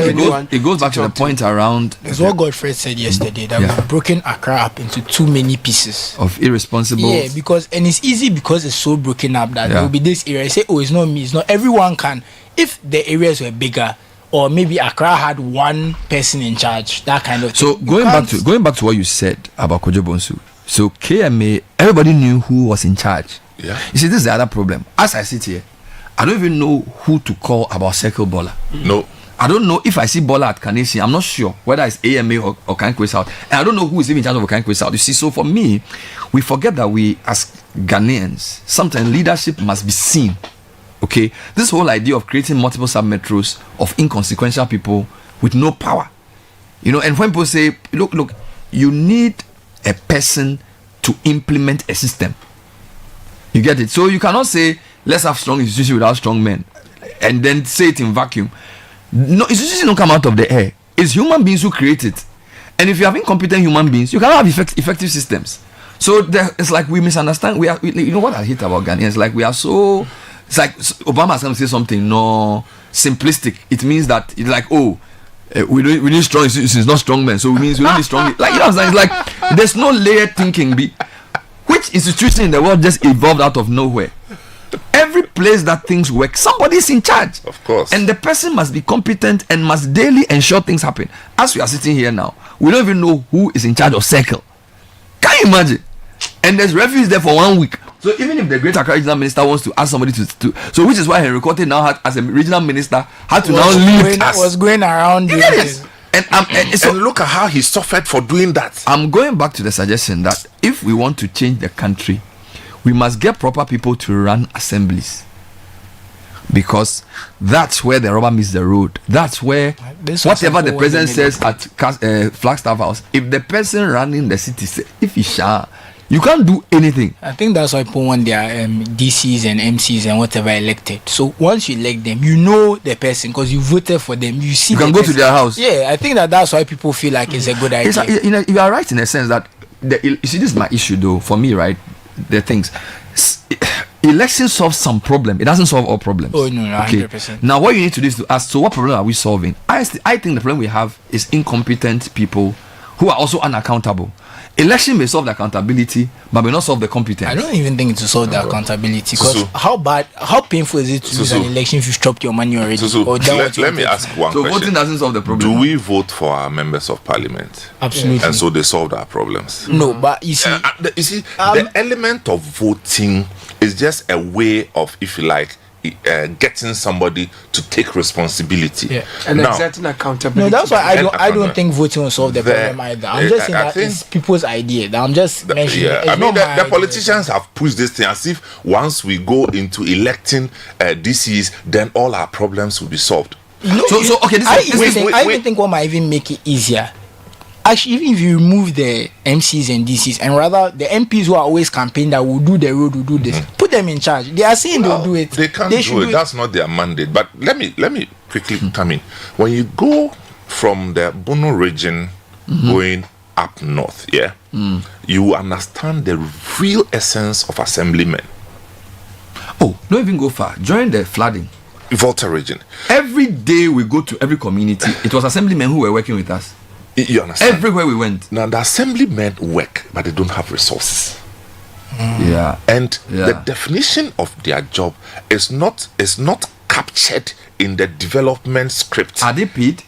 it goes back to the point around. That's what Godfred said yesterday, that we've broken Accra up into too many pieces of irresponsible. Yeah, because and it's easy because it's so broken up that there will be this area. Say, it's not me, it's not everyone can. If the areas were bigger, or maybe Accra had one person in charge, that kind of so thing. going back to what you said about Kojo Bonsu. So KMA, everybody knew who was in charge. Yeah. You see, this is the other problem. As I sit here, I don't even know who to call about Circle Bola. No. I don't know if I see Bola at Kanesi. I'm not sure whether it's AMA or Okankwe South. And I don't know who is even in charge of Okankwe South. You see, so for me, we forget that we as Ghanaians, sometimes leadership must be seen. Okay? This whole idea of creating multiple sub-metros of inconsequential people with no power. And when people say, look, you need a person to implement a system. You get it? So you cannot say, let's have strong institutions without strong men. And then say it in vacuum. No, institutions don't come out of the air. It's human beings who create it. And if you have incompetent human beings, you cannot have effective systems. So it's like we misunderstand. You know what I hate about Ghanaians? Like we are so. It's like Obama is going to say something simplistic. It means that it's like we need strong institutions, not strong men. So it means we need strong. Like what I'm saying? It's like there's no layered thinking. Which institution in the world just evolved out of nowhere? Every place that things work, somebody is in charge. Of course. And the person must be competent and must daily ensure things happen. As we are sitting here now, we don't even know who is in charge of Circle. Can you imagine? And there's refugees there for 1 week. So even if the Great Accra Regional Minister wants to ask somebody to so which is why Henry Cote now had, as a regional minister, had to now leave us. Was going around doing this. And look at how he suffered for doing that. I'm going back to the suggestion that if we want to change the country, we must get proper people to run assemblies, because that's where the rubber meets the road. That's where whatever the president says at Flagstaff House, if the person running the city says, if he shall, you can't do anything. I think that's why people want their DCs and MCs and whatever elected. So once you elect them, you know the person because you voted for them. You see, you can go to their house. Yeah, I think that's why people feel like it's a good idea. You are right in a sense that you see, this is my issue though. For me, right, the things. Election solves some problem. It doesn't solve all problems. Oh no, 100%. Now what you need to do is to ask, so what problem are we solving? I think the problem we have is incompetent people who are also unaccountable. Election may solve the accountability, but may not solve the competence. I don't even think it will solve the accountability, because how painful is it to lose an election if you've chopped your money already? Let me ask one question. So voting doesn't solve the problem. Do we vote for our members of parliament? Absolutely. And so they solved our problems? No, but you see, the element of voting is just a way of, if you like, getting somebody to take responsibility and exerting accountability. No, that's why I don't think voting will solve the problem either. I'm just saying that it's people's idea. I'm just mentioning. I mean, the politicians have pushed this thing as if once we go into electing DCs, then all our problems will be solved. I even think what might even make it easier Actually, even if you remove the MCs and DCs, and rather the MPs who are always campaigning that will do the road, will do this, put them in charge. They are saying they'll do it. They can't do it. That's not their mandate. But let me quickly come in. When you go from the Bono region going up north, you understand the real essence of assemblymen. Oh, don't even go far. During the flooding, Volta region, every day we go to every community, it was assemblymen who were working with us. You understand? Everywhere we went. Now the assemblymen work, but they don't have resources. And the definition of their job is not captured in the development script. Are they paid?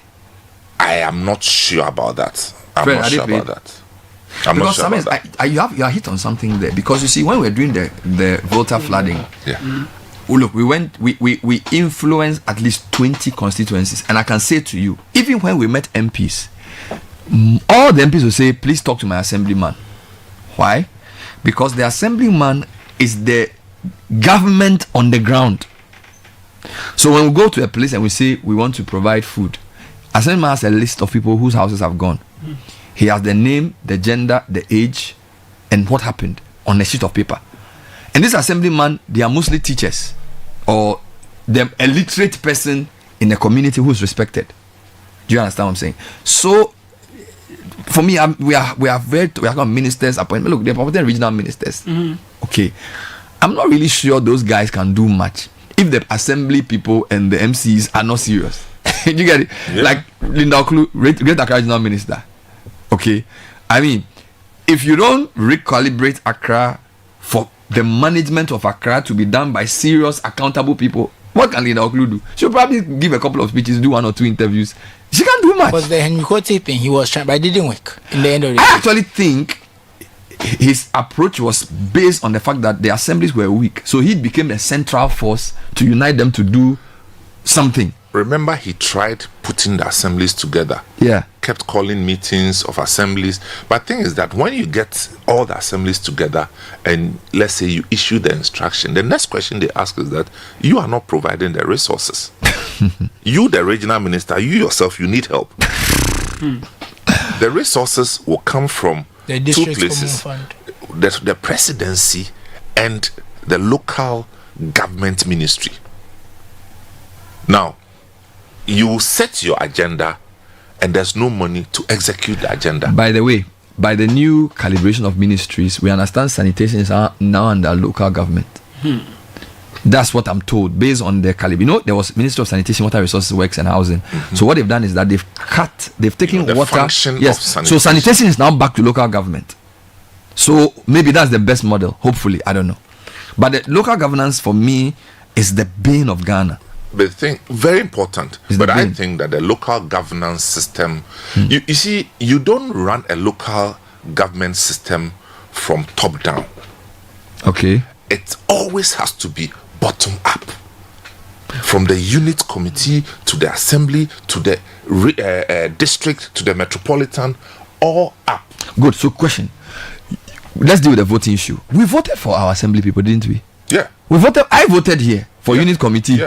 I am not sure about that. I'm Fred, not sure about that. I'm not sure about that. You are hit on something there, because you see, when we're doing the Volta flooding, well, look, we influenced at least 20 constituencies, and I can say to you, even when we met MPs, all the MPs will say, please talk to my assemblyman. Why? Because the assemblyman is the government on the ground. So when we go to a place and we say we want to provide food, assemblyman has a list of people whose houses have gone. He has the name, the gender, the age, and what happened on a sheet of paper. And this assemblyman, they are mostly teachers or the illiterate person in the community who is respected. Do you understand what I'm saying? So for me, we are ministers appointment. Look, they're appointed regional ministers. Okay, I'm not really sure those guys can do much if the assembly people and the MCs are not serious. You get it? Like Linda Oklu, Great Accra regional minister. Okay, I mean, if you don't recalibrate Accra for the management of Accra to be done by serious, accountable people, what can Linda Oklu do? She'll probably give a couple of speeches, do 1 or 2 interviews. She can't do much. Because the Henry Cote thing, he was trying, but it didn't work in the end of the day. I actually think his approach was based on the fact that the assemblies were weak. So he became a central force to unite them to do something. Remember, he tried putting the assemblies together. Kept calling meetings of assemblies. But the thing is that when you get all the assemblies together and let's say you issue the instruction, the next question they ask is that you are not providing the resources. You, the regional minister, you yourself, you need help. The resources will come from the 2 places. The presidency and the local government ministry. Now, you set your agenda and there's no money to execute the agenda. By the way, by the new calibration of ministries, we understand sanitation is now under local government. That's what I'm told, based on the caliber. You know, there was Ministry of Sanitation, Water Resources, Works and Housing. So what they've done is that they've taken the water. Function of sanitation. So sanitation is now back to local government. So maybe that's the best model, hopefully, I don't know. But the local governance for me is the bane of Ghana. The thing, very important, but I think that the local governance system, you see, you don't run a local government system from top down. Okay. It always has to be bottom up. From the unit committee to the assembly to the district to the metropolitan, all up. Good. So question. Let's deal with the voting issue. We voted for our assembly people, didn't we? Yeah. I voted here for unit committee.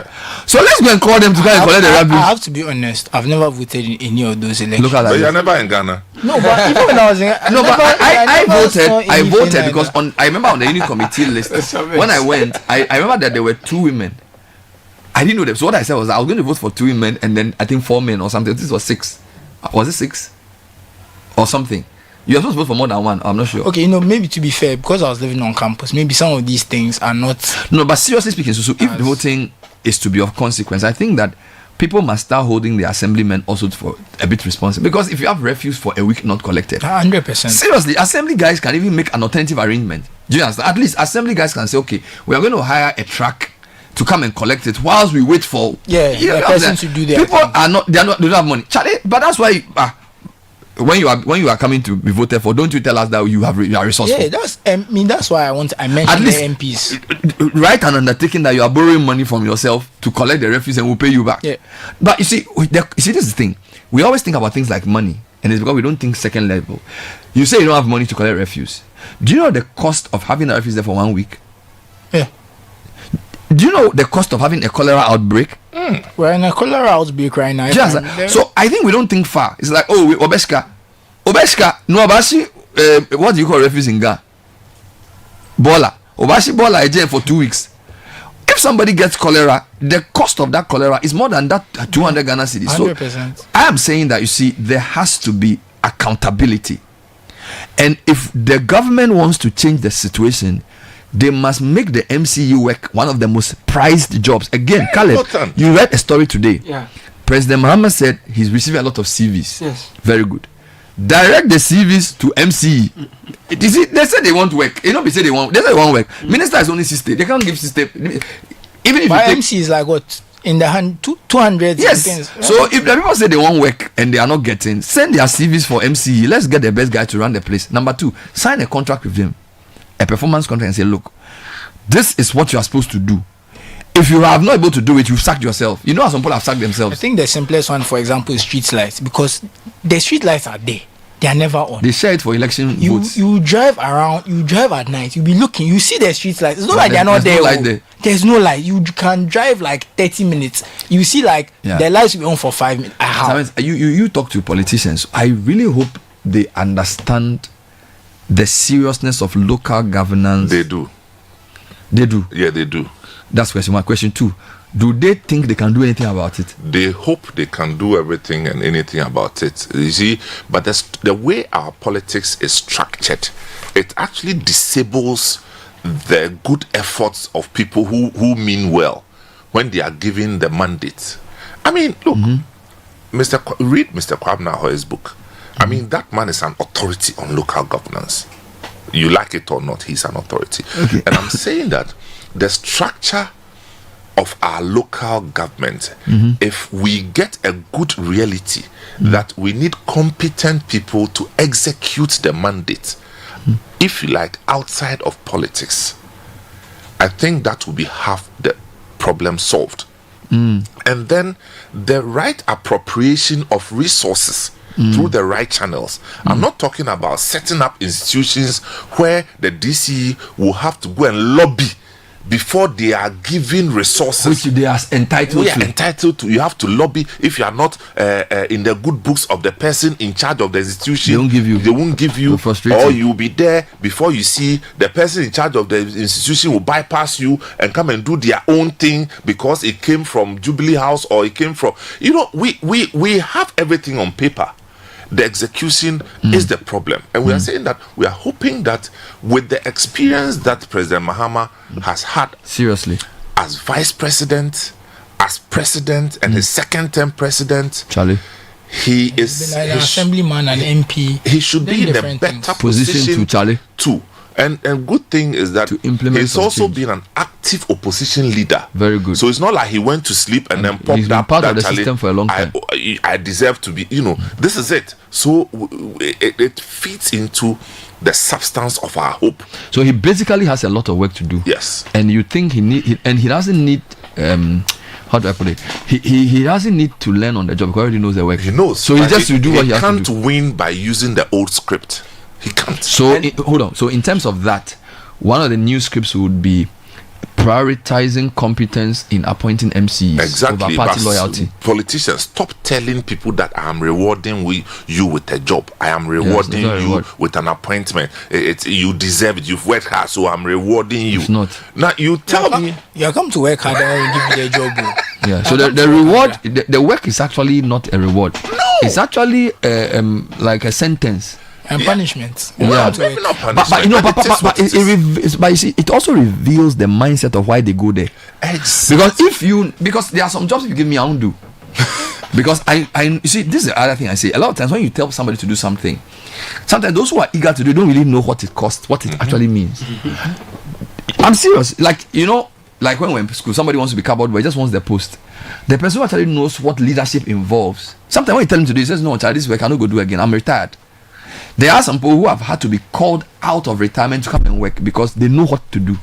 So let's go and call them to go and collect the revenue. I have to be honest, I've never voted in any of those elections. But you're never in Ghana. No, but even when I was in I voted because I remember on the unit committee list when I went, I remember that there were 2 women. I didn't know them. So what I said was I was going to vote for 2 women and then I think 4 men or something. This was 6. Was it 6? Or something? You're supposed to vote for more than 1. I'm not sure. Okay, maybe to be fair, because I was living on campus, maybe some of these things are not. No, but seriously speaking, so if the voting is to be of consequence, I think that people must start holding the assemblymen also for a bit responsible. Because if you have refuse for a week not collected, 100%. Seriously, assembly guys can even make an alternative arrangement. Do you understand? At least assembly guys can say, okay, we are going to hire a truck to come and collect it whilst we wait for the person to do their people thing. They don't have money. Charlie, but that's why when you are coming to be voted for, don't you tell us that you are resourceful? Yeah, that's why I mentioned the MPs. Write an undertaking that you are borrowing money from yourself to collect the refuse and we'll pay you back. Yeah. But you see, this is the thing. We always think about things like money, and it's because we don't think second level. You say you don't have money to collect refuse. Do you know the cost of having a refuse there for 1 week? Yeah. Do you know the cost of having a cholera outbreak? We're in a cholera outbreak right now. So I think we don't think far. It's like, Obeska, Obeshka, no Obashi, what do you call refuse in Ghana? Bola. Obashi Bola is jail for 2 weeks. If somebody gets cholera, the cost of that cholera is more than that 200 Ghana cedis. So 100%. I am saying that, you see, there has to be accountability. And if the government wants to change the situation, they must make the MCE work one of the most prized jobs. Again, Caleb, you read a story today. Yeah. President Mahama said he's receiving a lot of CVs. Yes. Very good. Direct the CVs to MCE. You see, they say they want work. You know, they say they want work. Minister is only 60. They can't give 60. Even if but MC is like what? In the hand, 200. Yes. So if the people say they want work and they are not getting, send their CVs for MCE. Let's get the best guy to run the place. Number 2, sign a contract with them, a performance contract, and say, look, this is what you are supposed to do. If you are not able to do it, you've sacked yourself. You know how some people have sacked themselves. I think the simplest one, for example, is street lights, because the street lights are there. They are never on. They share it for election votes. You drive around, you drive at night, you be looking, you see the street lights. It's not like they are not there. No light there. There's no light. You can drive like 30 minutes. You see like the lights will be on for 5 minutes. You talk to politicians. I really hope they understand the seriousness of local governance. They do. They do. Yeah, they do. That's question 1. Question 2. Do they think they can do anything about it? They hope they can do everything and anything about it. You see, but the way our politics is structured, it actually disables the good efforts of people who mean well when they are given the mandate. I mean, look, read Mr. Kwabena Ahoy's book. I mean, that man is an authority on local governance. You like it or not, he's an authority. Okay. And I'm saying that the structure of our local government, if we get a good reality that we need competent people to execute the mandate, if you like, outside of politics, I think that will be half the problem solved. And then the right appropriation of resources through the right channels. I'm not talking about setting up institutions where the DCE will have to go and lobby before they are given resources, which they are entitled to. Entitled to. You have to lobby. If you are not in the good books of the person in charge of the institution, they won't give you. Or you'll be there before you see the person in charge of the institution will bypass you and come and do their own thing because it came from Jubilee House or it came from. You know, we have everything on paper. The execution is the problem, and we are saying that we are hoping that with the experience that President Mahama has had, seriously, as vice president, as president, and his second-term president, Charlie, he is an assemblyman and MP. He should be in a better position to Charlie too. And good thing is that he's also been an active opposition leader. Very good. So it's not like he went to sleep and then popped been up. Part of the system for a long time. I deserve to be. You know, this is it. So it fits into the substance of our hope. So he basically has a lot of work to do. Yes. And you think he doesn't need. How do I put it? He doesn't need to learn on the job because he already knows the work. He knows. So he just to do what he has to do. He can't win by using the old script. He can't. So hold on. So in terms of that, one of the new scripts would be prioritizing competence in appointing MCs over party loyalty. Politicians, stop telling people that I am rewarding you with a job. I am rewarding you with an appointment. You deserve it. You've worked hard, so I'm rewarding you. It's not. Now you tell me you come to work hard and give you a job. Yeah. So the reward, the work is actually not a reward. No. It's actually like a sentence. And punishment. Yeah. Maybe not punishment. But you see, it also reveals the mindset of why they go there. Exactly. Because there are some jobs you give me, I won't do. Because you see, this is the other thing I say. A lot of times when you tell somebody to do something, sometimes those who are eager to do don't really know what it costs, what it actually means. I'm serious. Like, you know, like when we're in school, somebody wants to be cupboard boy, just wants the post. The person who actually knows what leadership involves. Sometimes when you tell him to do, he says, no, child, this work I cannot go do again. I'm retired. There are some people who have had to be called out of retirement to come and work because they know what to do.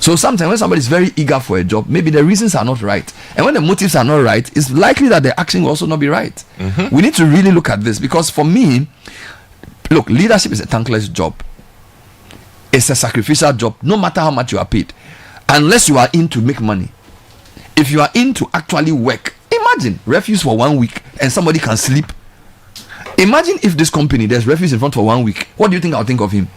So sometimes when somebody is very eager for a job, maybe the reasons are not right. And when the motives are not right, it's likely that the action will also not be right. We need to really look at this because for me, look, leadership is a thankless job. It's a sacrificial job, no matter how much you are paid. Unless you are in to make money. If you are in to actually work, imagine refuse for 1 week and somebody can sleep. Imagine if this company, there's refuse in front for 1 week. What do you think I'll think of him?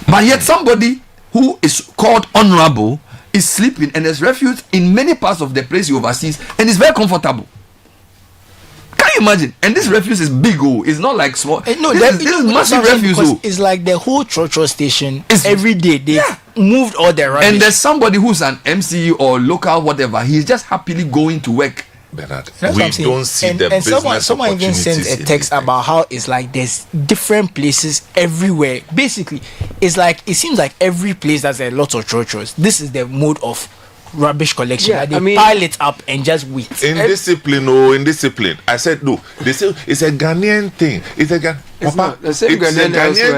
But yet somebody who is called honorable is sleeping and there's refuse in many parts of the place he oversees and it's very comfortable. Can you imagine? And this refuse is big, it's not like small. No, this is massive refuse. It's like the whole church station. Every day they moved all the rubbish. And there's somebody who's an MC or local whatever. He's just happily going to work. Bernard, we don't see the and business someone even sent a text about how it's like there's different places everywhere. Basically, it's like it seems like every place has a lot of churches. This is the mode of rubbish collection. Yeah, like they pile it up and just wait. Indiscipline. I said no. They say it's a Ghanaian thing. It's a Ghanaian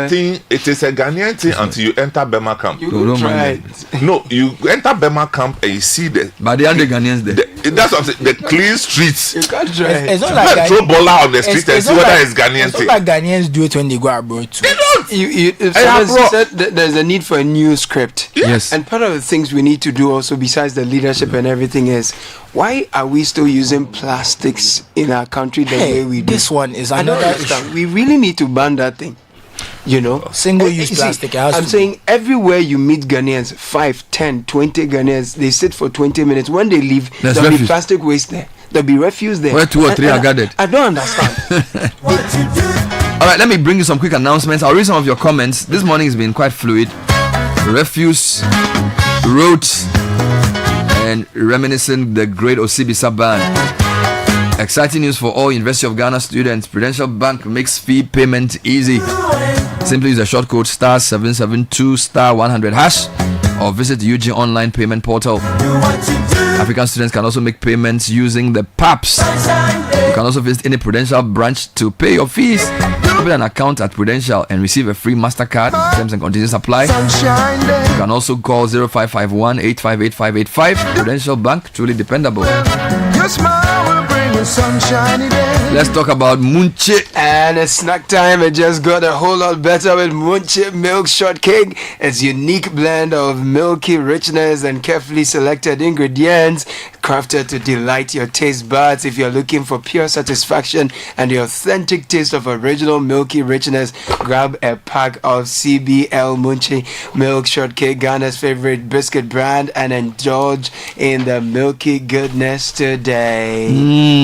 thing. It is a Ghanaian thing until you enter Bema camp. You try. No, you enter Bema camp and you see the. But they are the Ghanaians there. That's what I'm saying. The clean streets. You can't try. It's not like throw baller on the street and see whether it's Ghanaian thing. It's not like Ghanaians do it when they go abroad too. They don't. If someone said that there's a need for a new script. Yes. And part of the things we need to do also, besides the leadership and everything, is why are we still using plastics in our country the way we do? This one is another issue. We really need to ban that thing. You know, single-use plastic. I'm saying everywhere you meet Ghanaians, 5, 10, 20 Ghanaians, they sit for 20 minutes. When they leave, there'll be plastic waste there. There'll be refuse there. Where 2 or 3 are gathered. I don't understand. All right, let me bring you some quick announcements. I'll read some of your comments. This morning has been quite fluid. Refuse, roads, and reminiscing the great Osibisa band. Exciting news for all University of Ghana students. Prudential Bank makes fee payment easy. Simply use the short code *772*100# or visit the UG online payment portal. African students can also make payments using the PAPS. You can also visit any Prudential branch to pay your fees. Open an account at Prudential and receive a free MasterCard. Terms and conditions apply. You can also call 0551-858585. Prudential Bank, truly dependable. Let's talk about Munche. And it's snack time. It just got a whole lot better with Munche milk shortcake. Its unique blend of milky richness and carefully selected ingredients crafted to delight your taste buds. If you're looking for pure satisfaction and the authentic taste of original milky richness, grab a pack of CBL Munche milk shortcake, Ghana's favorite biscuit brand, and indulge in the milky goodness today.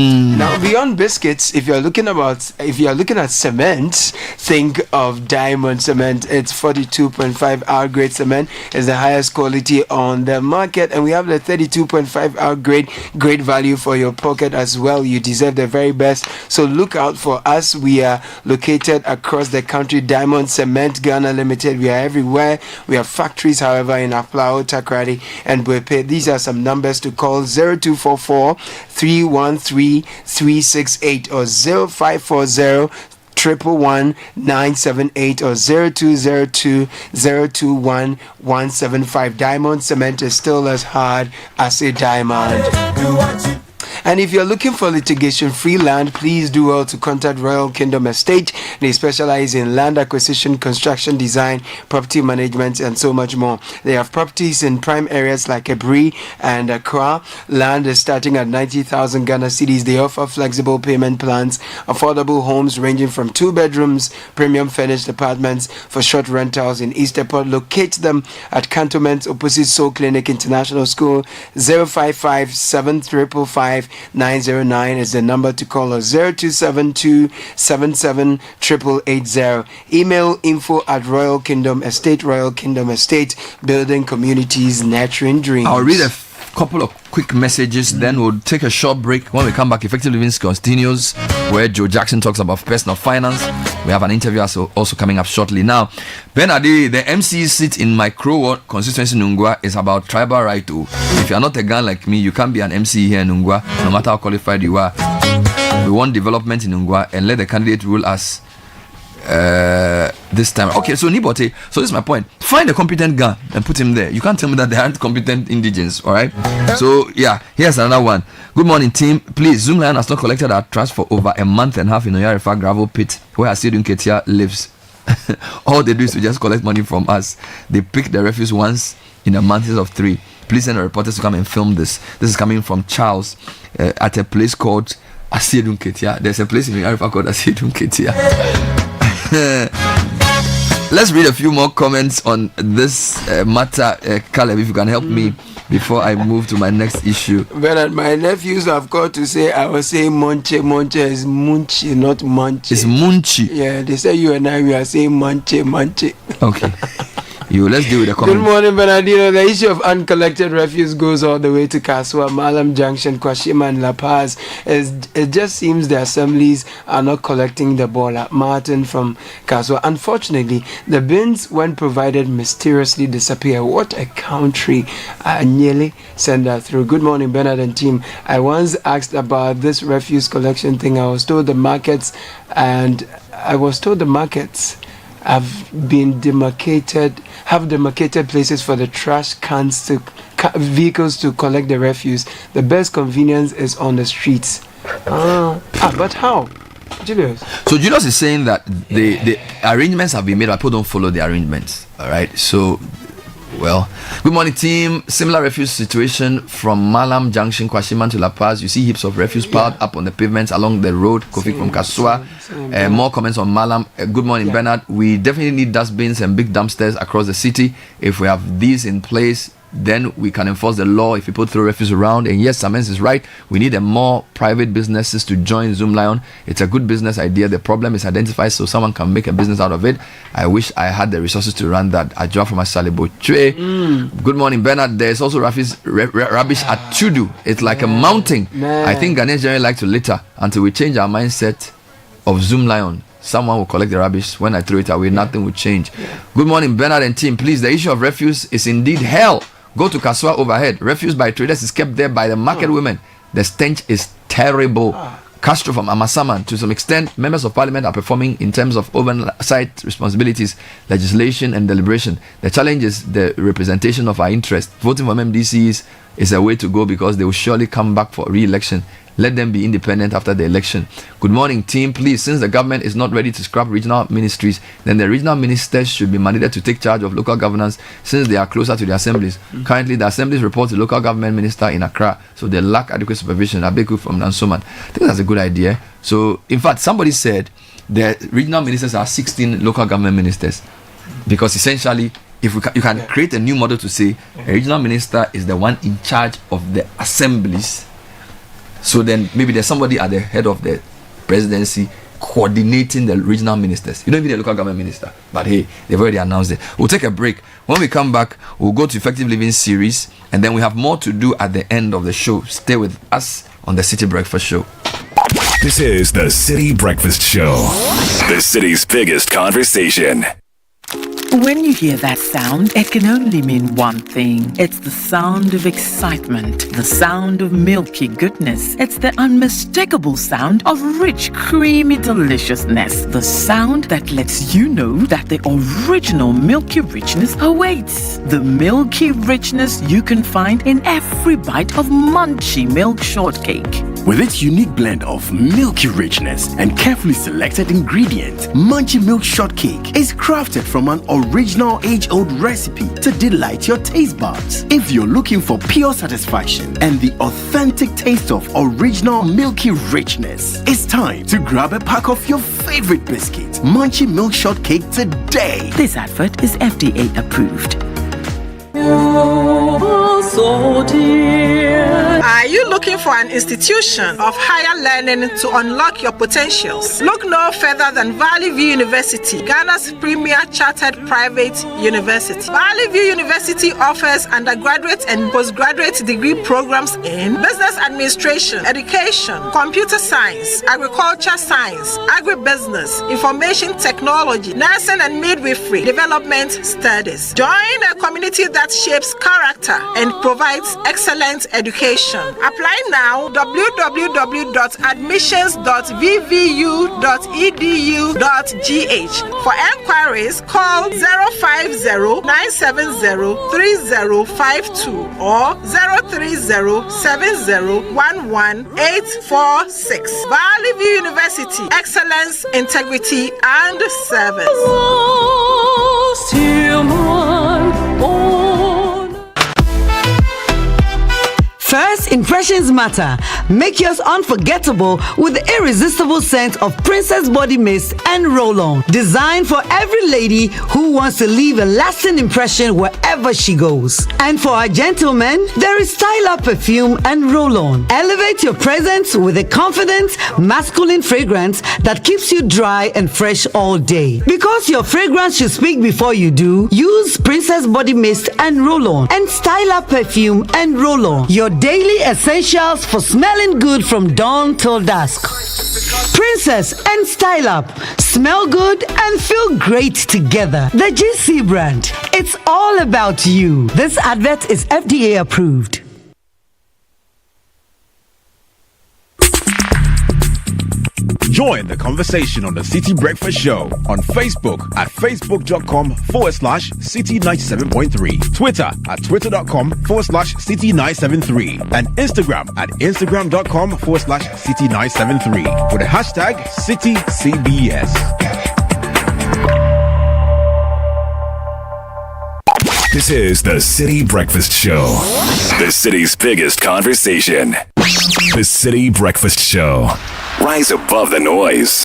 Now, beyond biscuits, if you're looking at cement, think of Diamond Cement. It's 42.5 hour grade cement. It's the highest quality on the market, and we have the 32.5 hour grade, great value for your pocket as well. You deserve the very best, so look out for us. We are located across the country. Diamond Cement Ghana Limited. We are everywhere. We have factories, however, in Accra, Takrady, and Buepe. These are some numbers to call: 0244 313 368 or 0540 111 978 or 0202 021 175. Diamond Cement is still as hard as a diamond. And if you're looking for litigation-free land, please do well to contact Royal Kingdom Estate. They specialize in land acquisition, construction, design, property management, and so much more. They have properties in prime areas like Ebri and Accra. Land is starting at 90,000 Ghana cedis. They offer flexible payment plans, affordable homes ranging from 2 bedrooms, premium furnished apartments for short rentals in Eastport. Locate them at Cantonment opposite Soul Clinic International School. 055 755 909 is the number to call, or 0272 77 880. Email info@Royal Kingdom Estate. Royal Kingdom Estate, building communities, nurturing dreams. I'll read a couple of quick messages, then we'll take a short break. When we come back, Effective Living continues, where Joe Jackson talks about personal finance. We have an interview also coming up shortly. Now, Benadi, the MC seat in my Crow constituency in Ungwa is about tribal right too. If you're not a gun like me, you can't be an MC here in Ungwa, no matter how qualified you are. We want development in Ungwa and let the candidate rule us this time. Okay, so Nibote, so this is my point. Find a competent guy and put him there. You can't tell me that they aren't competent indigents, alright? So yeah, here's another one. Good morning, team. Please, Zoomline has not collected our trash for over a month and a half in Oyarifa gravel pit where Asidun Ketia lives. All they do is to just collect money from us. They pick the refuse once in a month of 3. Please send the reporters to come and film this. This is coming from Charles at a place called Asiedun Ketia. There's a place in Arifa called Asiedun Ketia. Let's read a few more comments on this matter. Caleb, if you can help me before I move to my next issue. Bernard, my nephews have called to say I was saying Monche. Monche is Munchi, not Manche. It's Munchi. Yeah, they say you and I, we are saying Manche. Okay. Let's deal with the comment. Good morning, Bernardino. The issue of uncollected refuse goes all the way to Kaswa, Malam Junction, Kwashima, and La Paz. It just seems the assemblies are not collecting the ball. Martin from Kaswa. Unfortunately, the bins, when provided, mysteriously disappear. What a country. Nearly send that through. Good morning, Bernard and team. I once asked about this refuse collection thing. I was told the markets have demarcated places for the trash cans to vehicles to collect the refuse. The best convenience is on the streets. But how? Julius. So Julius is saying that the arrangements have been made, but people don't follow the arrangements. All right. So, well, good morning, team. Similar refuse situation from Malam Junction, Kwashiman to La Paz. You see heaps of refuse piled up on the pavements along the road. Kofi from Kaswa. More comments on Malam. Good morning, Bernard. We definitely need dustbins and big dumpsters across the city. If we have these in place, then we can enforce the law if people throw refuse around. And yes, Samens is right. We need more private businesses to join Zoom Lion. It's a good business idea. The problem is identified so someone can make a business out of it. I wish I had the resources to run that. Ajwa from Asalibo Chue. Good morning, Bernard. There's also rubbish at Chudu. It's like a mountain. I think Ghanaians generally like to litter until we change our mindset of Zoom Lion. Someone will collect the rubbish. When I throw it away, nothing will change. Good morning, Bernard and team. Please, the issue of refuse is indeed hell. Go to Kaswa overhead. Refuse by traders is kept there by the market women. The stench is terrible. Castro from Amasaman. To some extent, members of parliament are performing in terms of oversight responsibilities, legislation and deliberation. The challenge is the representation of our interest. Voting for MDCs is a way to go because they will surely come back for re-election. Let them be independent after the election. Good morning, team. Please, since the government is not ready to scrap regional ministries, then the regional ministers should be mandated to take charge of local governance since they are closer to the assemblies. Currently, the assemblies report to the local government minister in Accra, so they lack adequate supervision. Abeku from Nansoman. I think that's a good idea. So, in fact, somebody said the regional ministers are 16 local government ministers because essentially, if you can create a new model to say a regional minister is the one in charge of the assemblies. So then maybe there's somebody at the head of the presidency coordinating the regional ministers. You don't need a local government minister, but hey, they've already announced it. We'll take a break. When we come back, we'll go to Effective Living series, and then we have more to do at the end of the show. Stay with us on the Citi Breakfast Show. This is the Citi Breakfast Show, the city's biggest conversation. When you hear that sound, it can only mean one thing. It's the sound of excitement, the sound of milky goodness. It's the unmistakable sound of rich, creamy deliciousness. The sound that lets you know that the original milky richness awaits. The milky richness you can find in every bite of Munchie Milk Shortcake. With its unique blend of milky richness and carefully selected ingredients, Munchie Milk Shortcake is crafted from an original age-old recipe to delight your taste buds. If you're looking for pure satisfaction and the authentic taste of original milky richness, it's time to grab a pack of your favorite biscuit, Munchie Milk Shortcake, today. This advert is FDA approved. Are you looking for an institution of higher learning to unlock your potentials? Look no further than Valley View University, Ghana's premier chartered private university. Valley View University offers undergraduate and postgraduate degree programs in business administration, education, computer science, agriculture science, agribusiness, information technology, nursing and midwifery, development studies. Join a community that shapes character and provides excellent education. Apply now, www.admissions.vvu.edu.gh. For enquiries, call 050-970-3052 or 030-7011-846. Valley View University, excellence, integrity, and service. First Impressions matter. Make yours unforgettable with the irresistible scent of Princess Body Mist and Roll-On. Designed for every lady who wants to leave a lasting impression wherever she goes. And for our gentlemen, there is Style Up Perfume and Roll-On. Elevate your presence with a confident, masculine fragrance that keeps you dry and fresh all day. Because your fragrance should speak before you do, use Princess Body Mist and Roll-On and Style Up Perfume and Roll-On. Your daily essentials for smelling good from dawn till dusk. Princess and Style Up. Smell good and feel great together. The GC brand. It's all about you. This advert is FDA approved. Join the conversation on the Citi Breakfast Show on Facebook at facebook.com/Citi97.3, Twitter at twitter.com/Citi973, and Instagram at instagram.com/Citi973 with the hashtag CitiCBS. This is the Citi Breakfast Show, the city's biggest conversation. The Citi Breakfast Show. Rise above the noise.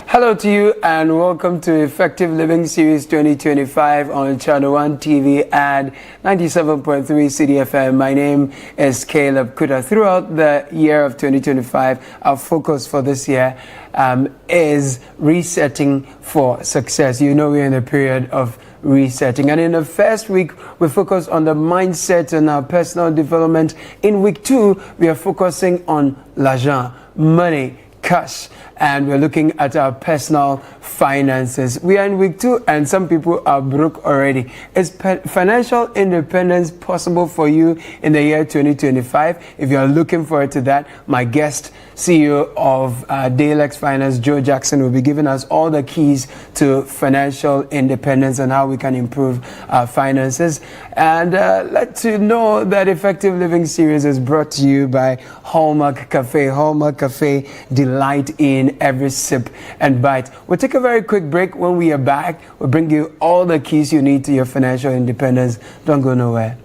Hello to you and welcome to Effective Living Series 2025 on Channel 1 TV and 97.3 Citi FM. My name is Caleb Kuda. Throughout the year of 2025, our focus for this year is resetting for success. You know, we're in a period of resetting, and in the first week we focus on the mindset and our personal development. In week 2 we are focusing on l'argent, money, cash, and we're looking at our personal finances. We are in week 2 and some people are broke already. Is financial independence possible for you in the year 2025? If you are looking forward to that, my guest, CEO of Daylex Finance, Joe Jackson, will be giving us all the keys to financial independence and how we can improve our finances. And let you know that Effective Living Series is brought to you by Hallmark Cafe. Hallmark Cafe, delight in every sip and bite. We'll take a very quick break. When we are back, we'll bring you all the keys you need to your financial independence. Don't go nowhere.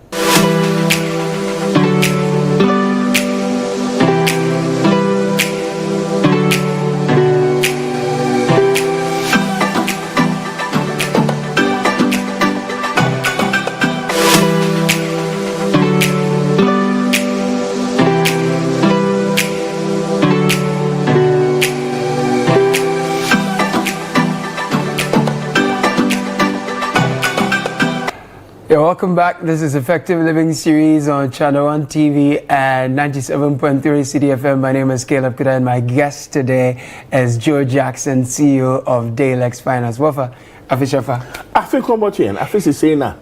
Welcome back. This is Effective Living Series on Channel 1 TV and 97.3 Citi FM. My name is Caleb Kuda and my guest today is Joe Jackson, CEO of Daylex Finance. Wafa, Afishafa. Afikombochen, Afisisena.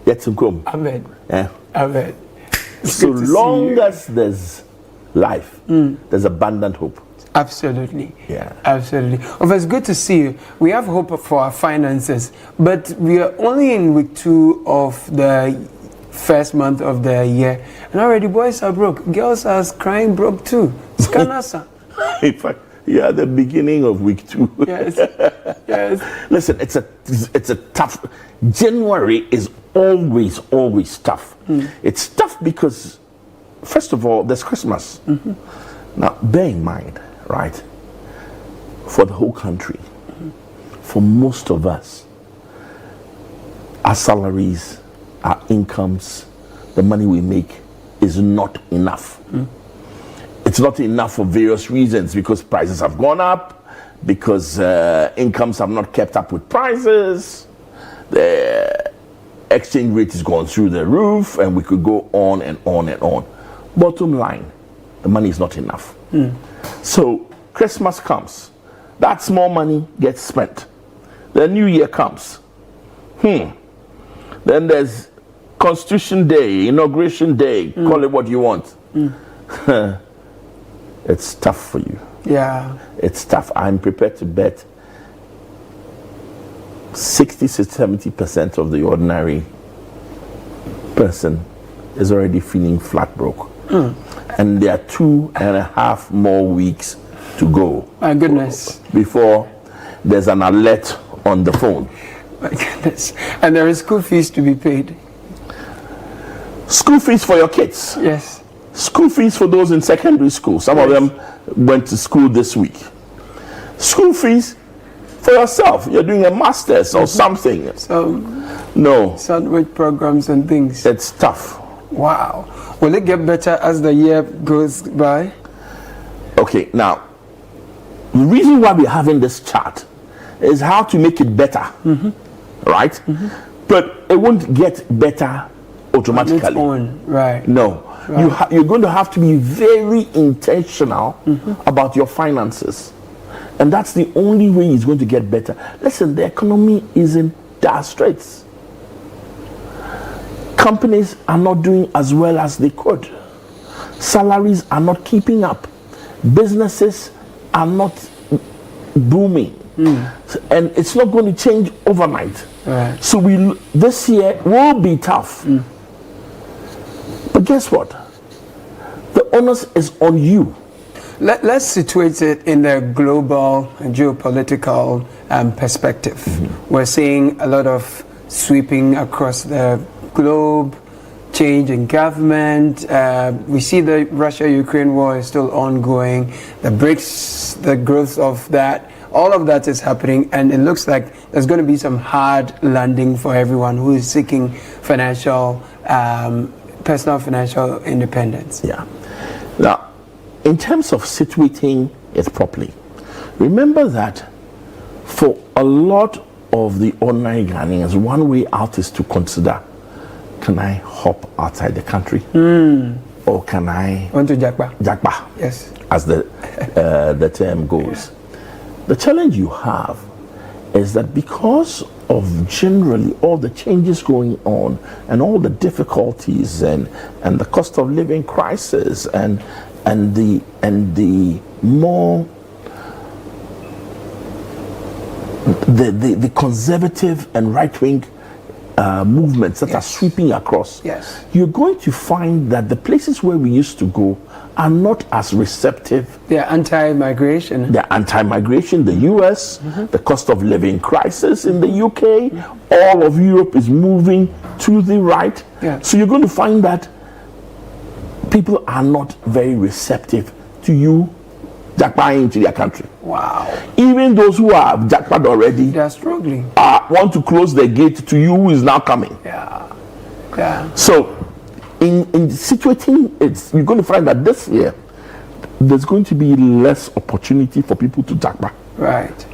Get some come. Amen. Yeah. Amen. So long as there's life, there's abundant hope. Absolutely. Yeah. Absolutely. Well, it's good to see you. We have hope for our finances, but we are only in week 2 of the first month of the year, and already boys are broke. Girls are crying broke too. Skanasa. In fact, yeah, the beginning of week 2. Yes. Yes. Listen, it's a tough. January is always tough. It's tough because, first of all, there's Christmas. Now, bear in mind, right, for the whole country, for most of us, our salaries, our incomes, the money we make is not enough. It's not enough for various reasons, because prices have gone up, because incomes have not kept up with prices, the exchange rate has gone through the roof, and we could go on and on and on. Bottom line, the money is not enough. So Christmas comes, that small money gets spent. The New Year comes. Then there's Constitution Day, Inauguration Day, call it what you want. It's tough for you. Yeah. It's tough. I'm prepared to bet 60-70% of the ordinary person is already feeling flat broke. and there are 2.5 more weeks to go. My goodness. Before there's an alert on the phone. My goodness. And there is school fees to be paid. School fees for your kids. Yes. School fees for those in secondary school. Some of them went to school this week. School fees for yourself. You're doing a master's or something. No. Sandwich programs and things. It's tough. Wow. Will it get better as the year goes by? Okay, now, the reason why we're having this chat is how to make it better. Right? But it won't get better automatically. On its own. Right. No. Right. You're going to have to be very intentional about your finances. And that's the only way it's going to get better. Listen, the economy is in dire straits. Companies are not doing as well as they could. Salaries are not keeping up. Businesses are not booming. And it's not going to change overnight. Right. So this year will be tough. But guess what? The onus is on you. Let's situate it in the global geopolitical perspective. We're seeing a lot of sweeping across the globe, change in government. We see the Russia-Ukraine war is still ongoing. The BRICS, the growth of that, all of that is happening, and it looks like there's going to be some hard landing for everyone who is seeking personal financial independence. Yeah. Now, in terms of situating it properly, remember that for a lot of the ordinary Ghanaians, one way out is to consider, can I hop outside the country? Or can I... Want to Jakba? Jakba. Yes. As the term goes. The challenge you have is that because of generally all the changes going on and all the difficulties and the cost of living crisis and the more the conservative and right-wing movements that are sweeping across, you're going to find that the places where we used to go are not as receptive. They're anti-migration. They're anti-migration. The US, the cost of living crisis in the UK, all of Europe is moving to the right. So you're going to find that people are not very receptive to you jackpotting into their country. Wow. Even those who are jackpot already, they're struggling. Want to close the gate to you who is now coming. Yeah. So in situating it, you're going to find that this year there's going to be less opportunity for people to jackpot. Right.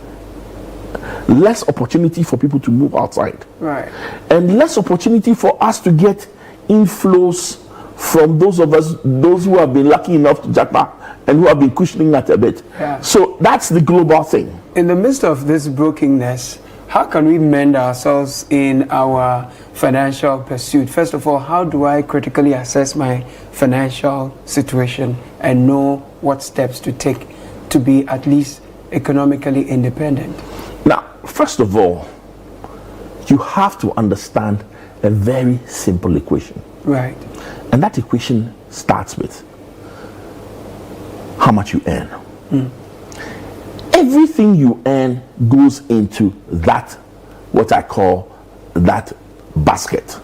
Less opportunity for people to move outside. Right. And less opportunity for us to get inflows from those of us, those who have been lucky enough to jackpot and who have been cushioning that a bit. So that's the global thing. In the midst of this brokenness, how can we mend ourselves in our financial pursuit? First of all, how do I critically assess my financial situation and know what steps to take to be at least economically independent? Now, first of all, you have to understand a very simple equation. Right. And that equation starts with how much you earn. Everything you earn goes into that, what I call that basket.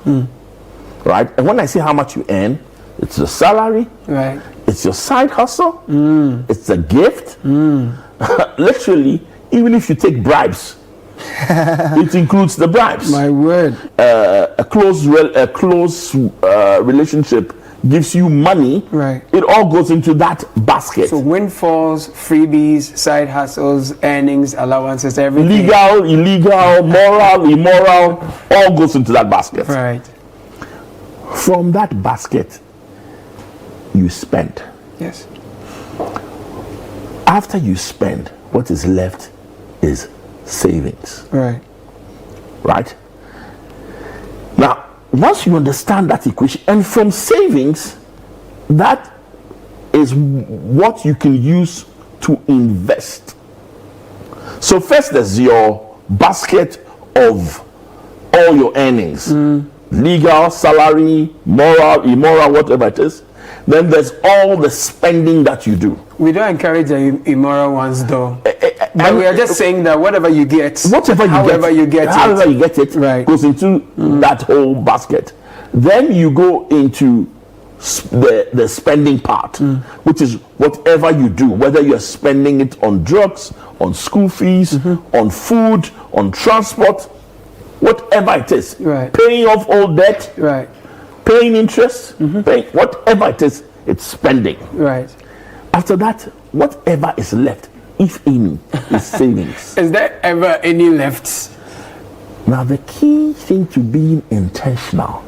Right? And when I say how much you earn, it's your salary, right? It's your side hustle, it's a gift. Literally, even if you take bribes, it includes the bribes. My word. A close relationship gives you money. Right. It all goes into that basket. So windfalls, freebies, side hustles, earnings, allowances, everything. Legal, illegal, moral, immoral, all goes into that basket. Right. From that basket, you spend. Yes. After you spend, what is left is savings. Right. Right? Now, once you understand that equation, and from savings, that is what you can use to invest. So first there's your basket of all your earnings. Legal, salary, moral, immoral, whatever it is. Then there's all the spending that you do. We don't encourage the immoral ones, though. But we are just saying that whatever you get, however you get it, right, goes into that whole basket. Then you go into the spending part, which is whatever you do, whether you're spending it on drugs, on school fees, on food, on transport, whatever it is, right, paying off all debt, right, paying interest, paying whatever it is, it's spending. Right. After that, whatever is left, if any, is savings. Is there ever any left? Now, the key thing to being intentional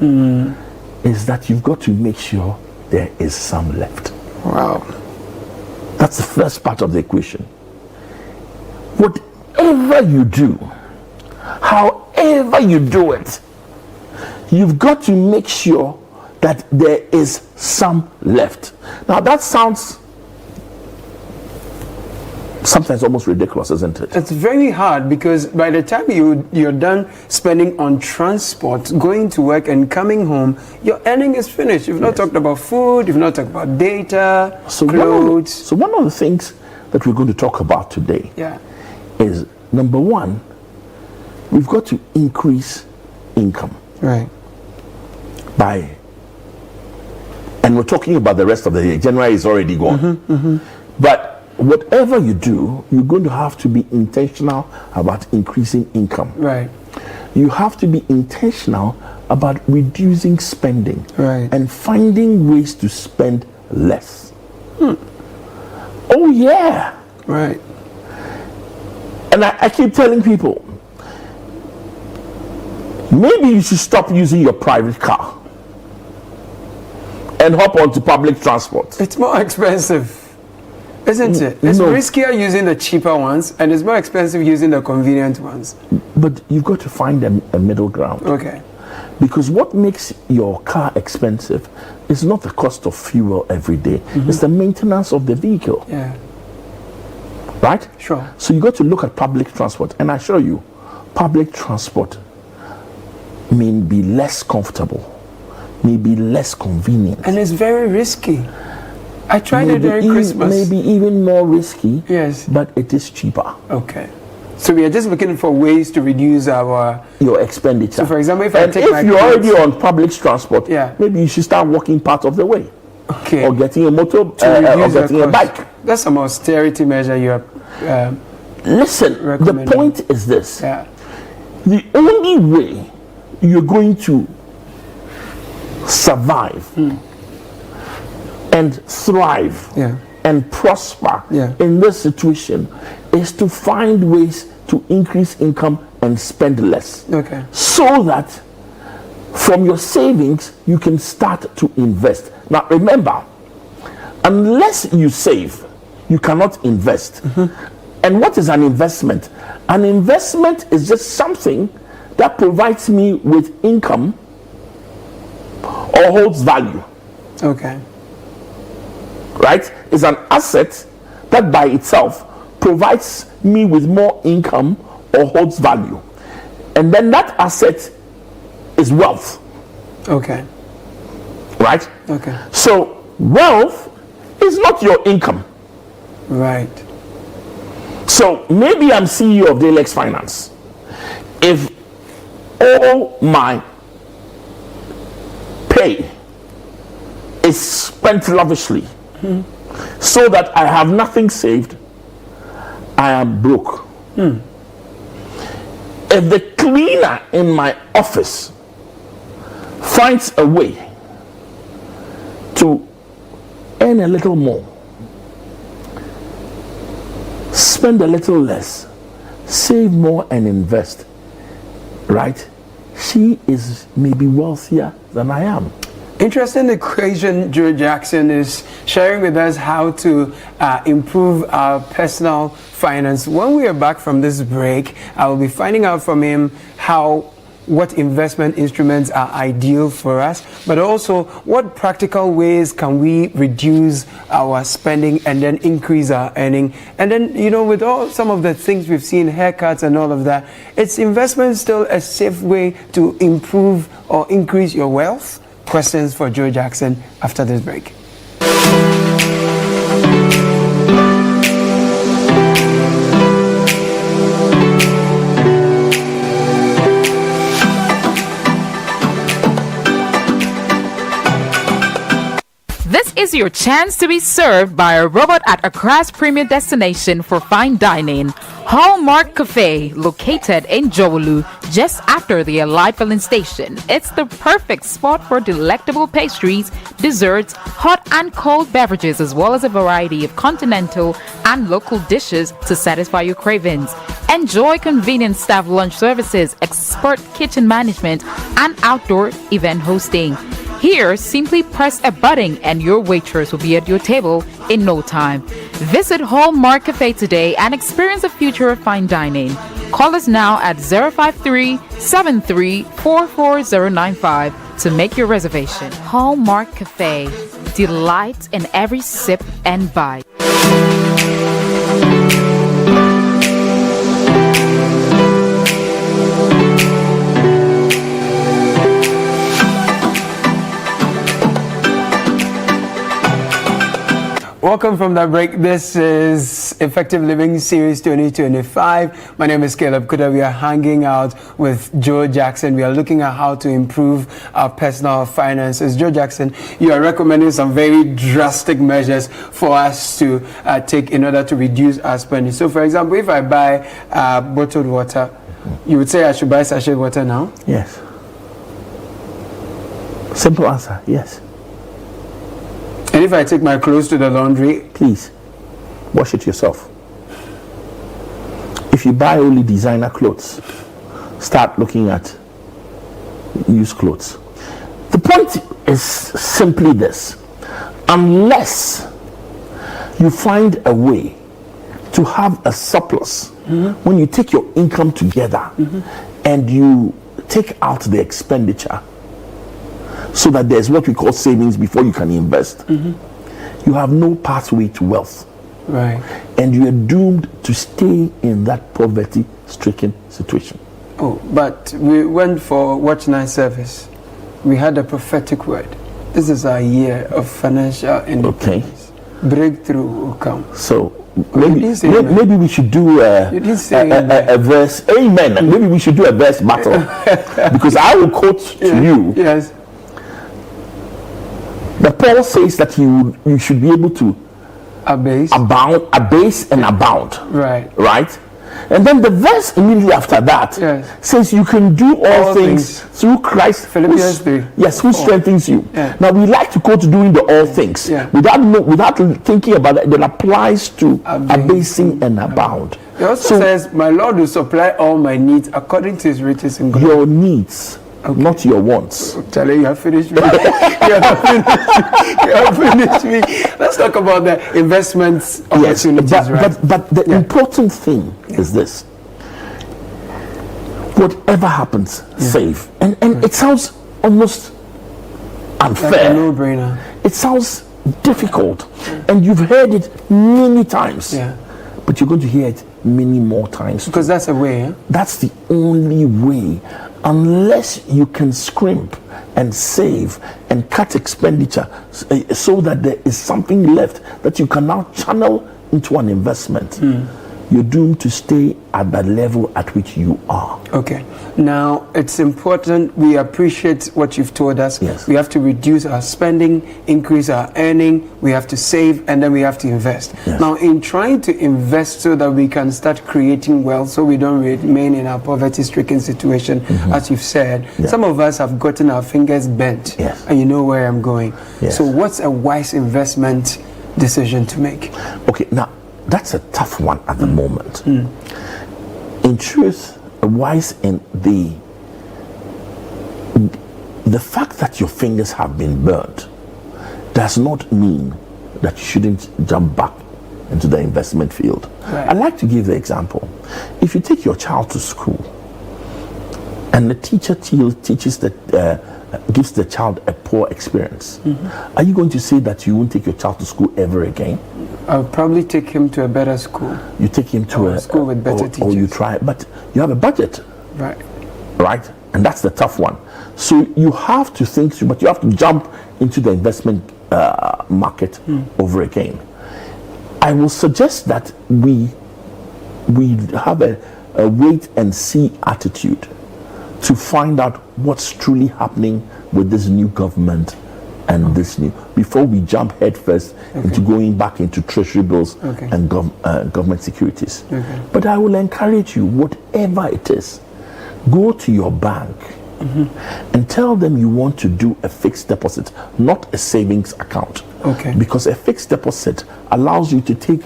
is that you've got to make sure there is some left. Wow. That's the first part of the equation. Whatever you do, however you do it, you've got to make sure that there is some left. Now, that sounds sometimes almost ridiculous, isn't it? It's very hard because by the time you're done spending on transport, going to work and coming home, your earning is finished. You've not talked about food, you've not talked about data, clothes. So one of the things that we're going to talk about today is, number one, we've got to increase income. Right. And we're talking about the rest of the year. January is already gone. But whatever you do, you're going to have to be intentional about increasing income. Right. You have to be intentional about reducing spending. Right. And finding ways to spend less. Oh yeah. Right. And I keep telling people, maybe you should stop using your private car and hop onto public transport. It's more expensive, isn't it? It's riskier using the cheaper ones, and it's more expensive using the convenient ones. But you've got to find a middle ground. Okay. Because what makes your car expensive is not the cost of fuel every day. It's the maintenance of the vehicle. Yeah. Right? Sure. So you got to look at public transport. And I assure you, public transport may be less comfortable, may be less convenient. And it's very risky. I tried it during Christmas. Maybe even more risky. Yes. But it is cheaper. Okay. So we are just looking for ways to reduce your expenditure. So for example, if you're already on public transport, maybe you should start walking part of the way. Okay. Or getting a motor, or getting a bike. That's some austerity measure you are Listen, the point is this. The only way you're going to survive and thrive and prosper in this situation is to find ways to increase income and spend less. Okay. So that from your savings you can start to invest. Now remember, unless you save, you cannot invest. And what is an investment? An investment is just something that provides me with income or holds value. Okay. Right? It's an asset that by itself provides me with more income or holds value. And then that asset is wealth. Okay. Right? Okay. So wealth is not your income. Right. So maybe I'm CEO of Dalex Finance. If all my pay is spent lavishly so that I have nothing saved, I am broke. If the cleaner in my office finds a way to earn a little more, spend a little less, save more and invest, right? She is maybe wealthier than I am. Interesting equation Joe Jackson is sharing with us how to improve our personal finance. When we are back from this break, I will be finding out from him what investment instruments are ideal for us, but also what practical ways can we reduce our spending and then increase our earning. And then, with all some of the things we've seen, haircuts and all of that, is investment still a safe way to improve or increase your wealth? Questions for Joe Jackson after this break. This is your chance to be served by a robot at Accra's premier destination for fine dining, Hallmark Cafe, located in Jowolu, just after the Allied filling station. It's the perfect spot for delectable pastries, desserts, hot and cold beverages, as well as a variety of continental and local dishes to satisfy your cravings. Enjoy convenient staff lunch services, expert kitchen management, and outdoor event hosting. Here, simply press a button and your waitress will be at your table in no time. Visit Hallmark Cafe today and experience the future of fine dining. Call us now at 053-7344-095 to make your reservation. Hallmark Cafe. Delight in every sip and bite. Welcome from the break. This is Effective Living Series 2025. My name is Caleb Kuda. We are hanging out with Joe Jackson. We are looking at how to improve our personal finances. Joe Jackson, you are recommending some very drastic measures for us to take in order to reduce our spending. So, for example, if I buy bottled water, you would say I should buy sachet water now? Yes. Simple answer, yes. And if I take my clothes to the laundry? Please, wash it yourself. If you buy only designer clothes, start looking at used clothes. The point is simply this. Unless you find a way to have a surplus, when you take your income together and you take out the expenditure, so that there's what we call savings before you can invest, you have no pathway to wealth. Right. And you are doomed to stay in that poverty-stricken situation. Oh, but we went for Watch Night service. We had a prophetic word. This is our year of financial independence. Okay. Breakthrough will come. So maybe we should do a verse. Amen. And maybe we should do a verse battle. Because I will quote to you. Yes. But Paul says that you should be able to abase and abound. Right. Right? And then the verse immediately after that says you can do all things through Christ. Philippians 3. Yes, who strengthens you. Yeah. Now we like to go to doing the all things without thinking about it. That applies to abasing and abound. It also says, my Lord will supply all my needs according to his riches in glory. Your needs. Okay. Not your wants. Charlie, you have finished me. You have finished me. Let's talk about the investments opportunities. But the important thing is this. Whatever happens, save. And it sounds almost unfair. Like a no-brainer. It sounds difficult. And you've heard it many times. Yeah. But you're going to hear it many more times. Because that's a way, eh? That's the only way. Unless you can scrimp and save and cut expenditure so that there is something left that you can now channel into an investment, you're doomed to stay at the level at which you are. Okay. Now, it's important we appreciate what you've told us. Yes. We have to reduce our spending, increase our earning, we have to save, and then we have to invest. Yes. Now, in trying to invest so that we can start creating wealth so we don't remain in our poverty-stricken situation, as you've said, some of us have gotten our fingers bent. Yes. And you know where I'm going. Yes. So what's a wise investment decision to make? Okay, now, that's a tough one at the moment. In truth, wise in the fact that your fingers have been burnt does not mean that you shouldn't jump back into the investment field. Right. I'd like to give the example. If you take your child to school and the teacher gives the child a poor experience, are you going to say that you won't take your child to school ever again? I'll probably take him to a better school. You take him to a school with better teachers. Or you try, but you have a budget. Right. Right? And that's the tough one. So you have to think through, but you have to jump into the investment market over again. I will suggest that we have a wait and see attitude to find out what's truly happening with this new government and this new, before we jump headfirst into going back into treasury bills and government securities. But I will encourage you, whatever it is, go to your bank and tell them you want to do a fixed deposit, not a savings account. Because a fixed deposit allows you to take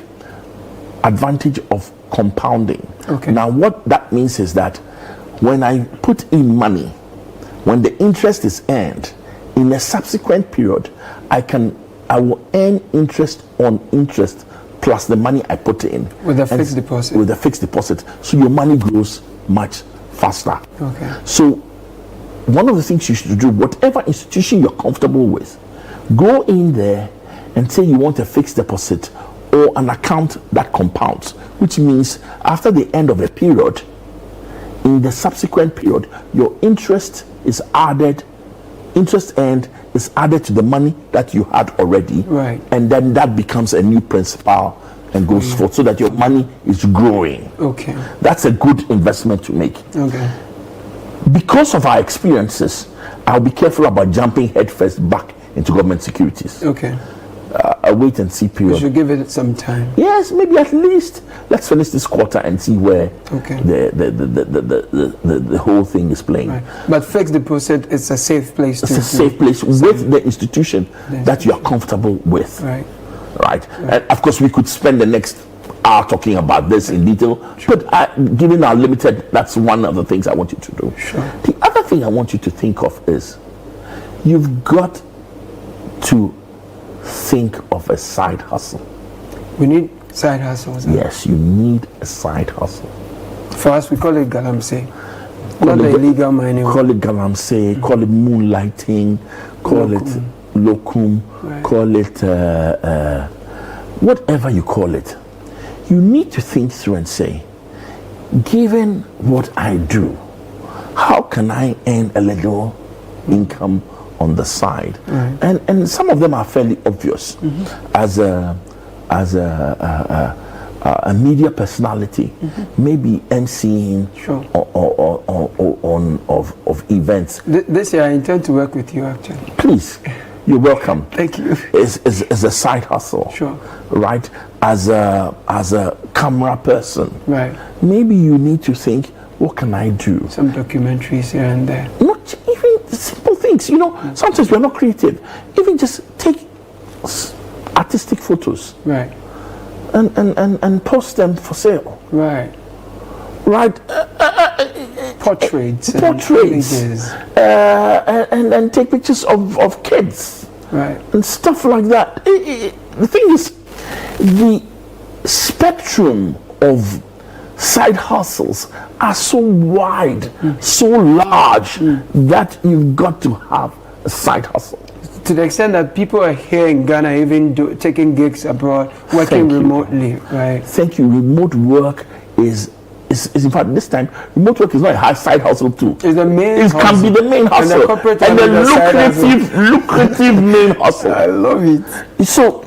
advantage of compounding. Now what that means is that when I put in money, when the interest is earned, in a subsequent period, I will earn interest on interest plus the money I put in. With a fixed deposit. With a fixed deposit. So your money grows much faster. So one of the things you should do, whatever institution you're comfortable with, go in there and say you want a fixed deposit or an account that compounds, which means after the end of a period, in the subsequent period, your interest earned is added to the money that you had already, and then that becomes a new principal and goes forth, so that your money is growing. That's a good investment to make. Because of our experiences, I'll be careful about jumping headfirst back into government securities. A wait and see period. We should give it some time. Yes, maybe at least let's finish this quarter and see where the whole thing is playing. But fixed deposit is a safe place. It's a safe place with the institution that you are comfortable with. Right. And of course, we could spend the next hour talking about this in detail. But given our limited, that's one of the things I want you to do. The other thing I want you to think of is you've got to think of a side hustle. We need side hustles. Yes, you need a side hustle. For us, we call it galamsey. Not the illegal mining. Call it galamsey, call it moonlighting, call it locum, call it whatever you call it. You need to think through and say, given what I do, how can I earn a little income on the side? And some of them are fairly obvious. As a media personality, maybe emceeing of events. This year I intend to work with you actually. Please, you're welcome. Thank you. Is a side hustle. Right? As a camera person. Maybe you need to think, what can I do? Some documentaries here and there. Not even simple things, you know. Sometimes we're not creative. Even just take artistic photos. And post them for sale. Portraits. And take pictures of kids. And stuff like that. The thing is, the spectrum of side hustles are so wide, so large, that you've got to have a side hustle. To the extent that people are here in Ghana even taking gigs abroad, working remotely, Thank you. Remote work is in fact this time remote work is not a high side hustle too. It's the main. It can be the main hustle and the lucrative main hustle. I love it. So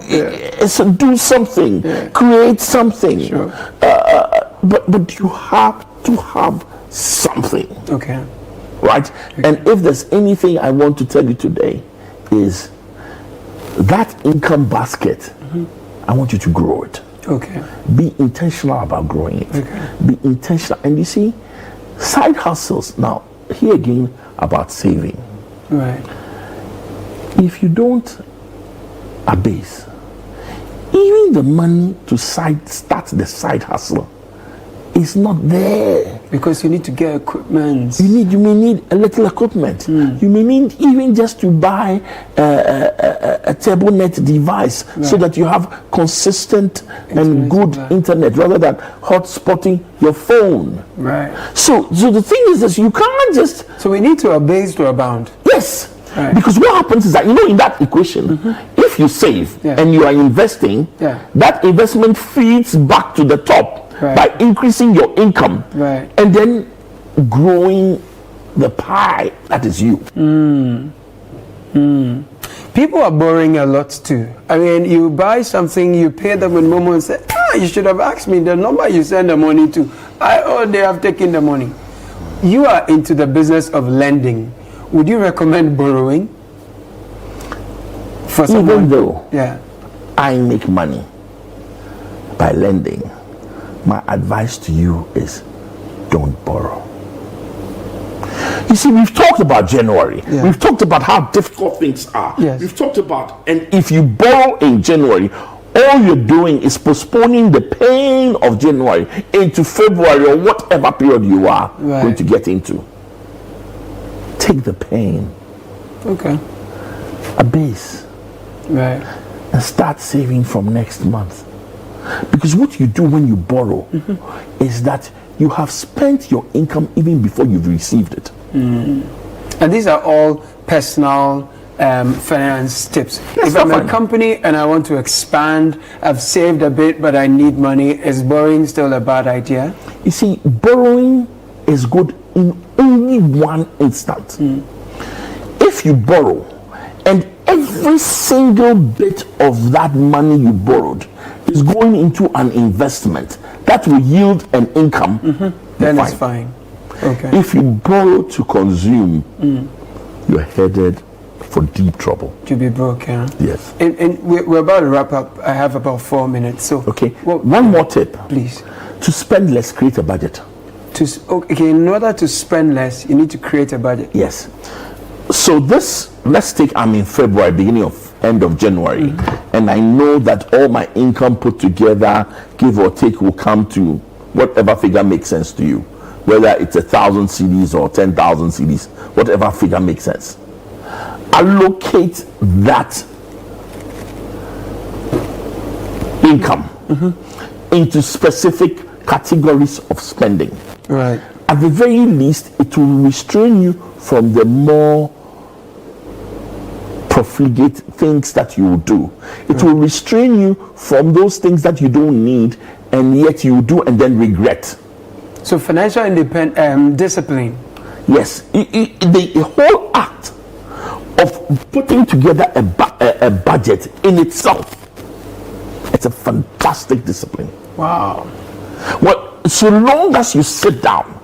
do something, create something. But you have to have something. Right? And if there's anything I want to tell you today, is that income basket, I want you to grow it. Be intentional about growing it. Be intentional. And you see, side hustles, now, here again about saving. If you don't abase, even the money to start the side hustle is not there. Because you need to get equipment. You may need a little equipment. You may need even just to buy a table net device so that you have consistent and good internet rather than hotspotting your phone. So the thing is that you can't just. So we need to abase to abound. Yes. Because what happens is that, in that equation, if you save and you are investing, that investment feeds back to the top by increasing your income and then growing the pie, that is you. People are borrowing a lot too. I mean, you buy something, you pay them in Momo and say, you should have asked me the number you send the money to. They have taken the money. You are into the business of lending. Would you recommend borrowing? For someone? Even though I make money by lending, my advice to you is don't borrow. You see, we've talked about January. We've talked about how difficult things are. We've talked about, and if you borrow in January, all you're doing is postponing the pain of January into February or whatever period you are going to get into. Take the pain. Okay. A base. Right. And start saving from next month. Because what you do when you borrow is that you have spent your income even before you've received it. And these are all personal finance tips. If I'm a company and I want to expand, I've saved a bit but I need money, is borrowing still a bad idea? You see, borrowing is good in only one instant. If you borrow and every single bit of that money you borrowed is going into an investment that will yield an income, then it's fine. Okay. If you borrow to consume, you're headed for deep trouble. To be broke, yeah? Yes. And we're about to wrap up. I have about 4 minutes. So okay. One more tip. Please. To spend less, create a budget. Okay, in order to spend less, you need to create a budget. Yes. So let's take, I'm in February, end of January, and I know that all my income put together, give or take, will come to whatever figure makes sense to you. Whether it's 1,000 CDs or 10,000 CDs, whatever figure makes sense. Allocate that income into specific categories of spending. Right. At the very least, it will restrain you from the more profligate things that you will do. It will restrain you from those things that you don't need and yet you do and then regret. So financial discipline. Yes, the whole act of putting together a budget in itself, it's a fantastic discipline. Wow. Well, so long as you sit down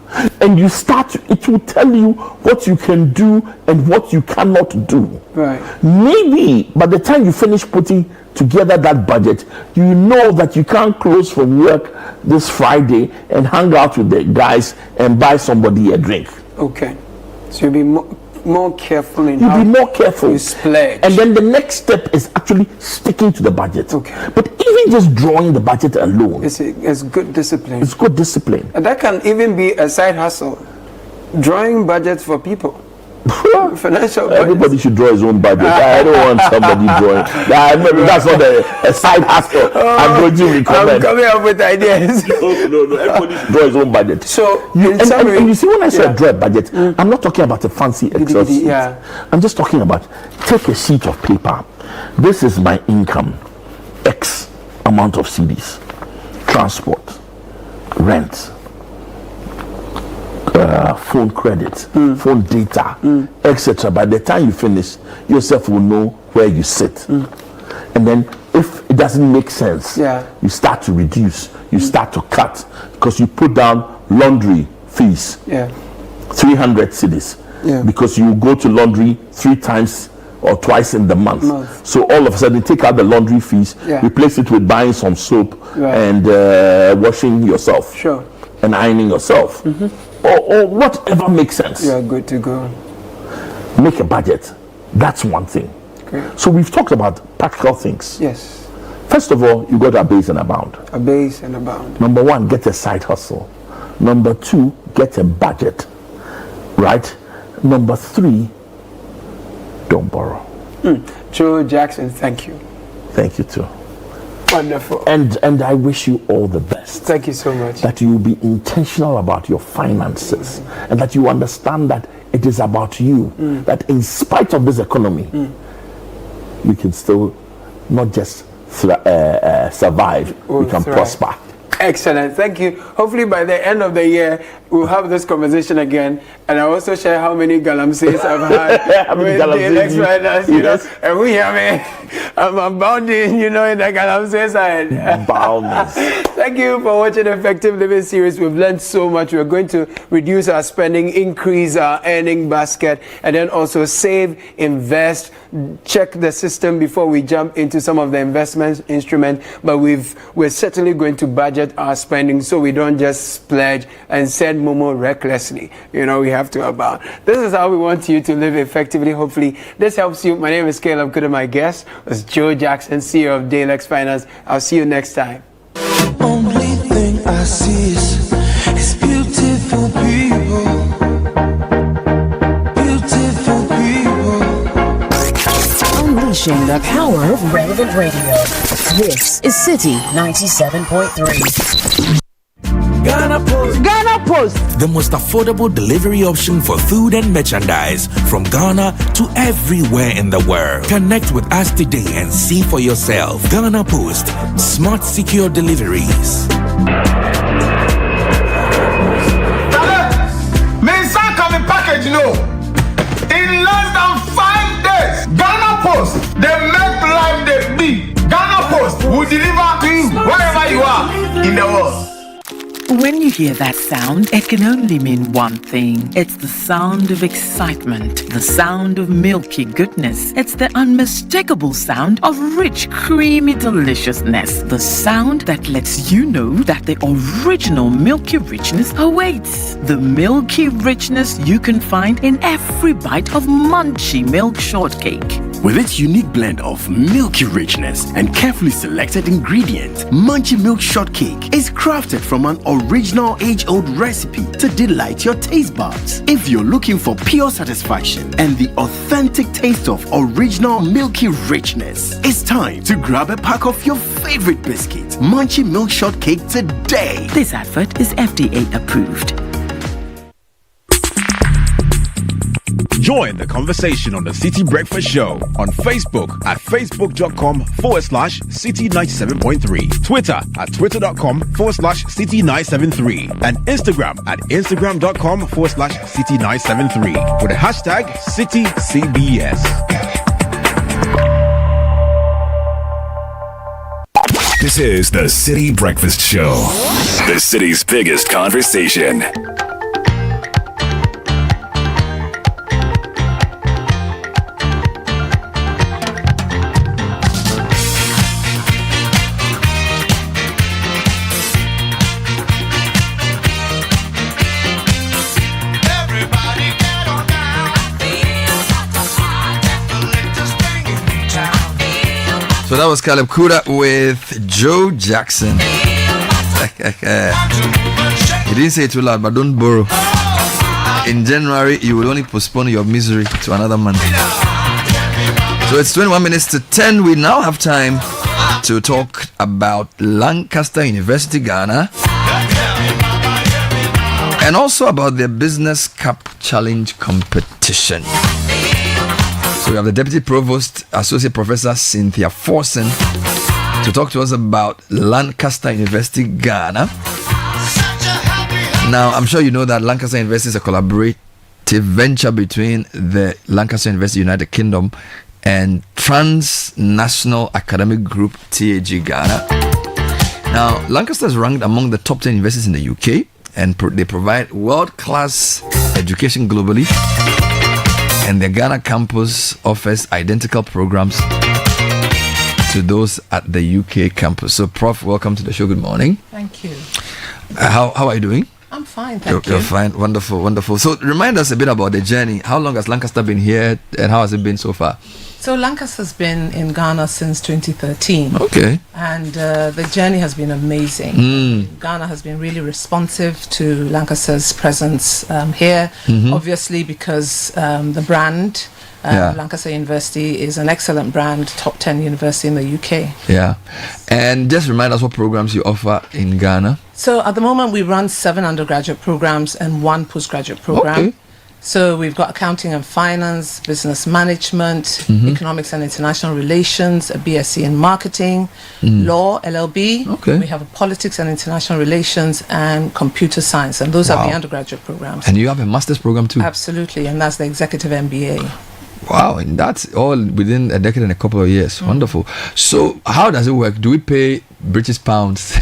and you start, it will tell you what you can do and what you cannot do. Right. Maybe by the time you finish putting together that budget, you know that you can't close from work this Friday and hang out with the guys and buy somebody a drink. Okay. So you'll be more careful in You'll be more careful. You splurge. And then the next step is actually sticking to the budget. Okay. But even just drawing the budget alone, it's good discipline. It's good discipline. And that can even be a side hustle. Drawing budgets for people. Financial budgets. Everybody should draw his own budget. I don't want somebody drawing. That's not a side hustle. I'm going to recommend. I'm coming up with ideas. No. Everybody should draw his own budget. So, and you see, when I say draw a budget, I'm not talking about a fancy Excel sheet. I'm just talking about take a sheet of paper. This is my income. X amount of CDs, transport, rent, phone credit, phone data, etc. By the time you finish, yourself will know where you sit. And then if it doesn't make sense, you start to reduce, you start to cut, because you put down laundry fees, 300 CDs, because you go to laundry 3 times or twice in the month. So all of a sudden, take out the laundry fees, replace it with buying some soap and washing yourself, and ironing yourself, or whatever makes sense. You are good to go. Make a budget. That's one thing. Great. So we've talked about practical things. Yes. First of all, you got to abase and abound. Abase and abound. Number 1, get a side hustle. Number 2, get a budget. Right? Number 3, don't borrow. Joe Jackson, thank you. Thank you too. Wonderful. And I wish you all the best. Thank you so much. That you will be intentional about your finances and that you understand that it is about you. That in spite of this economy, you can still not just survive, you can prosper. Excellent. Thank you. Hopefully by the end of the year, we'll have this conversation again, and I also share how many galamseys I've had with the ex-finance, you know, and we have I'm abounding, you know, in the galamsey side. Boundless. Thank you for watching Effective Living series. We've learned so much. We're going to reduce our spending, increase our earning basket, and then also save, invest, check the system before we jump into some of the investment instruments. But we're certainly going to budget our spending so we don't just splurge and send Momo recklessly. You know, we have to about. This is how we want you to live effectively. Hopefully, this helps you. My name is Caleb Kuda. My guest was Joe Jackson, CEO of Dalex Finance. I'll see you next time. Only thing I see is beautiful people. Beautiful people. Unleashing the power of relevant radio. This is Citi 97.3. Ghana Post. Ghana Post. The most affordable delivery option for food and merchandise from Ghana to everywhere in the world. Connect with us today and see for yourself. Ghana Post. Smart, secure deliveries. Package, no. In less than 5 days, Ghana Post, they make life they be. Ghana Post will deliver to you wherever you are in the world. When you hear that sound, it can only mean one thing. It's the sound of excitement, the sound of milky goodness. It's the unmistakable sound of rich, creamy deliciousness. The sound that lets you know that the original milky richness awaits. The milky richness you can find in every bite of Munchie Milk Shortcake. With its unique blend of milky richness and carefully selected ingredients, Munchie Milk Shortcake is crafted from an original age-old recipe to delight your taste buds. If you're looking for pure satisfaction and the authentic taste of original milky richness, it's time to grab a pack of your favorite biscuit, Munchie Milk Shortcake, today. This advert is FDA approved. Join the conversation on the Citi Breakfast Show on Facebook at facebook.com/Citi97.3, Twitter at twitter.com/Citi973, and Instagram at instagram.com/Citi973 with the hashtag CitiCBS. This is the Citi Breakfast Show, the city's biggest conversation. So that was Caleb Kuda with Joe Jackson. He didn't say it too loud, but don't borrow. In January, you will only postpone your misery to another month. So it's 21 minutes to 10. We now have time to talk about Lancaster University, Ghana, and also about their Business Cup Challenge competition. So we have the Deputy Provost, Associate Professor Cynthia Forson, to talk to us about Lancaster University, Ghana. Now, I'm sure you know that Lancaster University is a collaborative venture between the Lancaster University United Kingdom and Transnational Academic Group, TAG Ghana. Now, Lancaster is ranked among the top 10 universities in the UK, and they provide world-class education globally. And the Ghana campus offers identical programs to those at the UK campus. So, Prof, welcome to the show. Good morning. Thank you. How are you doing? I'm fine, thank you. You're fine. Wonderful, wonderful. So, remind us a bit about the journey. How long has Lancaster been here, and how has it been so far? So Lancaster's been in Ghana since 2013. Okay. And the journey has been amazing. Ghana has been really responsive to Lancaster's presence here. Obviously, because the brand, Lancaster University, is an excellent brand, top 10 university in the UK. Yeah. And just remind us what programs you offer in Ghana. So at the moment, we run 7 undergraduate programs and 1 postgraduate program. Okay. So we've got accounting and finance, business management, economics and international relations, a BSc in marketing, law, LLB. Okay. We have a politics and international relations and computer science. And those are the undergraduate programs. And you have a master's program too? Absolutely. And that's the executive MBA. Wow, and that's all within a decade and a couple of years. Wonderful. So how does it work? Do we pay British pounds?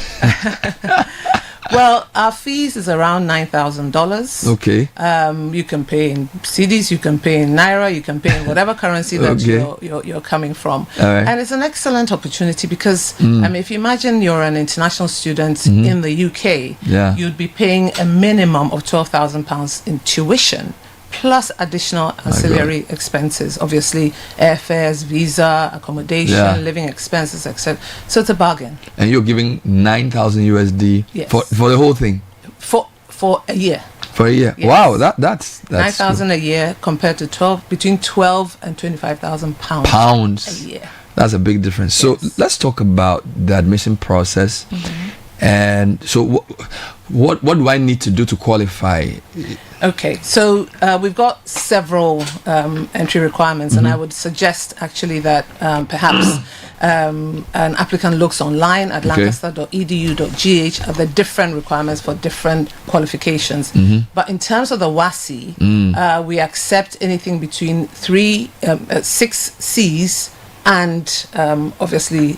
Well, our fees is around $9,000. Okay. You can pay in cedis, you can pay in naira, you can pay in whatever currency that you're coming from. Right. And it's an excellent opportunity because if you imagine you're an international student in the UK, you'd be paying a minimum of £12,000 in tuition, plus additional ancillary expenses, obviously airfares, visa, accommodation, living expenses, etc. So it's a bargain. And you're giving 9,000 USD for the whole thing? For a year. For a year. Yes. Wow, that's 9,000 a year compared to between 12 and 25,000 pounds a year. That's a big difference. So let's talk about the admission process. And so what do I need to do to qualify? Okay, so we've got several entry requirements, and I would suggest actually that perhaps an applicant looks online at lancaster.edu.gh at the different requirements for different qualifications. But in terms of the WASI, we accept anything between 6 C's and obviously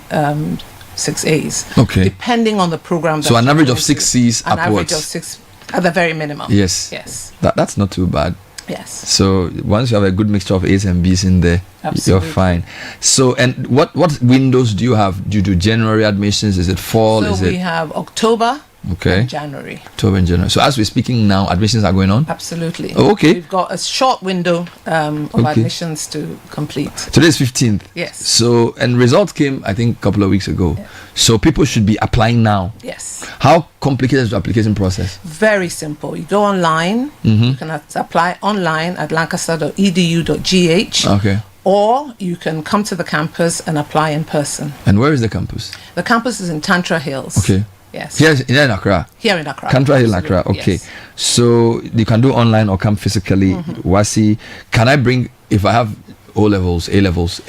6 A's. Okay. Depending on the program. So an average of 6 C's upwards. An average of 6 at the very minimum. Yes. Yes. That's not too bad. Yes. So once you have a good mixture of A's and B's in there, you're fine. So and what windows do you have due to January admissions? Is it fall? So we have October. And January. October and January. So as we're speaking now, admissions are going on? Absolutely. Oh, okay. We've got a short window of admissions to complete. Today is 15th. Yes. So, and results came, I think, a couple of weeks ago. Yeah. So people should be applying now. Yes. How complicated is the application process? Very simple. You go online. You can apply online at lancaster.edu.gh. Okay. Or you can come to the campus and apply in person. And where is the campus? The campus is in Tantra Hills. Okay. Yes. Here in Accra. Here in Accra. Tantra Hill, Accra. Okay. Yes. So you can do online or come physically. WASI. Can I bring, if I have O levels, A levels,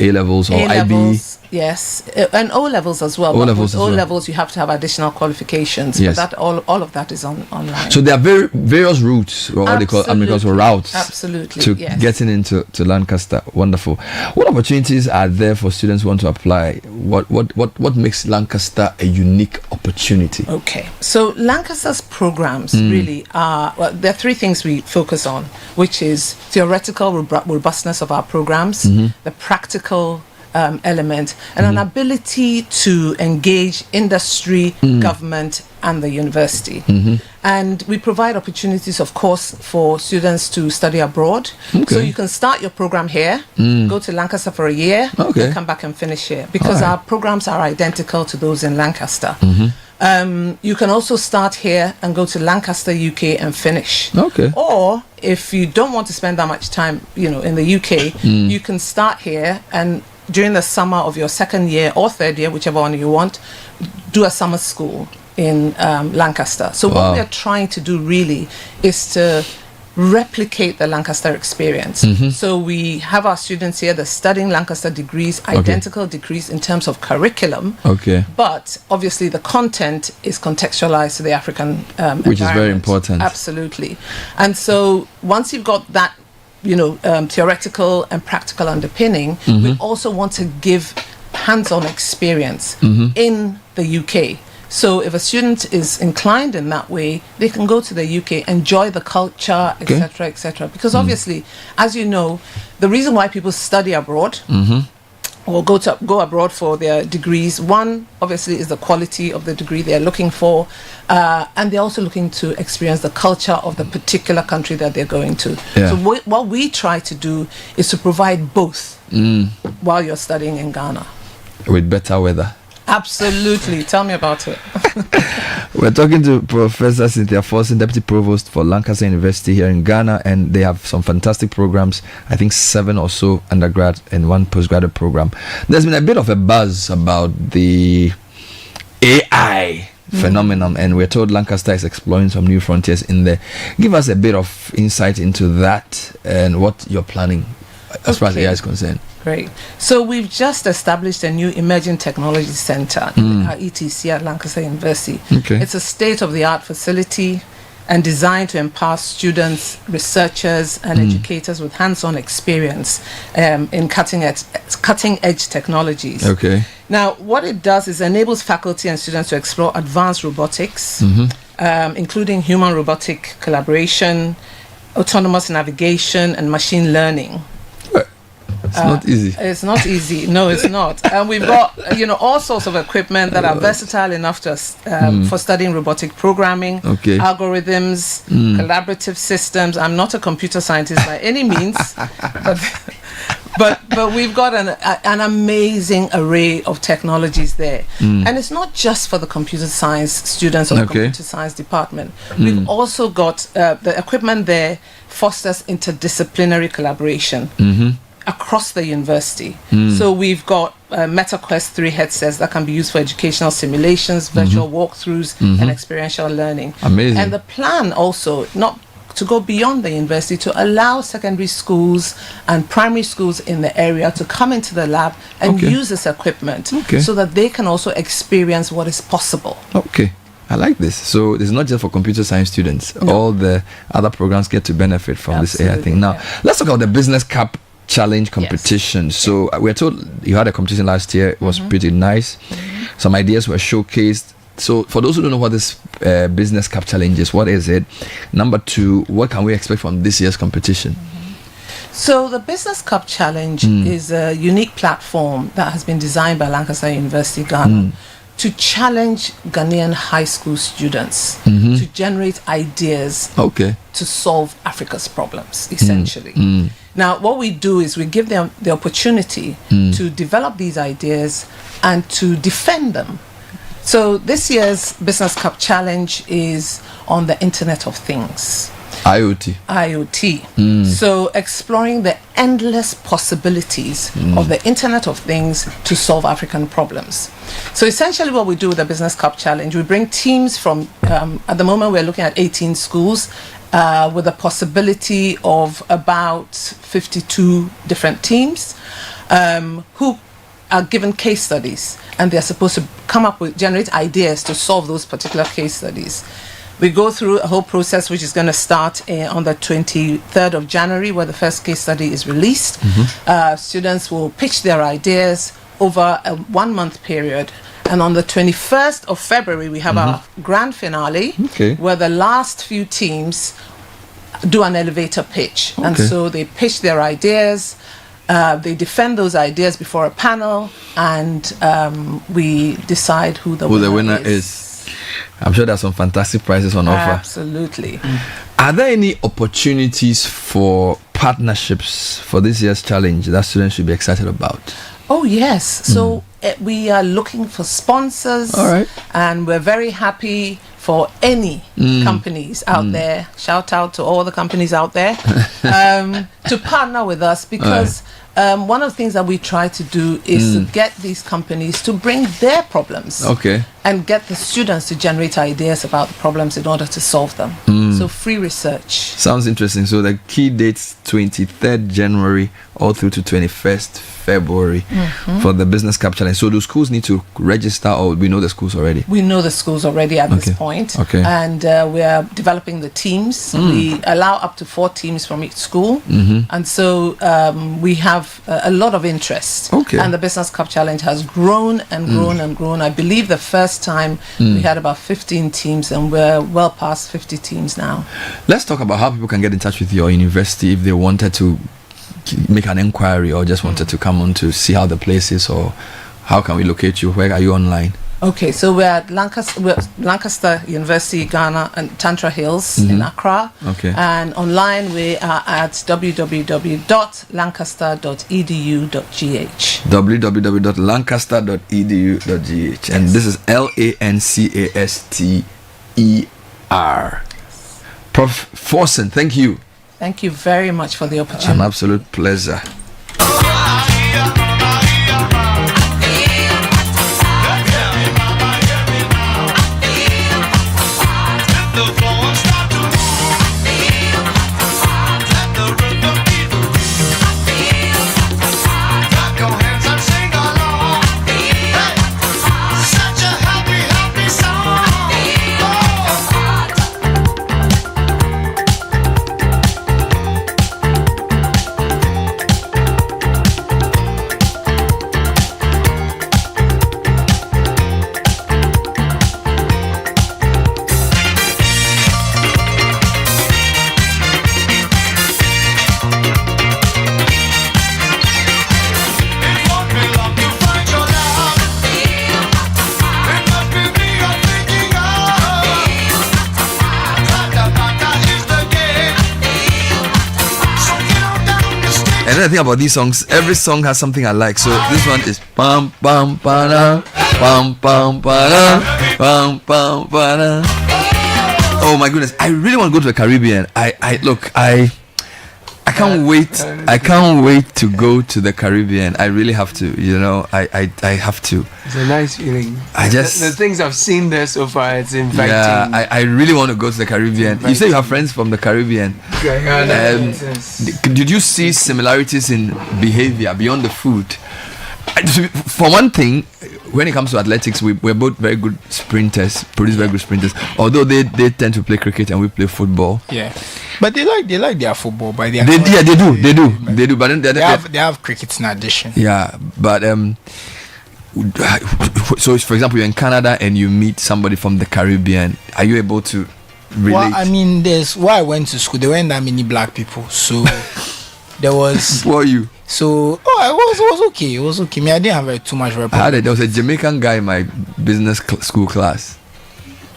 or IB? Yes, and O levels as well. O levels, you have to have additional qualifications. Yes. But that all of that is online. So there are various routes, or what they call routes. Absolutely. To getting into Lancaster. Wonderful. What opportunities are there for students who want to apply? What makes Lancaster a unique opportunity? Okay. So Lancaster's programs really are. Well, there are 3 things we focus on, which is theoretical robustness of our programs, the practical element, and an ability to engage industry, government, and the university. And we provide opportunities, of course, for students to study abroad. So you can start your program here, go to Lancaster for a year, and come back and finish here, because our programs are identical to those in Lancaster. You can also start here and go to Lancaster, UK, and finish. Or if you don't want to spend that much time, in the UK, you can start here and during the summer of your 2nd year or 3rd year, whichever one you want, do a summer school in Lancaster. So what we are trying to do really is to replicate the Lancaster experience. So we have our students here, they're studying Lancaster degrees, identical degrees in terms of curriculum. But obviously the content is contextualized to the African which is very important. Absolutely. And so once you've got that theoretical and practical underpinning, we also want to give hands-on experience in the UK. So if a student is inclined in that way, they can go to the UK, enjoy the culture, etc., etc. Because obviously, as you know, the reason why people study abroad or go abroad for their degrees, one obviously is the quality of the degree they're looking for, and they're also looking to experience the culture of the particular country that they're going to. So what we try to do is to provide both while you're studying in Ghana. With better weather. Absolutely. Tell me about it. We're talking to Professor Cynthia Forson, Deputy Provost for Lancaster University here in Ghana, and they have some fantastic programs. I think 7 or so undergrad and 1 postgraduate program. There's been a bit of a buzz about the AI phenomenon, and we're told Lancaster is exploring some new frontiers in there. Give us a bit of insight into that and what you're planning as far as AI is concerned. Great. So we've just established a new Emerging Technology Center at ETC at Lancaster University. Okay. It's a state-of-the-art facility and designed to empower students, researchers, and educators with hands-on experience in cutting-edge technologies. Okay. Now, what it does is enables faculty and students to explore advanced robotics, including human-robotic collaboration, autonomous navigation, and machine learning. It's not easy. It's not easy. No, it's not. And we've got, all sorts of equipment that are versatile enough to for studying robotic programming, algorithms, collaborative systems. I'm not a computer scientist by any means, but we've got an amazing array of technologies there. And it's not just for the computer science students or the computer science department. We've also got the equipment there fosters interdisciplinary collaboration across the university. So we've got MetaQuest 3 headsets that can be used for educational simulations, virtual walkthroughs, and experiential learning. Amazing. And the plan also, not to go beyond the university, to allow secondary schools and primary schools in the area to come into the lab and use this equipment so that they can also experience what is possible. Okay. I like this. So it's not just for computer science students. No. All the other programs get to benefit from this AI thing. Now, let's talk about the Business Cup Challenge competition. So we're told you had a competition last year. It was pretty nice. Some ideas were showcased. So for those who don't know what this Business Cup Challenge is, what is it? Number two, what can we expect from this year's competition? So the Business Cup Challenge is a unique platform that has been designed by Lancaster University, Ghana, to challenge Ghanaian high school students to generate ideas to solve Africa's problems, essentially. Now, what we do is we give them the opportunity to develop these ideas and to defend them. So this year's Business Cup Challenge is on the Internet of Things. IoT. So exploring the endless possibilities of the Internet of Things to solve African problems. So essentially what we do with the Business Cup Challenge, we bring teams from, at the moment we're looking at 18 schools, with a possibility of about 52 different teams who are given case studies, and they're supposed to generate ideas to solve those particular case studies. We go through a whole process which is going to start on the 23rd of January, where the first case study is released. Students will pitch their ideas over a 1-month period. And on the 21st of February, we have our grand finale, where the last few teams do an elevator pitch. And so they pitch their ideas, they defend those ideas before a panel, and we decide who the winner is. I'm sure there's some fantastic prizes on offer. Absolutely. Are there any opportunities for partnerships for this year's challenge that students should be excited about? Oh, yes. So we are looking for sponsors. All right. And we're very happy for any companies out there. Shout out to all the companies out there to partner with us, because one of the things that we try to do is to get these companies to bring their problems and get the students to generate ideas about the problems in order to solve them. So free research. Sounds interesting. So the key dates 23rd January all through to 21st February for the Business Cup Challenge. So do schools need to register, or we know the schools already? We know the schools already at this point. And we are developing the teams. We allow up to 4 teams from each school. And so we have a lot of interest. And the Business Cup Challenge has grown and grown and grown. I believe the first time we had about 15 teams, and we're well past 50 teams now. Let's talk about how people can get in touch with your university if they wanted to make an inquiry or just wanted to come on to see how the place is, or how can we locate you? Where are you online? Okay, so we're at Lancaster University, Ghana, and Tantra Hills in Accra. And online we are at www.lancaster.edu.gh. www.lancaster.edu.gh. And this is LANCASTER. Prof. Forsen, thank you. Thank you very much for the opportunity. An absolute pleasure. another thing about these songs, every song has something I like. So this one is pam pam para pam pam para pam pam para. Oh my goodness, I really want to go to the Caribbean. I can't wait. I can't wait to go to the Caribbean. I really have to. I have to. It's a nice feeling. The things I've seen there so far, it's inviting. Yeah, I really want to go to the Caribbean. You say you have friends from the Caribbean. Did you see similarities in behavior beyond the food? For one thing, when it comes to athletics, we're both very good sprinters, produce very good sprinters. Although they tend to play cricket and we play football. Yeah, but they like their football. But they do. But then they have cricket in addition. Yeah, but so for example, you're in Canada and you meet somebody from the Caribbean. Are you able to relate? Well, I mean, there's where I went to school. There weren't that many black people, so there was. Who are you? So, it was okay. It was okay. I didn't have too much rapport. There was a Jamaican guy in my business school class.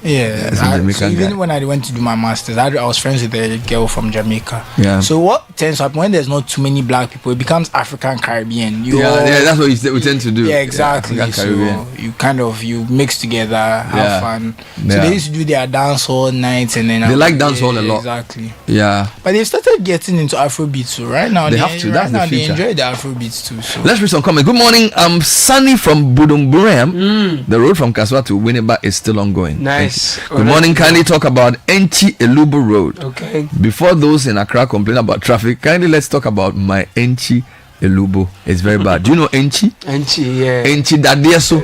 Yeah, so even when I went to do my masters, I was friends with a girl from Jamaica. Yeah. So what tends to happen when there's not too many black people, it becomes African Caribbean. That's what we tend to do. Yeah, exactly. Yeah, so you mix together, have fun. So they used to do their dance hall nights, and then they like dance hall a lot. Exactly. Yeah. But they've started getting into Afrobeat too. Right now, they have to. That's the future. They enjoy the Afrobeats too. So. Let's read some comments. Good morning. I'm Sunny from Budumburam. The road from Kaswa to Winneba is still ongoing. Nice. Good morning. Kindly talk about Enchi Elubo Road. Okay. Before those in Accra complain about traffic, kindly let's talk about my Enchi Elubo. It's very bad. Do you know Enchi? Enchi, yeah. Enchi Dadieso.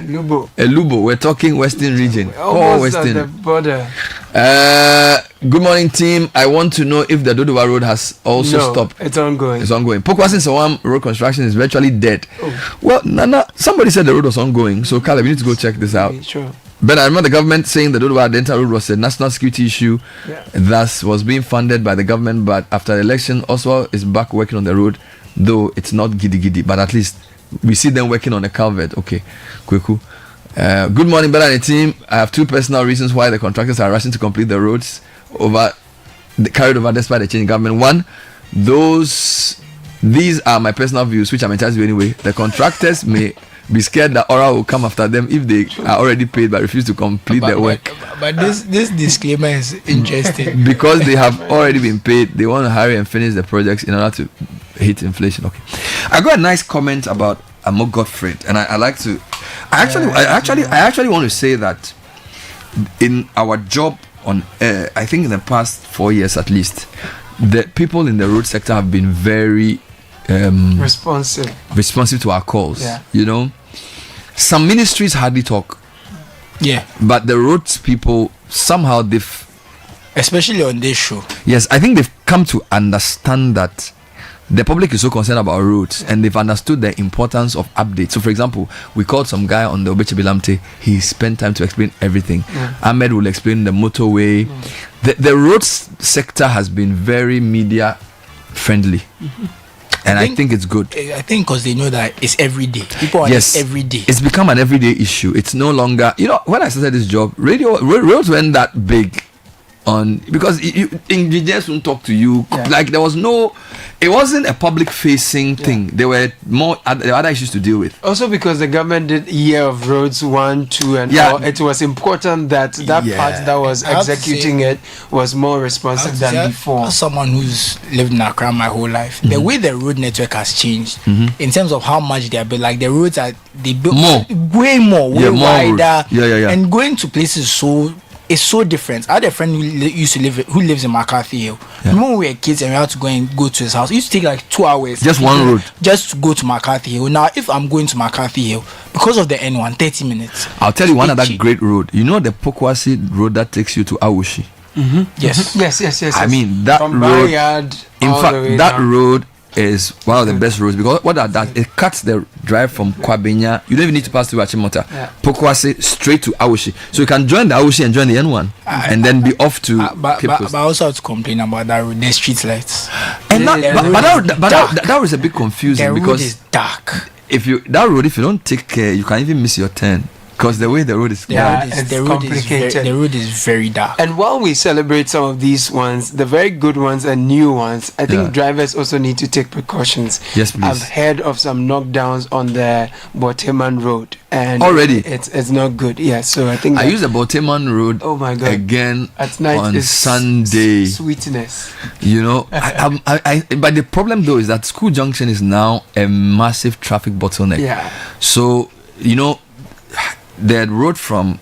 Elubo. We're talking Western region. Almost at the border. Good morning, team. I want to know if the Dodowa Road has also stopped. It's ongoing. It's ongoing. Pokwasin Sawam road construction is virtually dead. Well, Nana, somebody said the road was ongoing. So, Caleb, we need to go check this out. Sure. But I remember the government saying the Dodowa Dental Road was a national security issue, thus was being funded by the government. But after the election, Oswald is back working on the road, though it's not giddy. But at least we see them working on a culvert. Okay, cool. Good morning, Bella and the team. I have two personal reasons why the contractors are rushing to complete the roads carried over despite the change in government. One, these are my personal views, which I'm entitled to anyway. The contractors may be scared that Aura will come after them if they are already paid but refuse to complete their work. But this disclaimer is interesting. Because they have already been paid, they want to hurry and finish the projects in order to hit inflation. Okay, I got a nice comment about Amo Godfred, and I like to. I actually want to say that in our job on air, I think in the past 4 years at least, the people in the road sector have been very responsive to our calls. Some ministries hardly talk, but the roads people somehow especially on this show, I think they've come to understand that the public is so concerned about roads, and they've understood the importance of updates. So for example, we called some guy on the Obeche Bilamte. He spent time to explain everything. Ahmed will explain the motorway. The roads sector has been very media friendly. And I think it's good. I think because they know that it's every day. People are every day. It's become an everyday issue. It's no longer, when I started this job, roads weren't that big on, because engineers won't talk to you. Like there was it wasn't a public facing thing. There were other issues to deal with. Also because the government did year of roads 1, 2 and all, it was important that part that was executing it was more responsive than before. As someone who's lived in Accra my whole life, the way the road network has changed in terms of how much they are built, like the roads they built way wider, and going to places it's so different. I had a friend who lives in McCarthy Hill. When we were kids and we had to go to his house, it used to take like 2 hours. Just one road. Just to go to McCarthy Hill. Now, if I'm going to McCarthy Hill, because of the N1, 30 minutes. I'll tell you one other great road. You know the Pokwasi road that takes you to Awushi? Yes. I mean, that from road. In fact, that road is one of the best roads, because what that does, it cuts the drive from Kwabenya. You don't even need to pass through Achimota. Pokwase straight to Awushi. So you can join the Awushi and join the N1 and then be off to but I also have to complain about that road. The street lights. And that was a bit confusing, the because road is dark. If you don't take care, you can even miss your turn. Because the way the road is, the road is very dark. And while we celebrate some of these ones, the very good ones and new ones, I think drivers also need to take precautions. Yes, please. I've heard of some knockdowns on the Boteman Road, and already it's not good. Yeah, so I think I use the Boteman Road. Oh my God! Again at night on Sunday. Sweetness. You know, but the problem though is that School Junction is now a massive traffic bottleneck. Yeah. So you know, the road from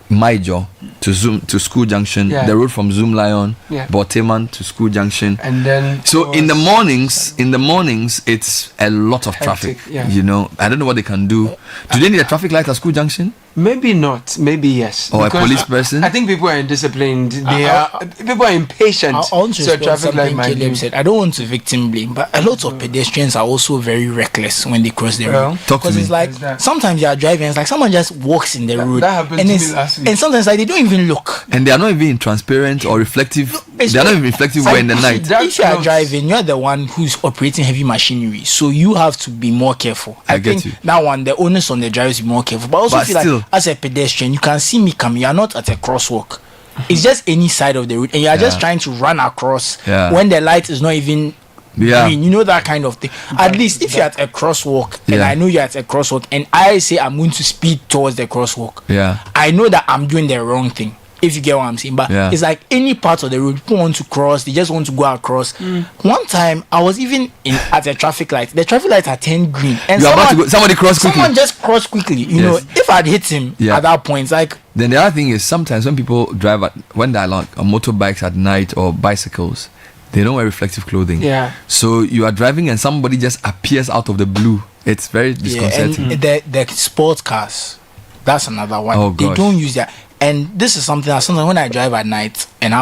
Maijo to School Junction, the road from Zoom Lion, Boteman to School Junction, and then so in the mornings it's a lot of traffic. You know, I don't know what they can do. Do they need a traffic light at School Junction? Maybe not. Maybe yes. Or a police person. I think people are indisciplined. People are impatient. So traffic light might Caleb said, I don't want to victim blame, but a lot of pedestrians are also very reckless when they cross the road. Because it's like sometimes you are driving, it's like someone just walks in the road. That happened to me last week. And sometimes like they don't even look. And they are not even transparent or reflective. They are not even reflective in the night. If you are driving, you're the one who's operating heavy machinery, so you have to be more careful. I think that one, the onus on the driver is to be more careful. But I also feel like as a pedestrian, you can see me coming. You are not at a crosswalk. It's just any side of the road, and you are just trying to run across when the light is not even green. You know, that kind of thing. At least if you're at a crosswalk, and I know you're at a crosswalk, and I say I'm going to speed towards the crosswalk, I know that I'm doing the wrong thing. If you get what I'm saying, but it's like any part of the road, people want to cross, they just want to go across. One time, I was even at a traffic light. The traffic light had turned green, and somebody crossed quickly. Someone just crossed quickly. You know, if I'd hit him at that point, it's like. Then the other thing is sometimes when people drive when they're on motorbikes at night or bicycles, they don't wear reflective clothing. Yeah. So you are driving and somebody just appears out of the blue. It's very disconcerting. And the sports cars, that's another one. Oh, they don't use that. And this is something that sometimes when I drive at night and I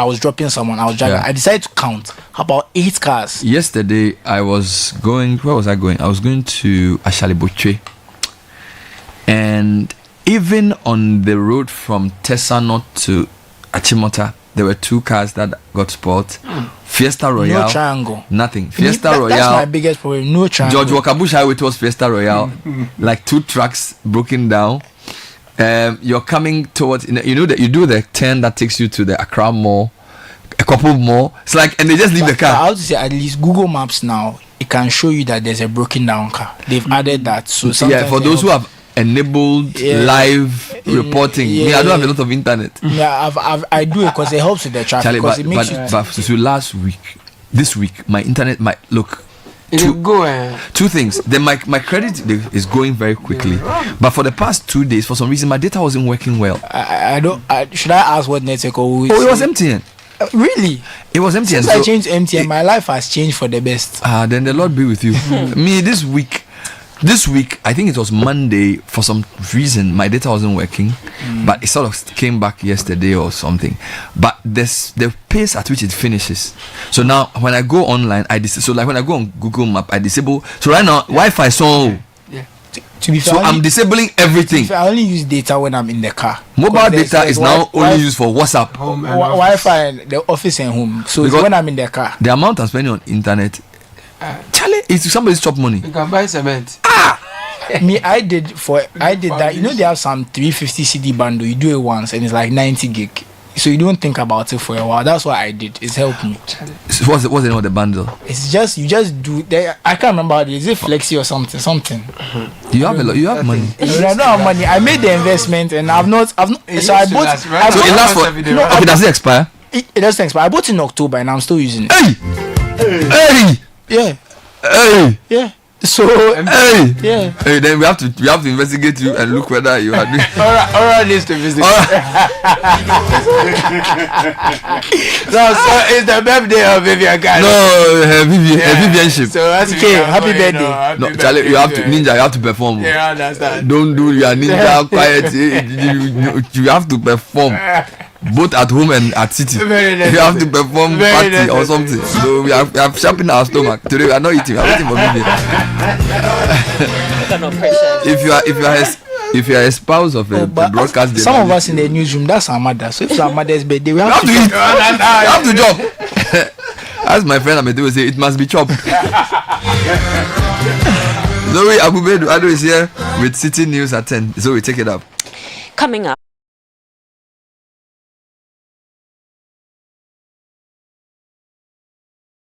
was dropping someone, I was driving, I decided to count about 8 cars. Yesterday I was going, where was I going? I was going to Ashaliboche. And even on the road from Tesano to Achimota, there were 2 cars that got spoiled. Fiesta Royale. No triangle. Nothing. Fiesta Royale. That's my biggest problem. No triangle. George Walker Bush Highway towards Fiesta Royale. Like 2 trucks broken down. You're coming towards, you know that you do the turn that takes you to the Accra Mall, a couple more. It's like, and they just leave the car. I would say at least Google Maps now, it can show you that there's a broken down car. They've added that. So for those who have enabled live reporting. I don't have a lot of internet. I do it because it helps with the traffic. Charlie, this week, my internet might look. Two things. Then my credit is going very quickly, but for the past 2 days, for some reason, my data wasn't working well. Should I ask what network? It was MTN. Really? It was MTN. Since I changed MTN, my life has changed for the best. Then the Lord be with you. Me this week, I think it was Monday, for some reason my data wasn't working, but it sort of came back yesterday or something. But the pace at which it finishes. So now when I go online, when I go on Google Map, I disable. So right now Wi-Fi to be fair, I'm disabling everything. I only use data when I'm in the car. Mobile data is now only used for WhatsApp, Wi-Fi, the office and home. So it's when I'm in the car. The amount I'm spending on internet, Charlie, it's somebody's chop money. You can buy cement. I did that. You know, they have some 350 CD bundle. You do it once and it's like 90 gig. So you don't think about it for a while. That's what I did. It's helped me. So what's the name of the bundle? It's just you just do. I can't remember how it is. Is it Flexi or something? You have a lot. You have money. I don't have money. I made the investment and I've not. So I bought. So it lasts for. Okay, does it expire? It doesn't expire. I bought it in October and I'm still using it. Hey. Yeah. Hey. Yeah. So hey, then we have to investigate you and look whether you are doing. Alright, needs to visit. So it's the birthday of Vivian guy. No, Vivian ship. So that's okay. Happy birthday. No, Charlie, you have to ninja. You have to perform. Yeah, I understand. Don't do your ninja quiet. You have to perform. Both at home and at Citi. You have to perform party or something. So we have sharpened our stomach. Today we are not eating. We are waiting for Vivian. If you are a spouse of a broadcast, some of us in the newsroom, that's our mother. So if it's our mother's birthday, we have to eat. You have to chop. As my friend Amedu will say, it must be chopped. Zoe Abubedu Ado is here with City News at 10. Zoe, take it up. Coming up.